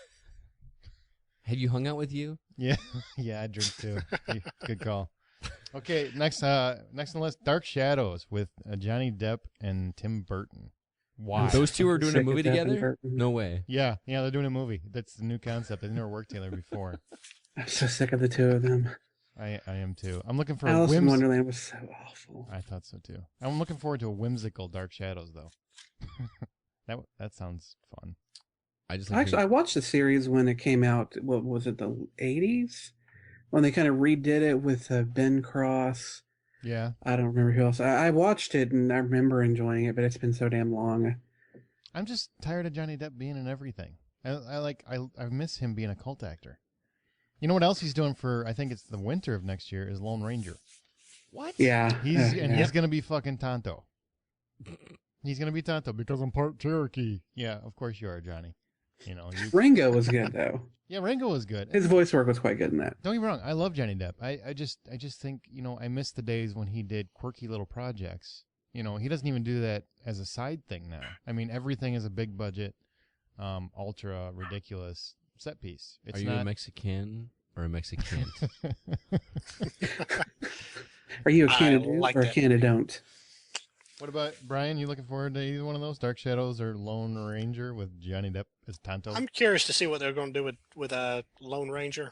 Have you hung out with you? Yeah. Yeah, I drink too. Good call. Okay, next on the list, Dark Shadows with Johnny Depp and Tim Burton. Why? Those two are doing a Sick of movie Depp and together? Burton. No way. Yeah, they're doing a movie. That's the new concept. They've never worked together before. I'm so sick of the two of them. I am too. I'm looking for Alice a in Wonderland was so awful. I thought so too. I'm looking forward to a whimsical Dark Shadows though. that sounds fun. I just Actually, I watched the series when it came out. What was it, the 80s? When they kind of redid it with Ben Cross. Yeah. I don't remember who else. I watched it and I remember enjoying it, but it's been so damn long. I'm just tired of Johnny Depp being in everything. I miss him being a cult actor. You know what else he's doing for? I think it's the winter of next year. Is Lone Ranger. What? Yeah. He's gonna be fucking Tonto. He's gonna be Tonto because I'm part Cherokee. Yeah, of course you are, Johnny. You know. Ringo was good though. Yeah, Ringo was good. His voice work was quite good in that. Don't get me wrong. I love Johnny Depp. I just think I miss the days when he did quirky little projects. He doesn't even do that as a side thing now. I mean, everything is a big budget, ultra ridiculous set piece. It's Are you not a Mexican or a Mexican? Are you a I Canada like or a that Canada don't? What about Brian? You looking forward to either one of those, Dark Shadows or Lone Ranger with Johnny Depp as Tonto? I'm curious to see what they're going to do with Lone Ranger.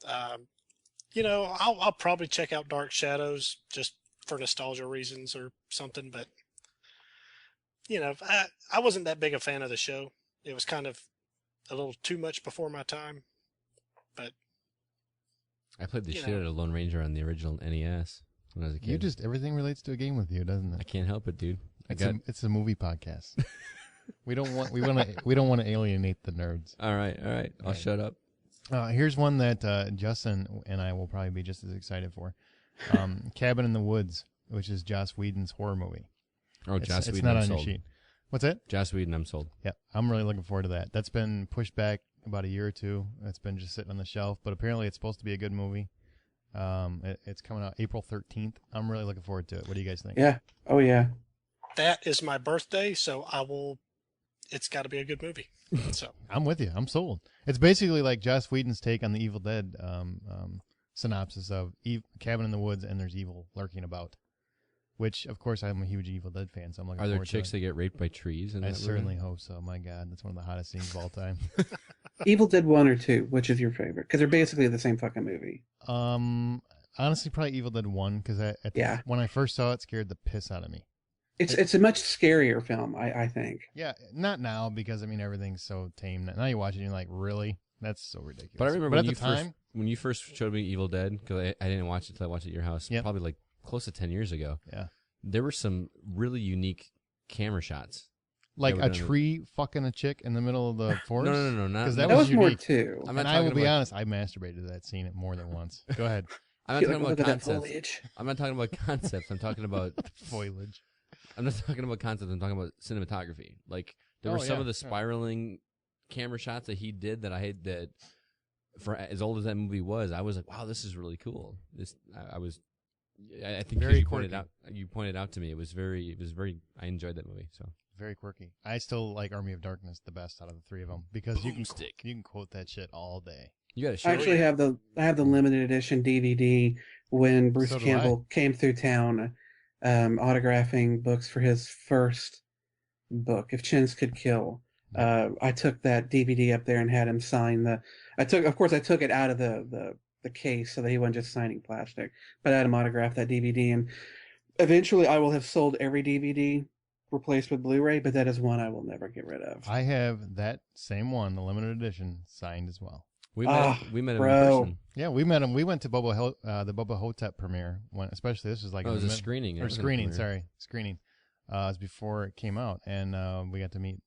I'll probably check out Dark Shadows just for nostalgia reasons or something. But I wasn't that big a fan of the show. It was kind of a little too much before my time. But I played the You shit know. out of Lone Ranger on the original NES when I was a kid. Everything relates to a game with you, doesn't I it? can't help it, dude. It's a movie podcast. we don't want to alienate the nerds. All right. I'll Right. shut up. Here's one that Justin and I will probably be just as excited for. Cabin in the Woods, which is Joss Whedon's horror movie. Oh, Joss It's Whedon, not I'm on your sold. sheet. What's that? Joss Whedon, I'm sold. Yeah, I'm really looking forward to that. That's been pushed back about a year or two. It's been just sitting on the shelf, but apparently it's supposed to be a good movie. It's coming out April 13th. I'm really looking forward to it. What do you guys think? Yeah. Oh yeah. that is my birthday, so it's got to be a good movie. So I'm with you. I'm sold. It's basically like Joss Whedon's take on the Evil Dead synopsis of Cabin in the Woods, and there's evil lurking about. Which, of course, I'm a huge Evil Dead fan, so I'm looking Are there forward chicks to that get raped by trees? In it. I that movie? certainly hope so. My God, that's one of the hottest scenes of all time. Evil Dead 1 or 2, which is your favorite? Because they're basically the same fucking movie. Honestly, probably Evil Dead 1, because Yeah. when I first saw it, scared the piss out of me. It's a much scarier film, I think. Yeah, not now, because, I mean, everything's so tame. Now you watch it and you're like, really? That's so ridiculous. But I remember at when the time, when you first showed me Evil Dead, because I didn't watch it until I watched it at your house, Yep. probably like close to 10 years ago. Yeah. There were some really unique camera shots. like were a done- tree fucking a chick in the middle of the forest. No, not 'Cause not- That was more unique. 2. I'm not And I will talking be about- honest, I masturbated to that scene more than once. Go ahead. I'm not Look talking about at that concepts. foliage. I'm not talking about concepts. I'm talking about Foliage. I'm not talking about concepts. I'm talking about cinematography. Like there Oh, were some yeah, of the yeah. spiraling camera shots that he did that I had that for as old as that movie was, I was like, wow, this is really cool. I think Very you quirky. pointed out to me it was very I enjoyed that movie. So Very quirky. I still like Army of Darkness the best out of the three of them because you Boomstick. can quote that shit all day. you got to show I actually it. have the limited edition DVD when Bruce So do Campbell came through town, autographing books for his first book, If Chins Could Kill. I took that DVD up there and had him sign I took it out of the case so that he wasn't just signing plastic, but I had him autograph that DVD. And eventually I will have sold every DVD replaced with Blu-ray, but that is one I will never get rid of. I have that same one, the limited edition, signed as well. We Ah, met him bro. in person. Yeah, we met him. We went to the Boba Hotep premiere. Especially this was like Oh, it in was the a mid- screening. It or wasn't a screening. premiere. Sorry, screening. It was before it came out, and we got to meet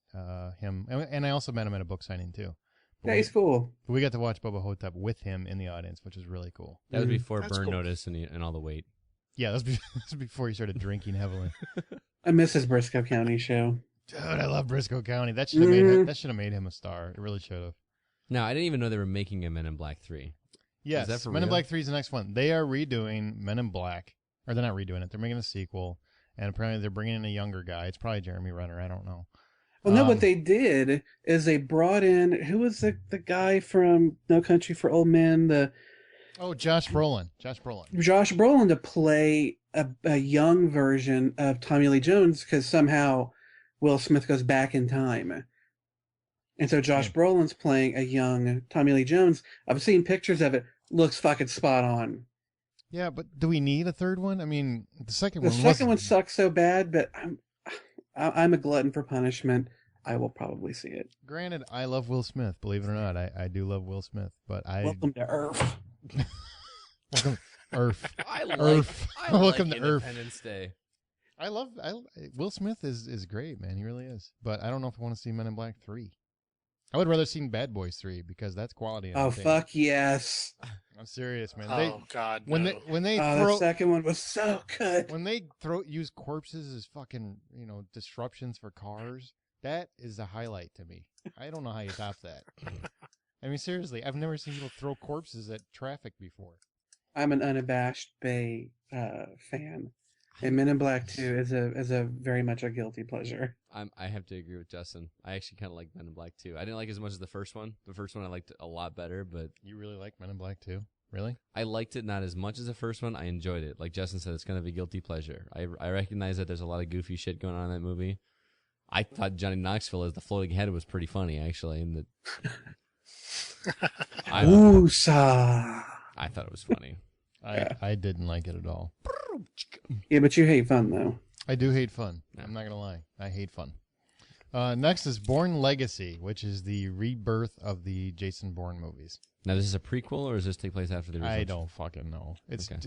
him. And I also met him at a book signing too. But Yeah, he's cool. we got to watch Boba Hotep with him in the audience, which was really cool. That was Mhm. before That's Burn cool. Notice and all the weight. Yeah, that was before he started drinking heavily. I miss his Briscoe County show. Dude, I love Briscoe County. That should have made him. Mhm. That should have made him a star. It really should have. No, I didn't even know they were making a Men in Black 3. Yes, that for Men in real? Black 3 is the next one. They are redoing Men in Black, or they're not redoing it. They're making a sequel, and apparently they're bringing in a younger guy. It's probably Jeremy Renner. I don't know. Well, no, Um, what they did is they brought in who was the guy from No Country for Old Men, the Oh, Josh Brolin. Josh Brolin. Josh Brolin to play a young version of Tommy Lee Jones because somehow Will Smith goes back in time. And so Josh Brolin's playing a young Tommy Lee Jones. I've seen pictures of it. Looks fucking spot on. Yeah, but do we need a third one? I mean, the second The one. second one wasn't- sucks so bad, but I'm a glutton for punishment. I will probably see it. Granted, I love Will Smith. Believe it or not, I do love Will Smith. But Welcome to Earth. welcome Earth. I like, Earth. I Welcome like to Earth. Independence Day. I love Will Smith is great, man. He really is. But I don't know if I want to see Men in Black 3. I would rather see Bad Boys 3 because that's quality. Oh, entertainment. fuck yes. I'm serious, man. Oh God, when no. they Oh, the throw second one was so good. when they use corpses as fucking disruptions for cars, that is a highlight to me. I don't know how you top that. I mean, seriously, I've never seen people throw corpses at traffic before. I'm an unabashed Bay fan, and Men in Black 2 is a very much a guilty pleasure. I have to agree with Justin. I actually kind of like Men in Black 2. I didn't like it as much as the first one. The first one I liked a lot better, but You really like Men in Black too? Really? I liked it not as much as the first one. I enjoyed it. Like Justin said, it's kind of a guilty pleasure. I recognize that there's a lot of goofy shit going on in that movie. I thought Johnny Knoxville as the floating head was pretty funny, actually. And I Woosa. thought it was funny. I didn't like it at all. Yeah, but you hate fun though. I do hate fun. Yeah. I'm not gonna lie. I hate fun. Next is Bourne Legacy, which is the rebirth of the Jason Bourne movies. Now, this is a prequel, or does this take place after the original? I don't fucking know. It's Okay.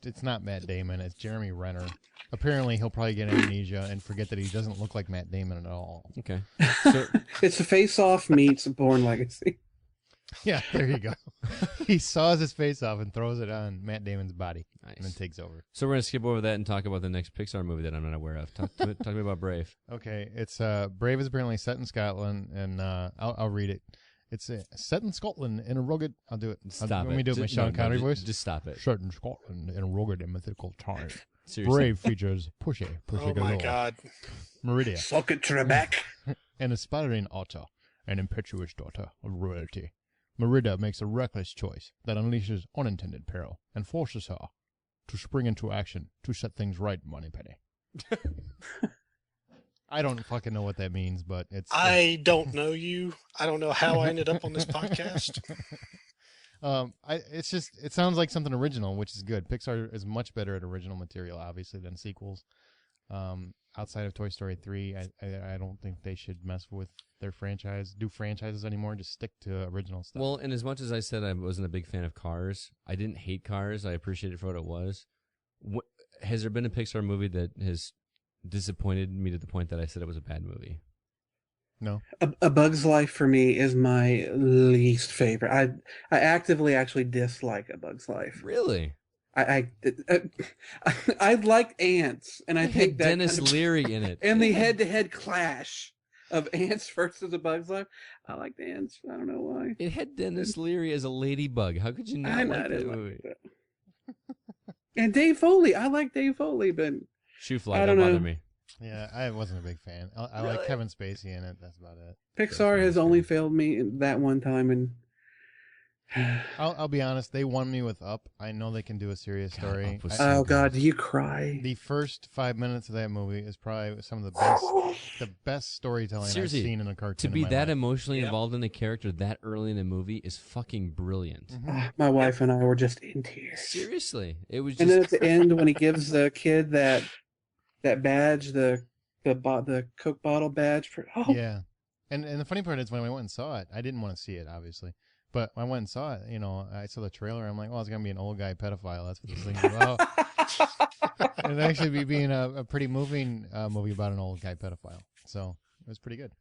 it's not Matt Damon. It's Jeremy Renner. Apparently, he'll probably get amnesia and forget that he doesn't look like Matt Damon at all. Okay. So, It's a face-off meets Bourne Legacy. Yeah, there you go. He saws his face off and throws it on Matt Damon's body, and then nice. takes over. So we're going to skip over that and talk about the next Pixar movie that I'm not aware of. Talk to me about Brave. Okay, it's Brave is apparently set in Scotland, and I'll read it. It's set in Scotland in a rugged. I'll do it. Stop Let me it. do it with my Just- Sean no, Connery just- voice. Just stop it. Set in Scotland in a rugged and mythical time. Seriously. Brave features Pushy Oh my galore, God. Meridia, Suck it, Trebek. an aspiring otter, an impetuous daughter of royalty. Merida makes a reckless choice that unleashes unintended peril and forces her to spring into action to set things right, Moneypenny. I don't fucking know what that means, but it's. I don't know you. I don't know how I ended up on this podcast. It's just it sounds like something original, which is good. Pixar is much better at original material, obviously, than sequels. Outside of Toy Story 3, I don't think they should mess with their franchises anymore. Just stick to original stuff. Well, and as much as I said I wasn't a big fan of Cars, I didn't hate Cars. I appreciated it for what it was. Has there been a Pixar movie that has disappointed me to the point that I said it was a bad movie? No. A Bug's Life for me is my least favorite. I actively actually dislike A Bug's Life. Really? I like ants, and I It think had that Dennis kind of- Leary in it. and the head-to-head clash of ants versus A Bug's Life. I like the ants. I don't know why. It had Dennis Leary as a ladybug. How could you not I know, like I that didn't like movie? that. And Dave Foley. I like Dave Foley, but Shoe fly, I don't don't bother know. me. Yeah, I wasn't a big fan. I like Kevin Spacey in it. That's about it. Pixar has only failed me that one time, and I'll be honest. They won me with Up. I know they can do a serious God, story. Up was I- so oh good. God, do you cry? the first 5 minutes of that movie is probably some of the best storytelling Seriously, I've seen in a cartoon. To be in my that life. emotionally Yep. involved in a character that early in a movie is fucking brilliant. Mhm. My wife and I were just in tears. Seriously, it was And then just at the end, when he gives the kid that badge, the Coke bottle badge for Yeah, and the funny part is when I went and saw it, I didn't want to see it obviously, But I went and saw it. You know, I saw the trailer. I'm like, well, it's gonna be an old guy pedophile. That's what this thing's about. And it actually being a pretty moving movie about an old guy pedophile. So it was pretty good.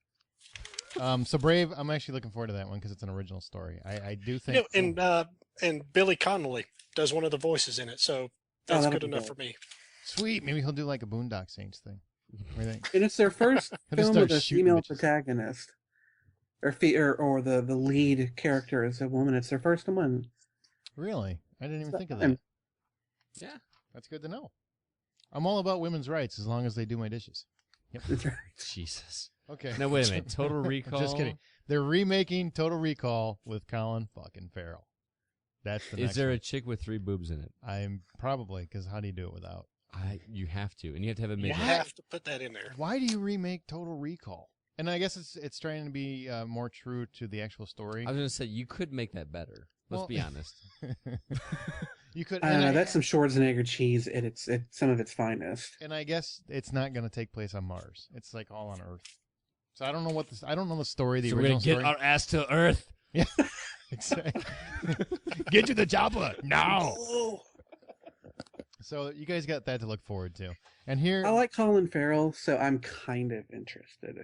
So Brave, I'm actually looking forward to that one because it's an original story. I do think. And Billy Connolly does one of the voices in it, so that's that'll good be enough good. for me. Sweet. Maybe he'll do like a Boondock Saints thing. What do you think? And it's their first He'll just film start with a shooting female bitches. protagonist, or the lead character is a woman. It's their first one. Really? I didn't even think of fun. that. Yeah. That's good to know. I'm all about women's rights as long as they do my dishes. Yep. That's right. Jesus. Okay. No, wait a minute. Total Recall. Just kidding. They're remaking Total Recall with Colin fucking Farrell. That's the next Is there one. a chick with 3 boobs in it? I'm probably, because how do you do it without? You have to, and you have to have a You midget. have to put that in there. Why do you remake Total Recall? And I guess it's trying to be more true to the actual story. I was gonna say you could make that better. Let's Well- be honest. You could. I don't know. And That's some Schwarzenegger cheese at some of its finest. and I guess it's not going to take place on Mars. It's like all on Earth. So I don't know I don't know the story. The So we're gonna original get story. our ass to Earth. Yeah, exactly. Get to the chopper now. Oh, So you guys got that to look forward to. And here, I like Colin Farrell, so I'm kind of interested.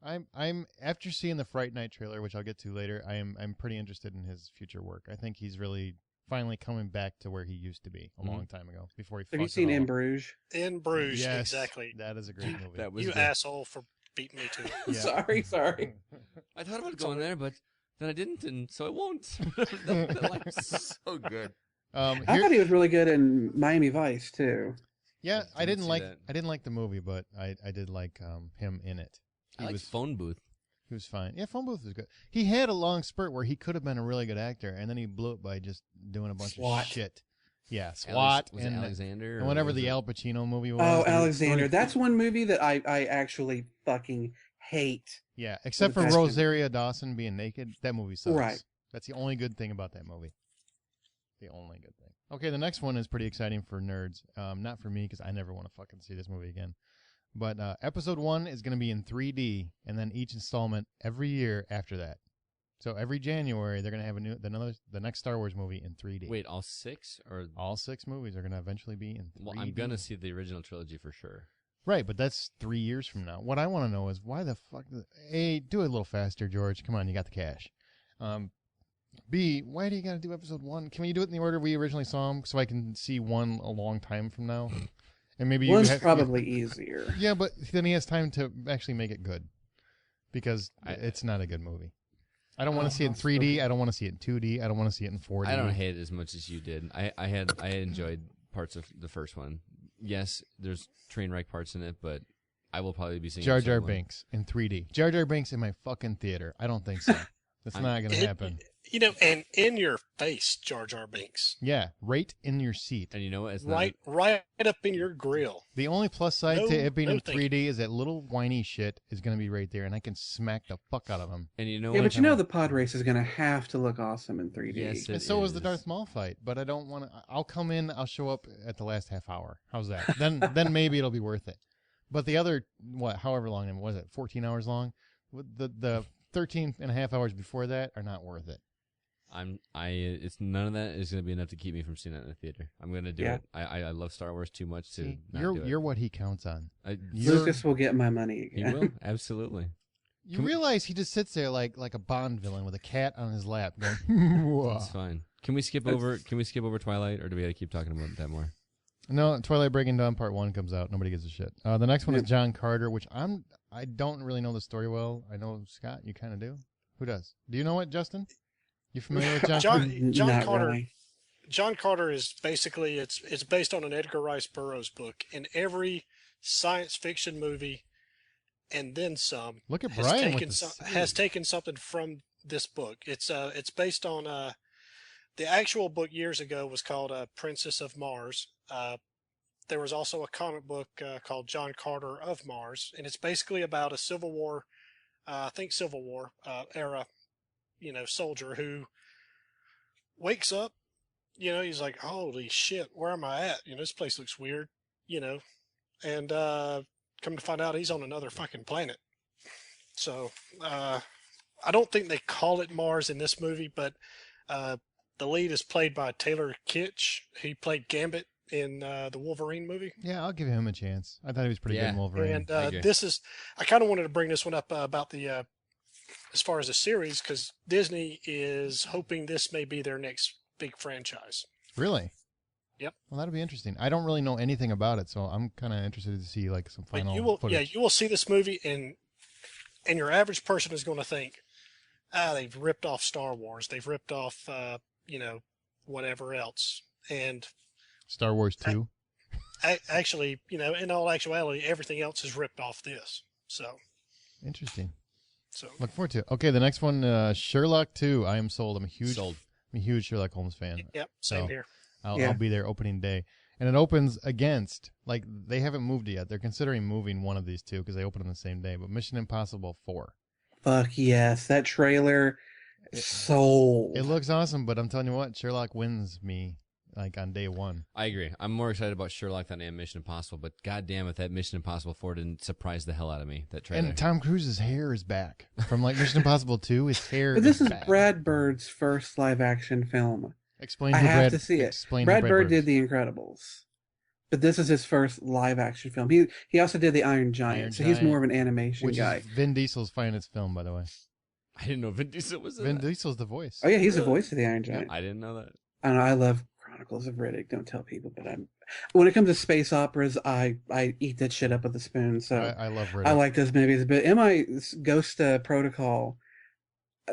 I'm after seeing the Fright Night trailer, which I'll get to later. I'm pretty interested in his future work. I think he's really finally coming back to where he used to be a long time ago. Before he Have you fucked it seen all In up. Bruges? in Bruges, Yes, exactly. That is a great movie. That was You the- asshole for beating me to it. Yeah. Sorry. I thought about going there, but then I didn't, and so I won't. that life's so good. I Here- thought he was really good in Miami Vice too. yeah, I didn't didn't see that. I didn't like the movie, but I did like him in it. I like Phone Booth. He was fine. Yeah, Phone Booth was good. He had a long spurt where he could have been a really good actor, and then he blew it by just doing a bunch SWAT. of shit. Yeah, SWAT Was it and Alexander? and or whatever was the it- Al Pacino movie was. Oh, They- Alexander. That's one movie that I actually fucking hate. Yeah, except for That's- Rosaria Dawson being naked. That movie sucks. Right. That's the only good thing about that movie. The only good thing. Okay, the next one is pretty exciting for nerds. Not for me because I never want to fucking see this movie again. But episode 1 is going to be in 3D, and then each installment every year after that. So every January they're going to have the next Star Wars movie in 3D. Wait, all 6 or? All 6 movies are going to eventually be in 3D. Well, I'm gonna see the original trilogy for sure. Right, but that's 3 years from now. What I want to know is why the fuck? A, do it a little faster, George. Come on, you got the cash. B, why do you got to do episode 1? Can we do it in the order we originally saw them, so I can see 1 a long time from now? And maybe you One's have, probably easier. Yeah, but then he has time to actually make it good, because I- it's not a good movie. I don't want to see it in 3D. I don't want to see it in 2D. I don't want to see it in 4D. I don't hate it as much as you did. I enjoyed parts of the first one. Yes, there's train wreck parts in it, but I will probably be seeing Jar episode Jar 1. Binks in 3D. Jar Jar Binks in my fucking theater. I don't think so. That's I'm- not going to happen. You know, and in your face, Jar Jar Binks. Yeah, right in your seat. And you know what? It's Right up in your grill. The only plus side No- to it being no in thank 3D is that little whiny shit is going to be right there, and I can smack the fuck out of him. and you know Yeah, what? but you know the pod race is going to have to look awesome in 3D. Yes, And it so is the is. Darth Maul fight, but I don't want to. I'll come in. I'll show up at the last half hour. How's that? then maybe it'll be worth it. But the other however long it was, 14 hours long. The 13 and a half hours before that are not worth it. It's none of that is going to be enough to keep me from seeing that in the theater. I'm going to do Yeah. it. I love Star Wars too much to See, not you're do it. you're what he counts on. You're- Lucas will get my money he again. will absolutely. You Can we- realize he just sits there like a Bond villain with a cat on his lap, going. That's fine. Can we skip over? Can we skip over Twilight, or do we got to keep talking about that more? No, Twilight Breaking Dawn Part 1 comes out. Nobody gives a shit. The next one is John Carter, which I don't really know the story well. I know, Scott, you kind of do. Who does? Do you know it, Justin? You familiar with John Carter? John Not Carter. really. John Carter is basically it's based on an Edgar Rice Burroughs book. In every science fiction movie, and then some, Look at has Brian with taken the has taken something from this book. It's based on the actual book years ago was called Princess of Mars. There was also a comic book called John Carter of Mars, and it's basically about a Civil War, Civil War era, soldier who wakes up. He's like, holy shit, where am I at? This place looks weird. And come to find out he's on another fucking planet. So I don't think they call it Mars in this movie, but the lead is played by Taylor Kitsch. He played Gambit in the Wolverine movie. Yeah, I'll give him a chance. I thought he was pretty good Yeah. in Wolverine. And I agree. I kind of wanted to bring this one up about the as far as the series, because Disney is hoping this may be their next big franchise. Really? Yep. Well, that'll be interesting. I don't really know anything about it, so I'm kind of interested to see like some But final you will, footage. you will see this movie, and your average person is going to think, they've ripped off Star Wars, they've ripped off, whatever else, and Star Wars 2. actually, in all actuality, everything else is ripped off this. So, Interesting. so Look forward to it. Okay, the next one, Sherlock 2. I am sold. I'm a huge Sherlock Holmes fan. yep, same So- here. I'll be there opening day. And it opens against, like, they haven't moved it yet. They're considering moving one of these two because they open on the same day. But Mission Impossible 4. Fuck yes, that trailer sold. It looks awesome, but I'm telling you what, Sherlock wins me, like, on day one. I agree. I'm more excited about Sherlock than I am Mission Impossible, but goddamn if that Mission Impossible 4 didn't surprise the hell out of me, that trailer. And Tom Cruise's hair is back. From, like, Mission Impossible 2, his hair But this is back. Brad Bird's first live action film. Explain I who have Brad, to see it. explain who Brad Bird is. did The Incredibles, but this is his first live action film. He also did The Iron Giant, Iron so he's Giant, more of an animation Which guy. is Vin Diesel's finest film, by the way. I didn't know Vin Diesel was in Vin that. Diesel's the voice. Oh yeah, he's the voice of the Iron Giant. I didn't know that. I don't know. I love Chronicles of Riddick. Don't tell people, but when it comes to space operas, I eat that shit up with a spoon. So I love Riddick. I like those movies. But Ghost Protocol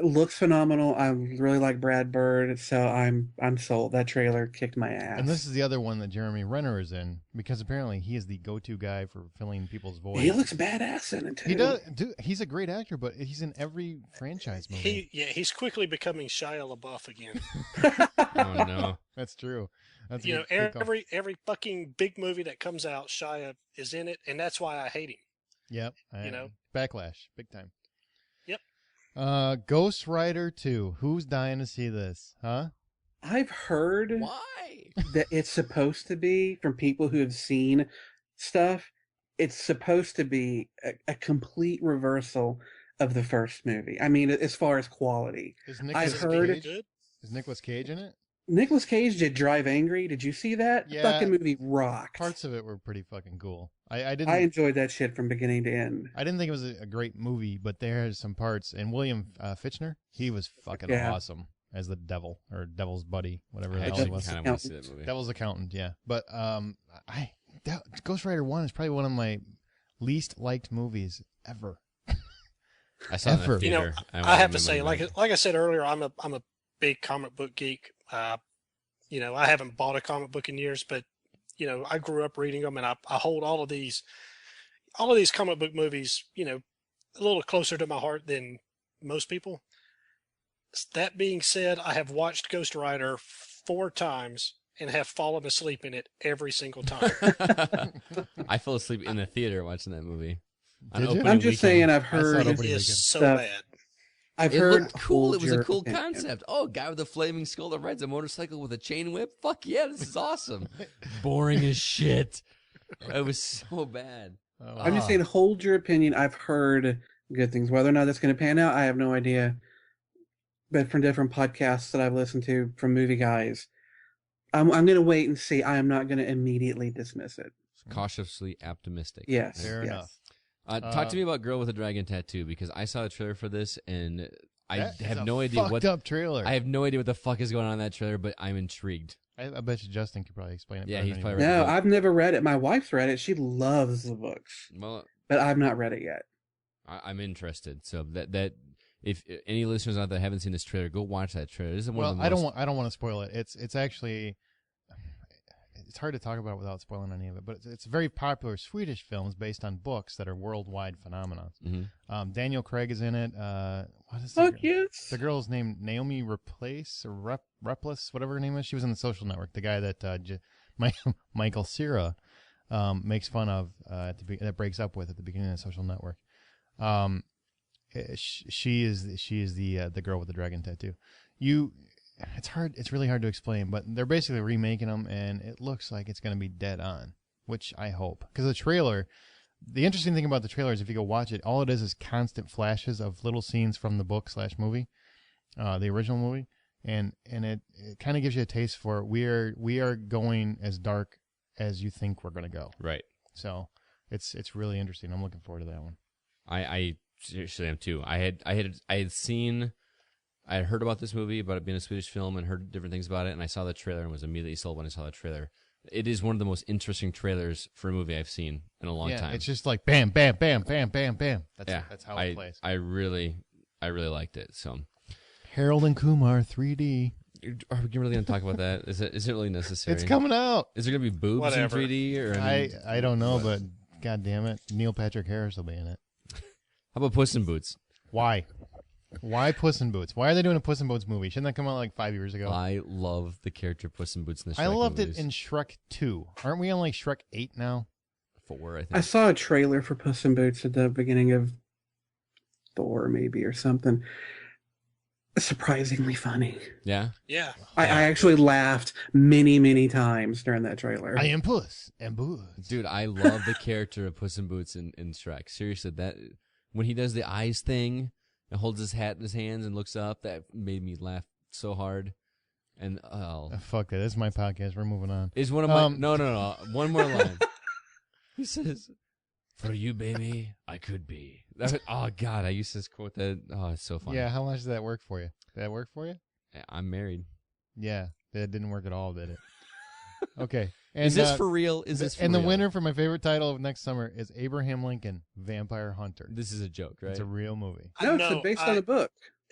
looks phenomenal. I really like Brad Bird, so I'm sold. That trailer kicked my ass. And this is the other one that Jeremy Renner is in, because apparently he is the go-to guy for filling people's voice. He looks badass in it too. He does. Dude, he's a great actor, but he's in every franchise movie. He's quickly becoming Shia LaBeouf again. Oh no. That's true. That's a good call. Every fucking big movie that comes out, Shia is in it, and that's why I hate him. Yep. Backlash, big time. Yep. Ghost Rider 2. Who's dying to see this? Huh? I've heard Why? that it's supposed to be, from people who have seen stuff, it's supposed to be a complete reversal of the first movie. I mean, as far as quality. Is I've Nicolas heard Cage? Good. Is Nicolas Cage in it? Nicolas Cage did Drive Angry. Did you see that? Yeah. Fucking movie rocked. Parts of it were pretty fucking cool. I didn't. I enjoyed that shit from beginning to end. I didn't think it was a great movie, but there's some parts. And William Fichtner, he was fucking Yeah. awesome as the devil or devil's buddy, whatever the I hell he actually was. kind of want to see that movie. Devil's accountant, yeah. But Ghost Rider 1 is probably one of my least liked movies ever. I saw it in Ever. the theater. I have to went say, to like the- I said earlier, I'm a big comic book geek. I haven't bought a comic book in years, but I grew up reading them, and I hold all of these comic book movies, a little closer to my heart than most people. That being said, I have watched Ghost Rider 4 times and have fallen asleep in it every single time. I fell asleep in the theater watching that movie. On Did you? opening I'm just weekend. saying, I've I saw heard. it It opening is weekend. so Stuff. bad. I've It heard. looked cool. It was a hold cool your opinion. concept. Oh, guy with a flaming skull that rides a motorcycle with a chain whip. Fuck yeah, this is awesome. Boring as shit. It was so bad. Oh, I'm just saying, hold your opinion. I've heard good things. Whether or not that's going to pan out, I have no idea. But from different podcasts that I've listened to from movie guys, I'm going to wait and see. I am not going to immediately dismiss it. Cautiously optimistic. Yes. Fair yes. enough. Talk to me about Girl with a Dragon Tattoo, because I saw the trailer for this and I That is have a no idea fucked what up trailer. I have no idea what the fuck is going on in that trailer, but I'm intrigued. I bet you Justin could probably explain it. Yeah, better he's than probably anybody. No, Right. I've never read it. My wife's read it. She loves the books, Well, but I've not read it yet. I'm interested. So that if any listeners out there haven't seen this trailer, go watch that trailer. This is one Well, of the I most, don't want to spoil it. It's actually it's hard to talk about it without spoiling any of it. But it's very popular Swedish films based on books that are worldwide phenomena. Mhm. Daniel Craig is in it. What is the Fuck girl? yes. The girl's name Naomi Replace or Replis, whatever her name is. She was in The Social Network. The guy that Michael Cera makes fun of that breaks up with at the beginning of The Social Network. She is the girl with the dragon tattoo. It's really hard to explain, but they're basically remaking them, and it looks like it's going to be dead on, which I hope, because the trailer the interesting thing about the trailer is if you go watch it, all it is constant flashes of little scenes from the book/movie, the original movie, and it kind of gives you a taste for we are going as dark as you think we're going to go. Right. So it's really interesting. I'm looking forward to that one. I seriously am too. I had heard about this movie, about it being a Swedish film, and heard different things about it, and I saw the trailer and was immediately sold when I saw the trailer. It is one of the most interesting trailers for a movie I've seen in a long time. It's just like bam, bam, bam, bam, bam, bam. That's how it plays. I really liked it. So Harold and Kumar 3D. are we really going to talk about that? Is it really necessary? It's coming out. Is there going to be boobs Whatever. in 3D? Or I don't know, but God damn it, Neil Patrick Harris will be in it. How about Puss in Boots? Why? Why Puss in Boots? Why are they doing a Puss in Boots movie? Shouldn't that come out like 5 years ago? I love the character Puss in Boots in the Shrek I loved movies. it in Shrek 2. Aren't we on like Shrek 8 now? 4, I think. I saw a trailer for Puss in Boots at the beginning of Thor, maybe, or something. Surprisingly funny. Yeah? Yeah. I actually laughed many, many times during that trailer. I am Puss and Boots. Dude, I love the character of Puss in Boots in Shrek. Seriously, that when he does the eyes thing and holds his hat in his hands and looks up, that made me laugh so hard. And Fuck it. This is my podcast. We're moving on. is one of my no. One more line. He says, "For you, baby, I could be." Oh God, I used to quote that. Oh, it's so funny. Yeah, how much did that work for you? Did that work for you? I'm married. Yeah, that didn't work at all, did it? Okay. And, Is this for real? Is this for and the real? winner for my favorite title of next summer is Abraham Lincoln, Vampire Hunter. This is a joke, right? It's a real movie. No, No, it's based on a book.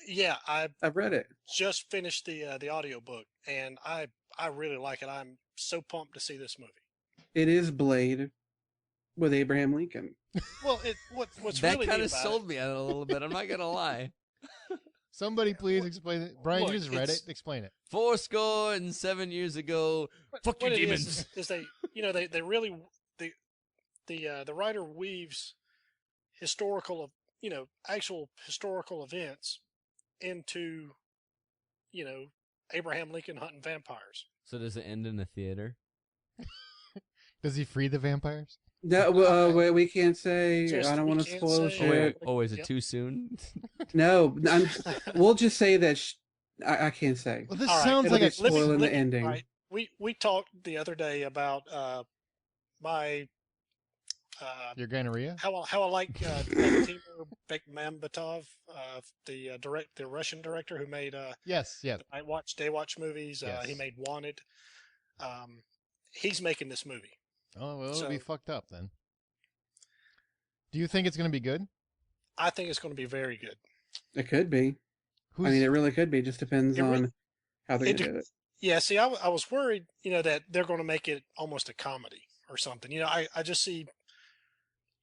Yeah, I I've read it. just finished the audiobook, and I really like it. I'm so pumped to see this movie. It is Blade with Abraham Lincoln. Well, what's that really kind neat of about sold me on it a little bit. I'm not gonna lie. Somebody please explain it. Brian, Look, you just read it. it's- Explain it. 7 years ago. Fuck you, what it demons. is they really the writer weaves actual historical events into Abraham Lincoln hunting vampires. So does it end in a theater? Does he free the vampires? No, we can't say. Just- I don't we want to can't spoil say. shit. Oh, is it Yep. too soon? No, we'll just say that. I can't say. Well, this All right, sounds it'll like a. be spoiling the ending. All right. We talked the other day about my Your gonorrhea? how I like Vladimir Bekmambetov, the Russian director who made Yes, yeah. Daywatch movies. Yes. He made Wanted. He's making this movie. Oh, well, it'll be So- fucked up then. Do you think it's going to be good? I think it's going to be very good. It could be. Who's, I mean, it really could be. It just depends It re- on how they're it going to do it. Yeah, see, I was worried, that they're going to make it almost a comedy or something. I just see,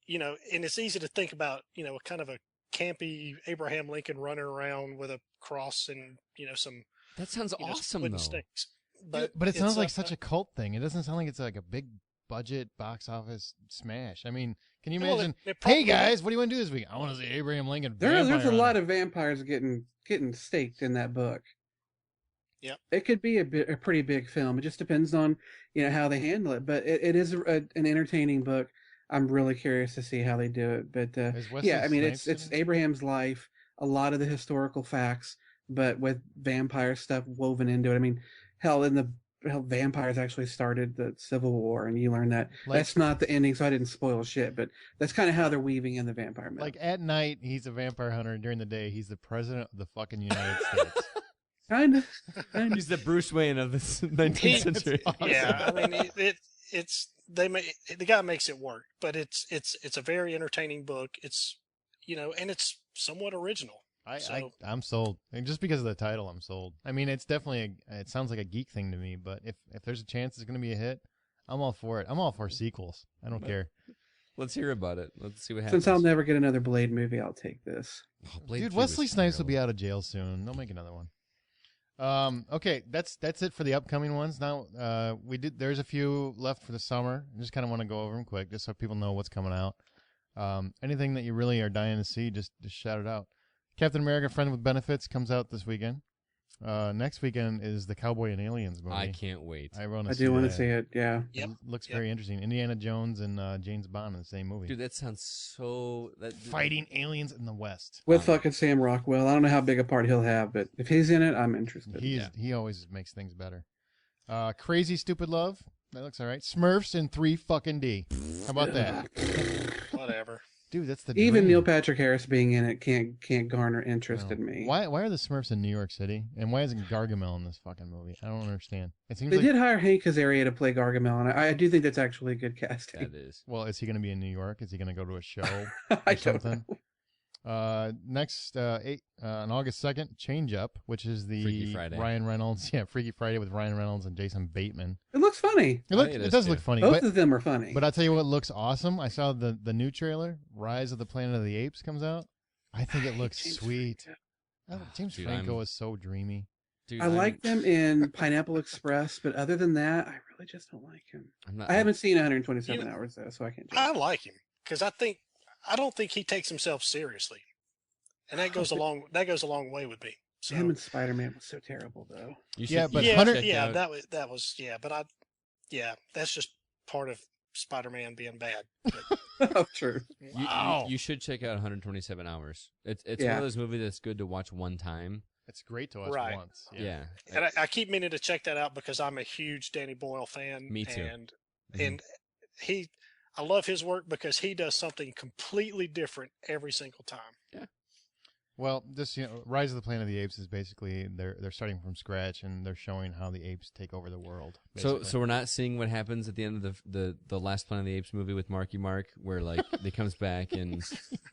and it's easy to think about, kind of a campy Abraham Lincoln running around with a cross and, some That sounds awesome, wooden though. stakes. but it sounds like such a cult thing. It doesn't sound like it's like a big budget box office smash. I mean, can you imagine? Hey guys, what do you want to do this week? I want to see Abraham Lincoln. There's a lot Hunter." of vampires getting staked in that book. Yep. It could be a pretty big film. It just depends on how they handle it. But it is an entertaining book. I'm really curious to see how they do it. But Is Wesley yeah, I mean Snipes it's in it? Abraham's life, a lot of the historical facts, but with vampire stuff woven into it. I mean, hell, vampires actually started the Civil War, and you learn that. Like- That's not the ending, so I didn't spoil shit. But that's kind of how they're weaving in the vampire myth. Like at night, he's a vampire hunter, and during the day, he's the president of the fucking United States. kind of. He's the Bruce Wayne of the 19th century. Yeah, I mean, the guy makes it work, but it's a very entertaining book. It's, and it's somewhat original. I'm sold. And just because of the title, I'm sold. I mean, it's definitely it sounds like a geek thing to me, but if there's a chance it's going to be a hit, I'm all for it. I'm all for sequels. I don't care. Let's hear about it. Let's see what happens. Since I'll never get another Blade movie, I'll take this. Oh, Blade Dude, 2 Wesley was Snipes will be terrible. out of jail soon. They'll make another one. Okay, that's it for the upcoming ones. Now, there's a few left for the summer. I just kind of want to go over them quick, just so people know what's coming out. Anything that you really are dying to see, just shout it out. Captain America: Friend with Benefits comes out this weekend. Next weekend is the Cowboy and Aliens movie. I can't wait. I want I to see do want to that. see it. Yeah. Yep. It looks Yep. very interesting. Indiana Jones and James Bond in the same movie. Dude, that sounds so. Fighting aliens in the West. With fucking Sam Rockwell. I don't know how big a part he'll have, but if he's in it, I'm interested. He always makes things better. Crazy Stupid Love. That looks all right. Smurfs in 3 fucking D. How about that? Whatever. Dude, that's the Even dream. Neil Patrick Harris being in it can't garner interest No. in me. Why are the Smurfs in New York City? And why isn't Gargamel in this fucking movie? I don't understand. It seems They like did hire Hank Azaria to play Gargamel, and I do think that's actually a good casting. That is. well, is he going to be in New York? Is he going to go to a show I or don't something? know. Next, on August 2nd, Change Up, which is the Freaky Friday. Ryan Reynolds, Freaky Friday with Ryan Reynolds and Jason Bateman. It looks funny. think it It is, does too. look funny, Both of them are funny. but I'll tell you what looks awesome. I saw the new trailer, Rise of the Planet of the Apes comes out. I think it looks James sweet. Franco. James Dude, Franco is so dreamy. Dude, I like them in Pineapple Express, but other than that, I really just don't like him. I'm not, I haven't seen 127 You know- hours though, so I can't. I Judge. like him because I don't think he takes himself seriously, and that goes a long way with me. So Him and Spider-Man was so terrible though. You Yeah, but yeah, 100 yeah, out, that was that's just part of Spider-Man being bad. Oh, true. you should check out 127 Hours. It's one Yeah. of those movies that's good to watch one time. It's great to watch Right. once. Yeah. And I keep meaning to check that out because I'm a huge Danny Boyle fan. Me too. And I love his work because he does something completely different every single time. Well, this Rise of the Planet of the Apes is basically they're starting from scratch and they're showing how the apes take over the world. So basically. we're not seeing what happens at the end of the last Planet of the Apes movie with Marky Mark, where like they comes back and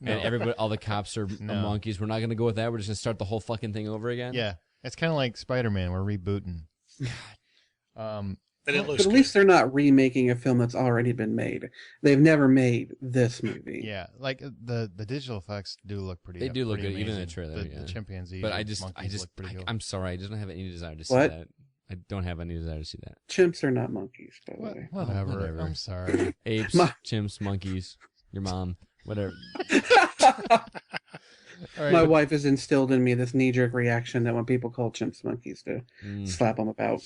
No. and everybody, all the cops are No. monkeys. We're not gonna go with that. We're just gonna start the whole fucking thing over again. Yeah, it's kind of like Spider-Man. We're rebooting. But it But looks at least they're not remaking a film that's already been made. They've never made this movie. Yeah, like the digital effects do look pretty. They do look pretty good, even in the amazing. trailer, The, yeah. the chimpanzees, But and monkeys look pretty cool. I'm sorry, I just don't have any desire to see What? that. I don't have any desire to see that. Chimps are not monkeys, by the What- way. whatever. whatever. I'm sorry. Apes, My- chimps, monkeys, your mom, whatever. All right, My but- wife has instilled in me this knee-jerk reaction that when people call chimps monkeys, to Mm. slap them about.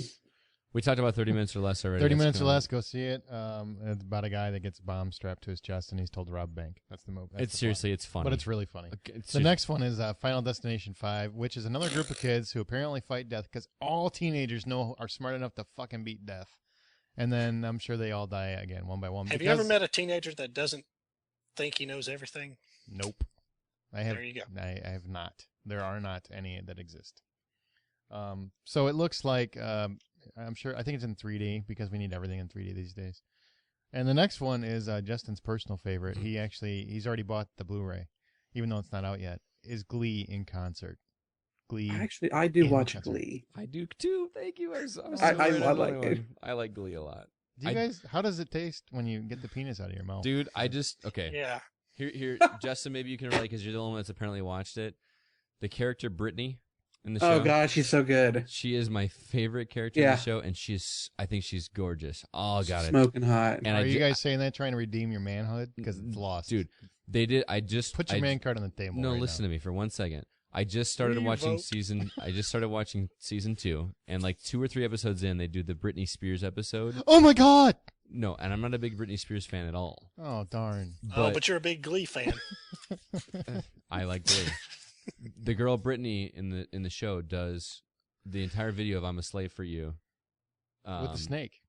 We talked about 30 minutes or less already. 30 Let's minutes go or on. less, go see it. It's about a guy that gets a bomb strapped to his chest and he's told to rob a bank. That's the movie. That's It's the plot. seriously, it's funny. But it's really funny. Okay, it's The seriously- next one is Final Destination 5, which is another group of kids who apparently fight death because all teenagers are smart enough to fucking beat death. And then I'm sure they all die again, one by one. Have you ever because- met a teenager that doesn't think he knows everything? Nope. I have. There you go. I have not. There are not any that exist. So it looks like I'm sure. I think it's in 3D because we need everything in 3D these days. And the next one is Justin's personal favorite. He's already bought the Blu-ray, even though it's not out yet. Is Glee in concert? Glee. Actually, I do In watch concert. Glee. I do too. Thank you. I'm so I glad I'm the like only it. one. I like Glee a lot. Do you guys? How does it taste when you get the penis out of your mouth? Dude, okay. Yeah. Here, Justin, maybe you can relate because you're the only one that's apparently watched it. The character Brittany in the show. Oh gosh, she's so good. She is my favorite character in Yeah. the show, and I think she's gorgeous. Oh, got it. Smoking hot. And Are I you ju- guys saying that trying to redeem your manhood because it's lost, Dude, they did. I just Put your man card on the table. No, right listen now. to me for 1 second. I just started Will you watching vote? I just started watching season 2, and like 2 or 3 episodes in, they do the Britney Spears episode. Oh my God! No, and I'm not a big Britney Spears fan at all. Oh darn! But you're a big Glee fan. I like Glee. The girl Brittany in the show does the entire video of "I'm a Slave for You" With the snake.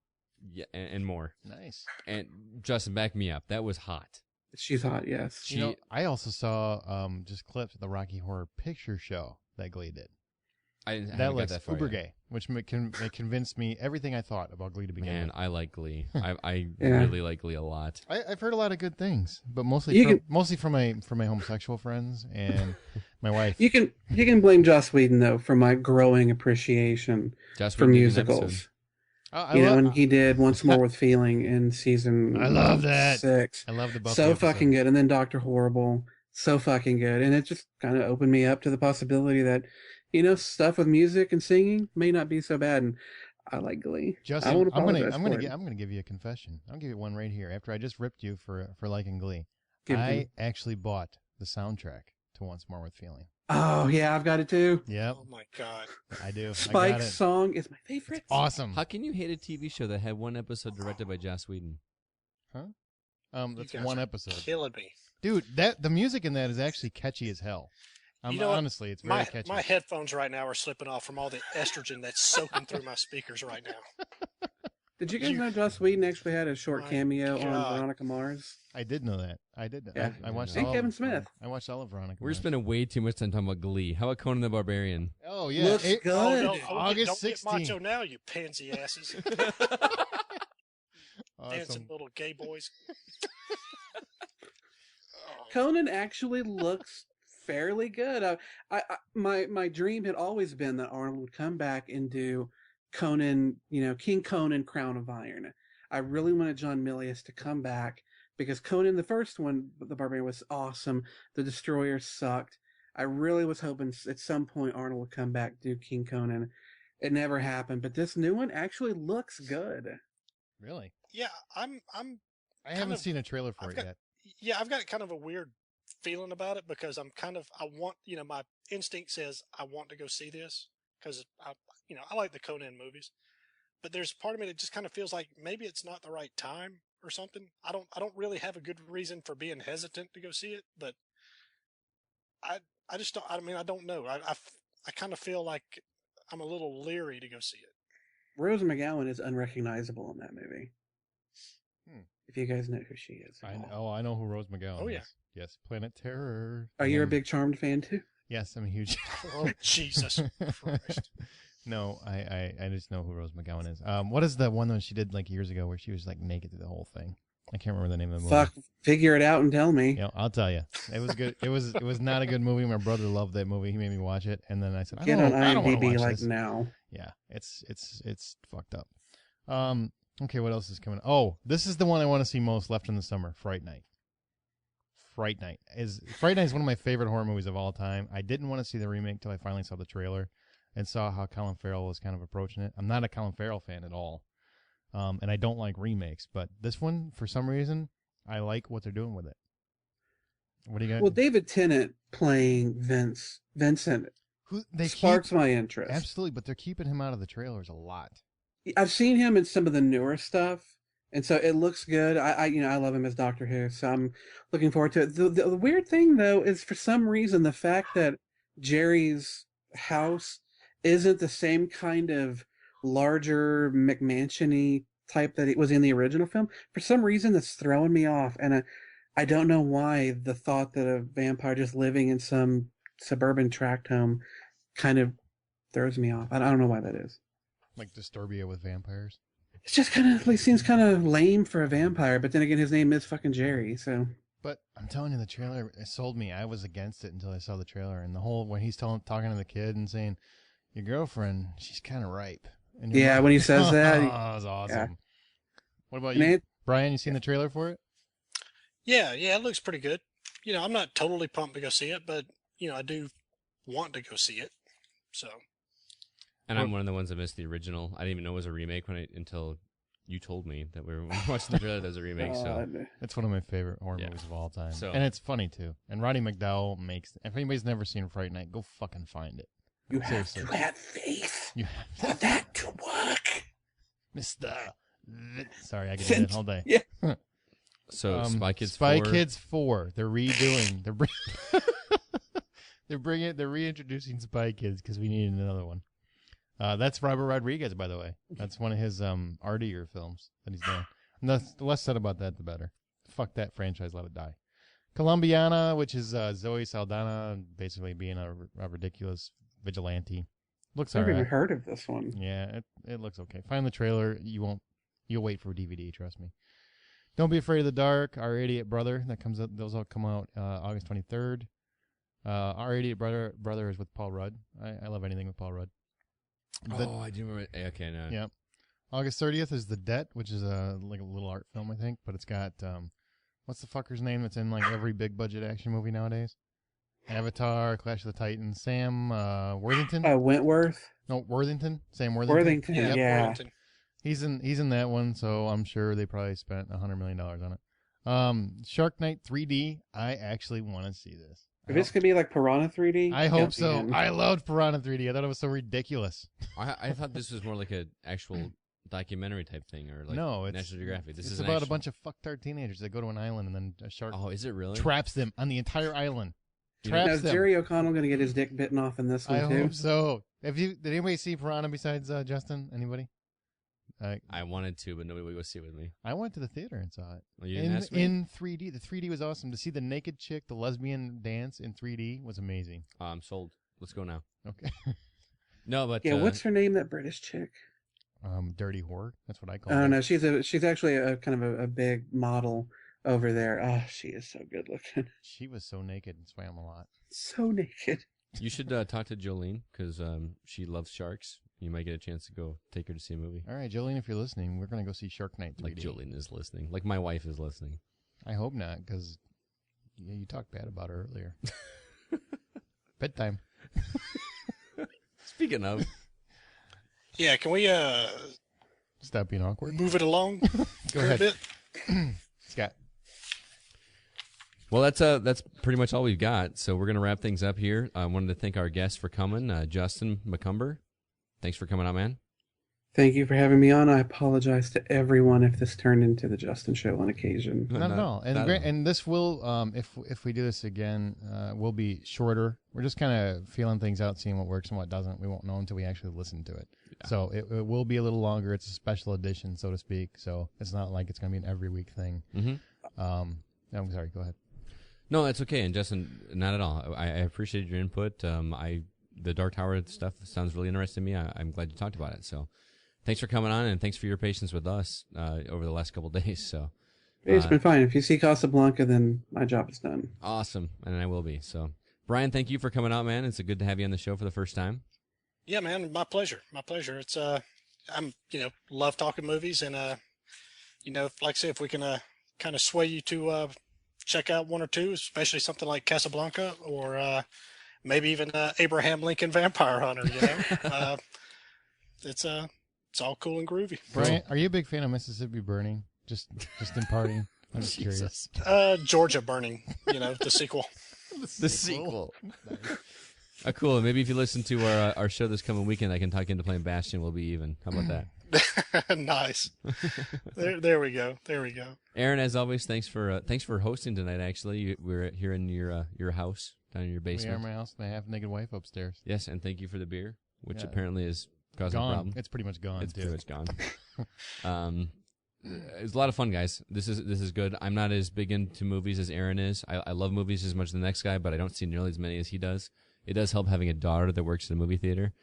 yeah, and more. Nice. And Justin, back me up. That was hot. She's hot. Yes. She, I also saw just clips of the Rocky Horror Picture Show that Glee did. I haven't That got looks that far uber yet. gay, which it convinced me everything I thought about Glee to begin Man, with. I like Glee. I Yeah. really like Glee a lot. I've heard a lot of good things, but You mostly from my homosexual friends and my wife. You can blame Joss Whedon though for my growing appreciation Just for when we did an musicals. episode. I You know, love- when he did Once More with Feeling in season I love that. 6. I love the Buffy So episode. fucking good. And then Doctor Horrible, so fucking good. And it just kind of opened me up to the possibility that, stuff with music and singing may not be so bad. And I like Glee. Justin, I won't I'm apologize gonna for it. I'm gonna give you a confession. I'll give you one right here. After I just ripped you for liking Glee, Give I me- actually bought the soundtrack to Once More with Feeling. Oh yeah, I've got it too. Yep, Oh my God. I do. I got Spike's it. song is my favorite. It's awesome. How can you hate a TV show that had one episode directed by Joss Whedon? That's You guys one are episode, Killing me. dude. The music in that is actually catchy as hell. You know what? Honestly, it's very catchy. My headphones right now are slipping off from all the estrogen that's soaking through my speakers right now. Did you guys know Joss Whedon actually had a short My cameo God. on Veronica Mars? I did know that. I did. Yeah. I watched And all Kevin of, Smith. I watched all of Veronica. We're Mars. spending way too much time talking about Glee. How about Conan the Barbarian? Oh yeah, Looks it- good. Oh, no, August don't get 16th. macho now, you pansy asses. Awesome. Dancing little gay boys. Conan actually looks fairly good. My dream had always been that Arnold would come back and do Conan, King Conan, Crown of Iron. I really wanted John Milius to come back because Conan, the first one, the Barbarian, was awesome. The Destroyer sucked. I really was hoping at some point Arnold would come back, do King Conan. It never happened, but this new one actually looks good. Really? Yeah, I'm I haven't of- seen a trailer for I've it got- yet. yeah, I've got kind of a weird feeling about it because I want, my instinct says I want to go see this because I like the Conan movies, but there's part of me that just kind of feels like maybe it's not the right time or something. I don't really have a good reason for being hesitant to go see it, but I just don't, I don't know. I kind of feel like I'm a little leery to go see it. Rose McGowan is unrecognizable in that movie. If you guys know who she is. at all. I know who Rose McGowan Oh, is. yeah. Yes, Planet Terror. Are you a And- big Charmed fan too? Yes, I'm a huge. Oh, Jesus Christ. No, I just know who Rose McGowan is. What is the one that she did like years ago where she was like naked through the whole thing? I can't remember the name of the movie. Fuck, figure it out and tell me. I'll tell you. It was good. It was not a good movie. My brother loved that movie. He made me watch it, and then I said, Get on I don't want to IMDb watch like this. now. Yeah, it's fucked up. Okay, what else is coming? Oh, this is the one I want to see most left in the summer. Fright Night. Fright Night is one of my favorite horror movies of all time. I didn't want to see the remake till I finally saw the trailer and saw how Colin Farrell was kind of approaching it. I'm not a Colin Farrell fan at all, and I don't like remakes. But this one, for some reason, I like what they're doing with it. What do you got? Well, David Tennant playing Vincent Who they sparks keep, my interest. absolutely, but they're keeping him out of the trailers a lot. I've seen him in some of the newer stuff, and so it looks good. I love him as Doctor Who, so I'm looking forward to it. The weird thing though is for some reason the fact that Jerry's house isn't the same kind of larger McMansion-y type that it was in the original film. For some reason, that's throwing me off, and I don't know why. The thought that a vampire just living in some suburban tract home kind of throws me off. I don't know why that is. Like Disturbia with vampires. It's just kind of seems kind of lame for a vampire, but then again, his name is fucking Jerry, so. But I'm telling you, the trailer it sold me. I was against it until I saw the trailer, and the whole when he's talking to the kid and saying, "Your girlfriend, she's kind of ripe." And you're Yeah, like, when he says that, oh, that was awesome. yeah. What about And you, it- Brian? You seen the trailer for it? Yeah, it looks pretty good. I'm not totally pumped to go see it, but I do want to go see it. So And I'm one of the ones that missed the original. I didn't even know it was a remake until you told me that we were watching the trailer as a remake. So God. It's one of my favorite horror Yeah. movies of all time, So- and it's funny too. And Roddy McDowell makes. If anybody's never seen Fright Night, go fucking find it. You have Seriously. to have faith You for that to work. Mister. Sorry, I get that all day. Yeah. So Spy Kids Spy 4. Kids 4. They're redoing. They're reintroducing Spy Kids because we needed another one. That's Robert Rodriguez, by the way. That's one of his artier films that he's done. The less said about that, the better. Fuck that franchise, let it die. Colombiana, which is Zoe Saldana, basically being a ridiculous vigilante. Looks I've never even alright. heard of this one. Yeah, it looks okay. Find the trailer. You'll wait for a DVD. Trust me. Don't Be Afraid of the Dark. Our Idiot Brother. That comes out. Those all come out August 23rd. Our Idiot Brother is with Paul Rudd. I love anything with Paul Rudd. Oh, I do remember. Okay, no. Yeah. August 30th is The Debt, which is like a little art film, I think, but it's got what's the fucker's name that's in like every big budget action movie nowadays? Avatar, Clash of the Titans, Sam Worthington. Wentworth. No, Worthington. Sam Worthington. Worthington. Yep. Yeah. Warrington. He's in that one, so I'm sure they probably spent $100 million on it. Shark Night 3D. I actually want to see this. If it's gonna be like Piranha 3D, I hope count me so. in. I loved Piranha 3D. I thought it was so ridiculous. I thought this was more like an actual documentary type thing, or like No, it's National Geographic. This it's is about a actual- bunch of fucktard teenagers that go to an island and then a shark Oh, is it really? traps them on the entire island. You know- Now, Traps is them. Jerry O'Connell gonna get his dick bitten off in this one I too? hope so. Did anybody see Piranha besides Justin? Anybody? I wanted to, but nobody would go see it with me. I went to the theater and saw it. Well, you didn't ask me? In 3D. The 3D was awesome. To see the naked chick, the lesbian dance in 3D was amazing. I'm sold. Let's go now. Okay. No, but Yeah, what's her name? That British chick? Dirty whore. That's what I call I it. don't know. She's actually a kind of a big model over there. Ah, she is so good looking. She was so naked and swam a lot. So naked. you should talk to Jolene because she loves sharks. You might get a chance to go take her to see a movie. All right, Jolene, if you're listening, we're going to go see Shark Night 3D. Like Jolene is listening. Like my wife is listening. I hope not, because you talked bad about her earlier. Bedtime. Speaking of, Yeah, can we Stop being awkward. move it along Go a ahead, bit? Scott. well, that's pretty much all we've got. So we're gonna wrap things up here. I wanted to thank our guests for coming, Justin McCumber. Thanks for coming out, man. Thank you for having me on. I apologize to everyone if this turned into the Justin Show on occasion. Not at all. And not at all. and this will, if we do this again, will be shorter. We're just kind of feeling things out, seeing what works and what doesn't. We won't know until we actually listen to it. Yeah. So it will be a little longer. It's a special edition, so to speak. So it's not like it's going to be an every week thing. Mm-hmm. I'm sorry. Go ahead. No, that's okay. And Justin, not at all. I appreciated your input. The Dark Tower stuff sounds really interesting to me. I'm glad you talked about it. So thanks for coming on, and thanks for your patience with us over the last couple of days. So It's been fine. If you see Casablanca, then my job is done. awesome, and I will be. So Brian, thank you for coming out, man. It's good to have you on the show for the first time. Yeah, man, my pleasure. My pleasure. It's I'm love talking movies, and like I say, if we can kind of sway you to check out one or two, especially something like Casablanca or maybe even Abraham Lincoln Vampire Hunter. It's all cool and groovy. Brian, are you a big fan of Mississippi Burning? Just in parting. I'm just curious. Georgia Burning, the sequel. The sequel. Cool. Maybe if you listen to our show this coming weekend, I can talk you into playing Bastion. We'll be even. How about that? Nice. There we go. There we go. Aaron, as always, thanks for hosting tonight. Actually, we're here in your house down in your We are basement. my house, my half-naked wife upstairs. Yes, and thank you for the beer, which Yeah. apparently is causing a Gone. problem. It's pretty much gone, It's too. pretty much gone. It was a lot of fun, guys. This is good. I'm not as big into movies as Aaron is. I love movies as much as the next guy, but I don't see nearly as many as he does. It does help having a daughter that works in a movie theater.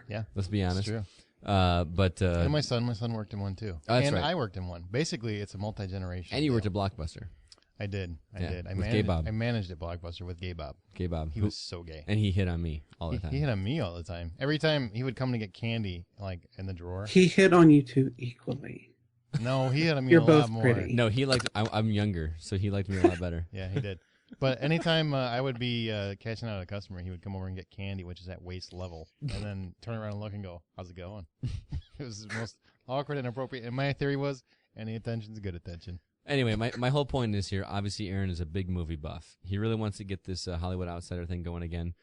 Yeah. Let's be It's honest. true. But And my son worked in one, too. Oh, that's and right. I worked in one. Basically, it's a multi-generation. and you worked deal. at Blockbuster, I did. I Yeah, did. I with managed, Gay Bob. I managed at Blockbuster with Gay Bob. Gay Bob. He was so gay. and he hit on me all the He time. hit on me all the time. Every time he would come to get candy, like in the drawer. He hit on you two equally. No, he hit on me You're a both lot more. pretty. No, he liked. I'm younger, so he liked me a lot better. Yeah, he did. But anytime I would be catching out a customer, he would come over and get candy, which is at waist level, and then turn around and look and go, "How's it going?" It was the most awkward and inappropriate. And my theory was, any attention's good attention. Anyway, my whole point is here. Obviously, Aaron is a big movie buff. He really wants to get this Hollywood Outsider thing going again.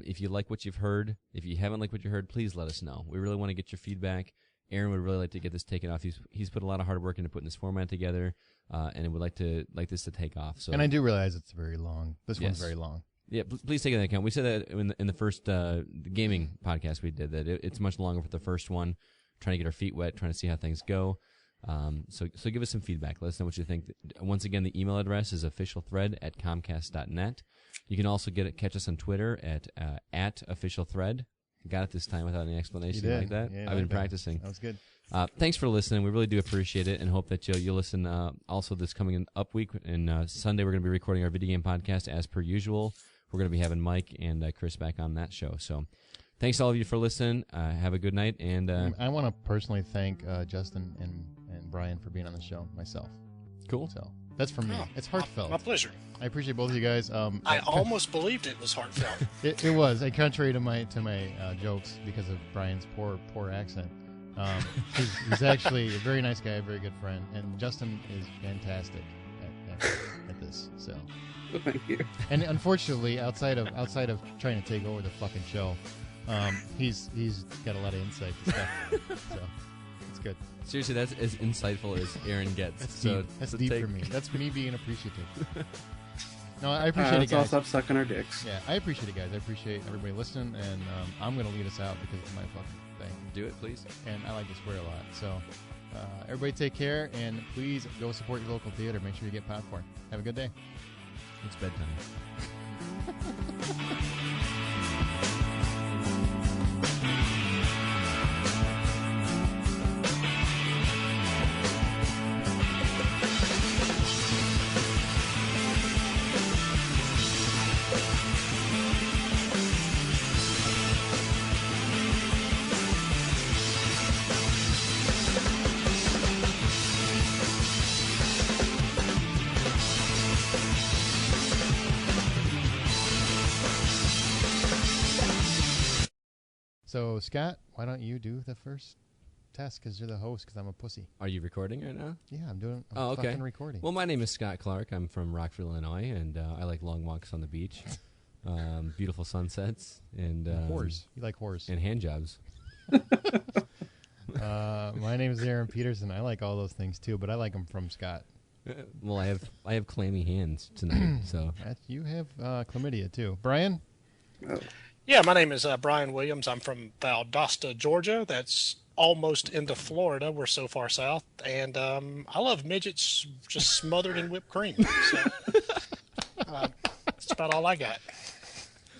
If you like what you've heard, if you haven't liked what you heard, please let us know. We really want to get your feedback. Aaron would really like to get this taken off. He's put a lot of hard work into putting this format together, and would like this to take off. So, And I do realize it's very long. This one's Yes. very long. yeah, please take it into account. We said that in the first gaming podcast we did that it's much longer for the first one. Trying to get our feet wet, trying to see how things go. So give us some feedback. Let us know what you think. Once again, the email address is officialthread@comcast.net. You can also catch us on Twitter at officialthread. Got it this time without any explanation. You did. Like that? Yeah, I've like been that. practicing. That was good. Thanks for listening. We really do appreciate it, and hope that you'll listen. Also, this coming up week and Sunday, we're going to be recording our video game podcast as per usual. We're going to be having Mike and Chris back on that show. So, thanks all of you for listening. Have a good night, and I want to personally thank Justin and Brian for being on the show myself. cool. So that's for me. Oh, It's heartfelt. My pleasure. I appreciate both of you guys. I almost believed it was heartfelt. It was, contrary to my jokes because of Brian's poor accent. He's actually a very nice guy, a very good friend, and Justin is fantastic. at this. So, Thank you. and unfortunately, outside of trying to take over the fucking show, he's got a lot of insight to stuff. So it's good. Seriously, that's as insightful as Aaron gets. That's so deep. That's so deep take- for me. That's me being appreciative. No, I appreciate it, Let's all guys. stop sucking our dicks. Yeah, I appreciate it, guys. I appreciate everybody listening, and I'm gonna lead us out because it's my fucking thing, Do it, please. and I like to swear a lot. So, everybody take care, and please go support your local theater. Make sure you get popcorn. Have a good day. It's bedtime. So, Scott, why don't you do the first test? Because you're the host. Because I'm a pussy. Are you recording right now? Yeah, I'm doing. I'm Oh, okay. fucking recording. Well, my name is Scott Clark. I'm from Rockville, Illinois, and I like long walks on the beach, beautiful sunsets, and whores. You like whores. and hand jobs. My name is Aaron Peterson. I like all those things too, but I like them from Scott. Well, I have clammy hands tonight, so You have chlamydia too, Brian. Yeah, my name is Brian Williams. I'm from Valdosta, Georgia. That's almost into Florida. We're so far south. And I love midgets just smothered in whipped cream. So, that's about all I got.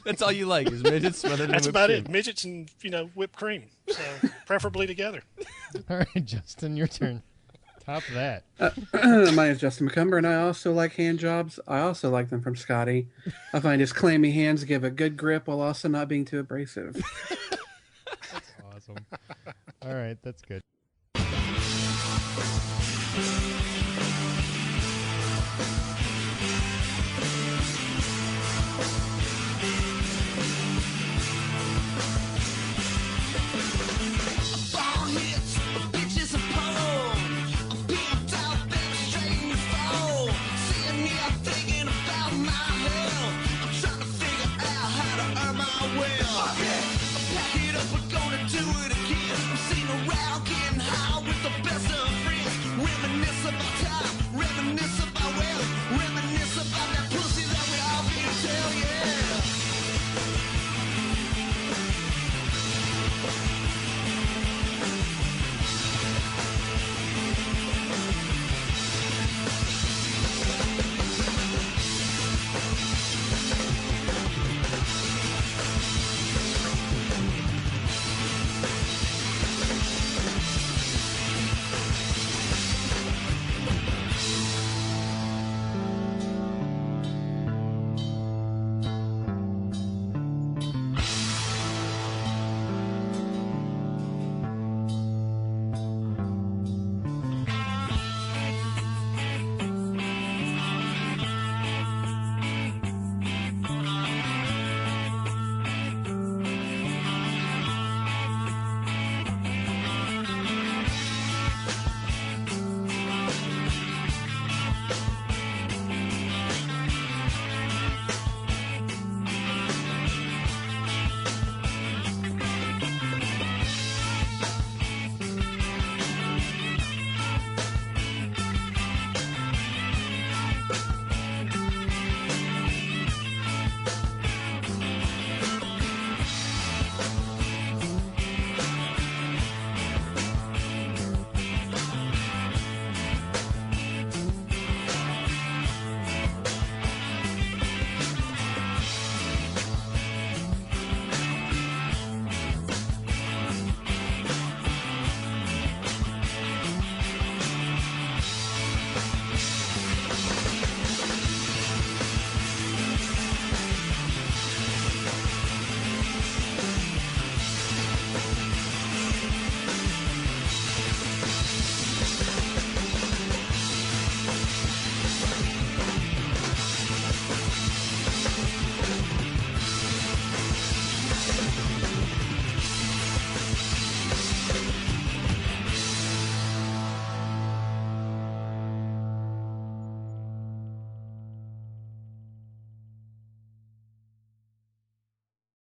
that's all you like is midgets smothered in That's whipped about cream. it. Midgets and, whipped cream. So, preferably together. All right, Justin, your turn. Top that. My name is Justin McCumber, and I also like hand jobs. I also like them from Scotty. I find his clammy hands give a good grip while also not being too abrasive. Awesome. All right, that's good.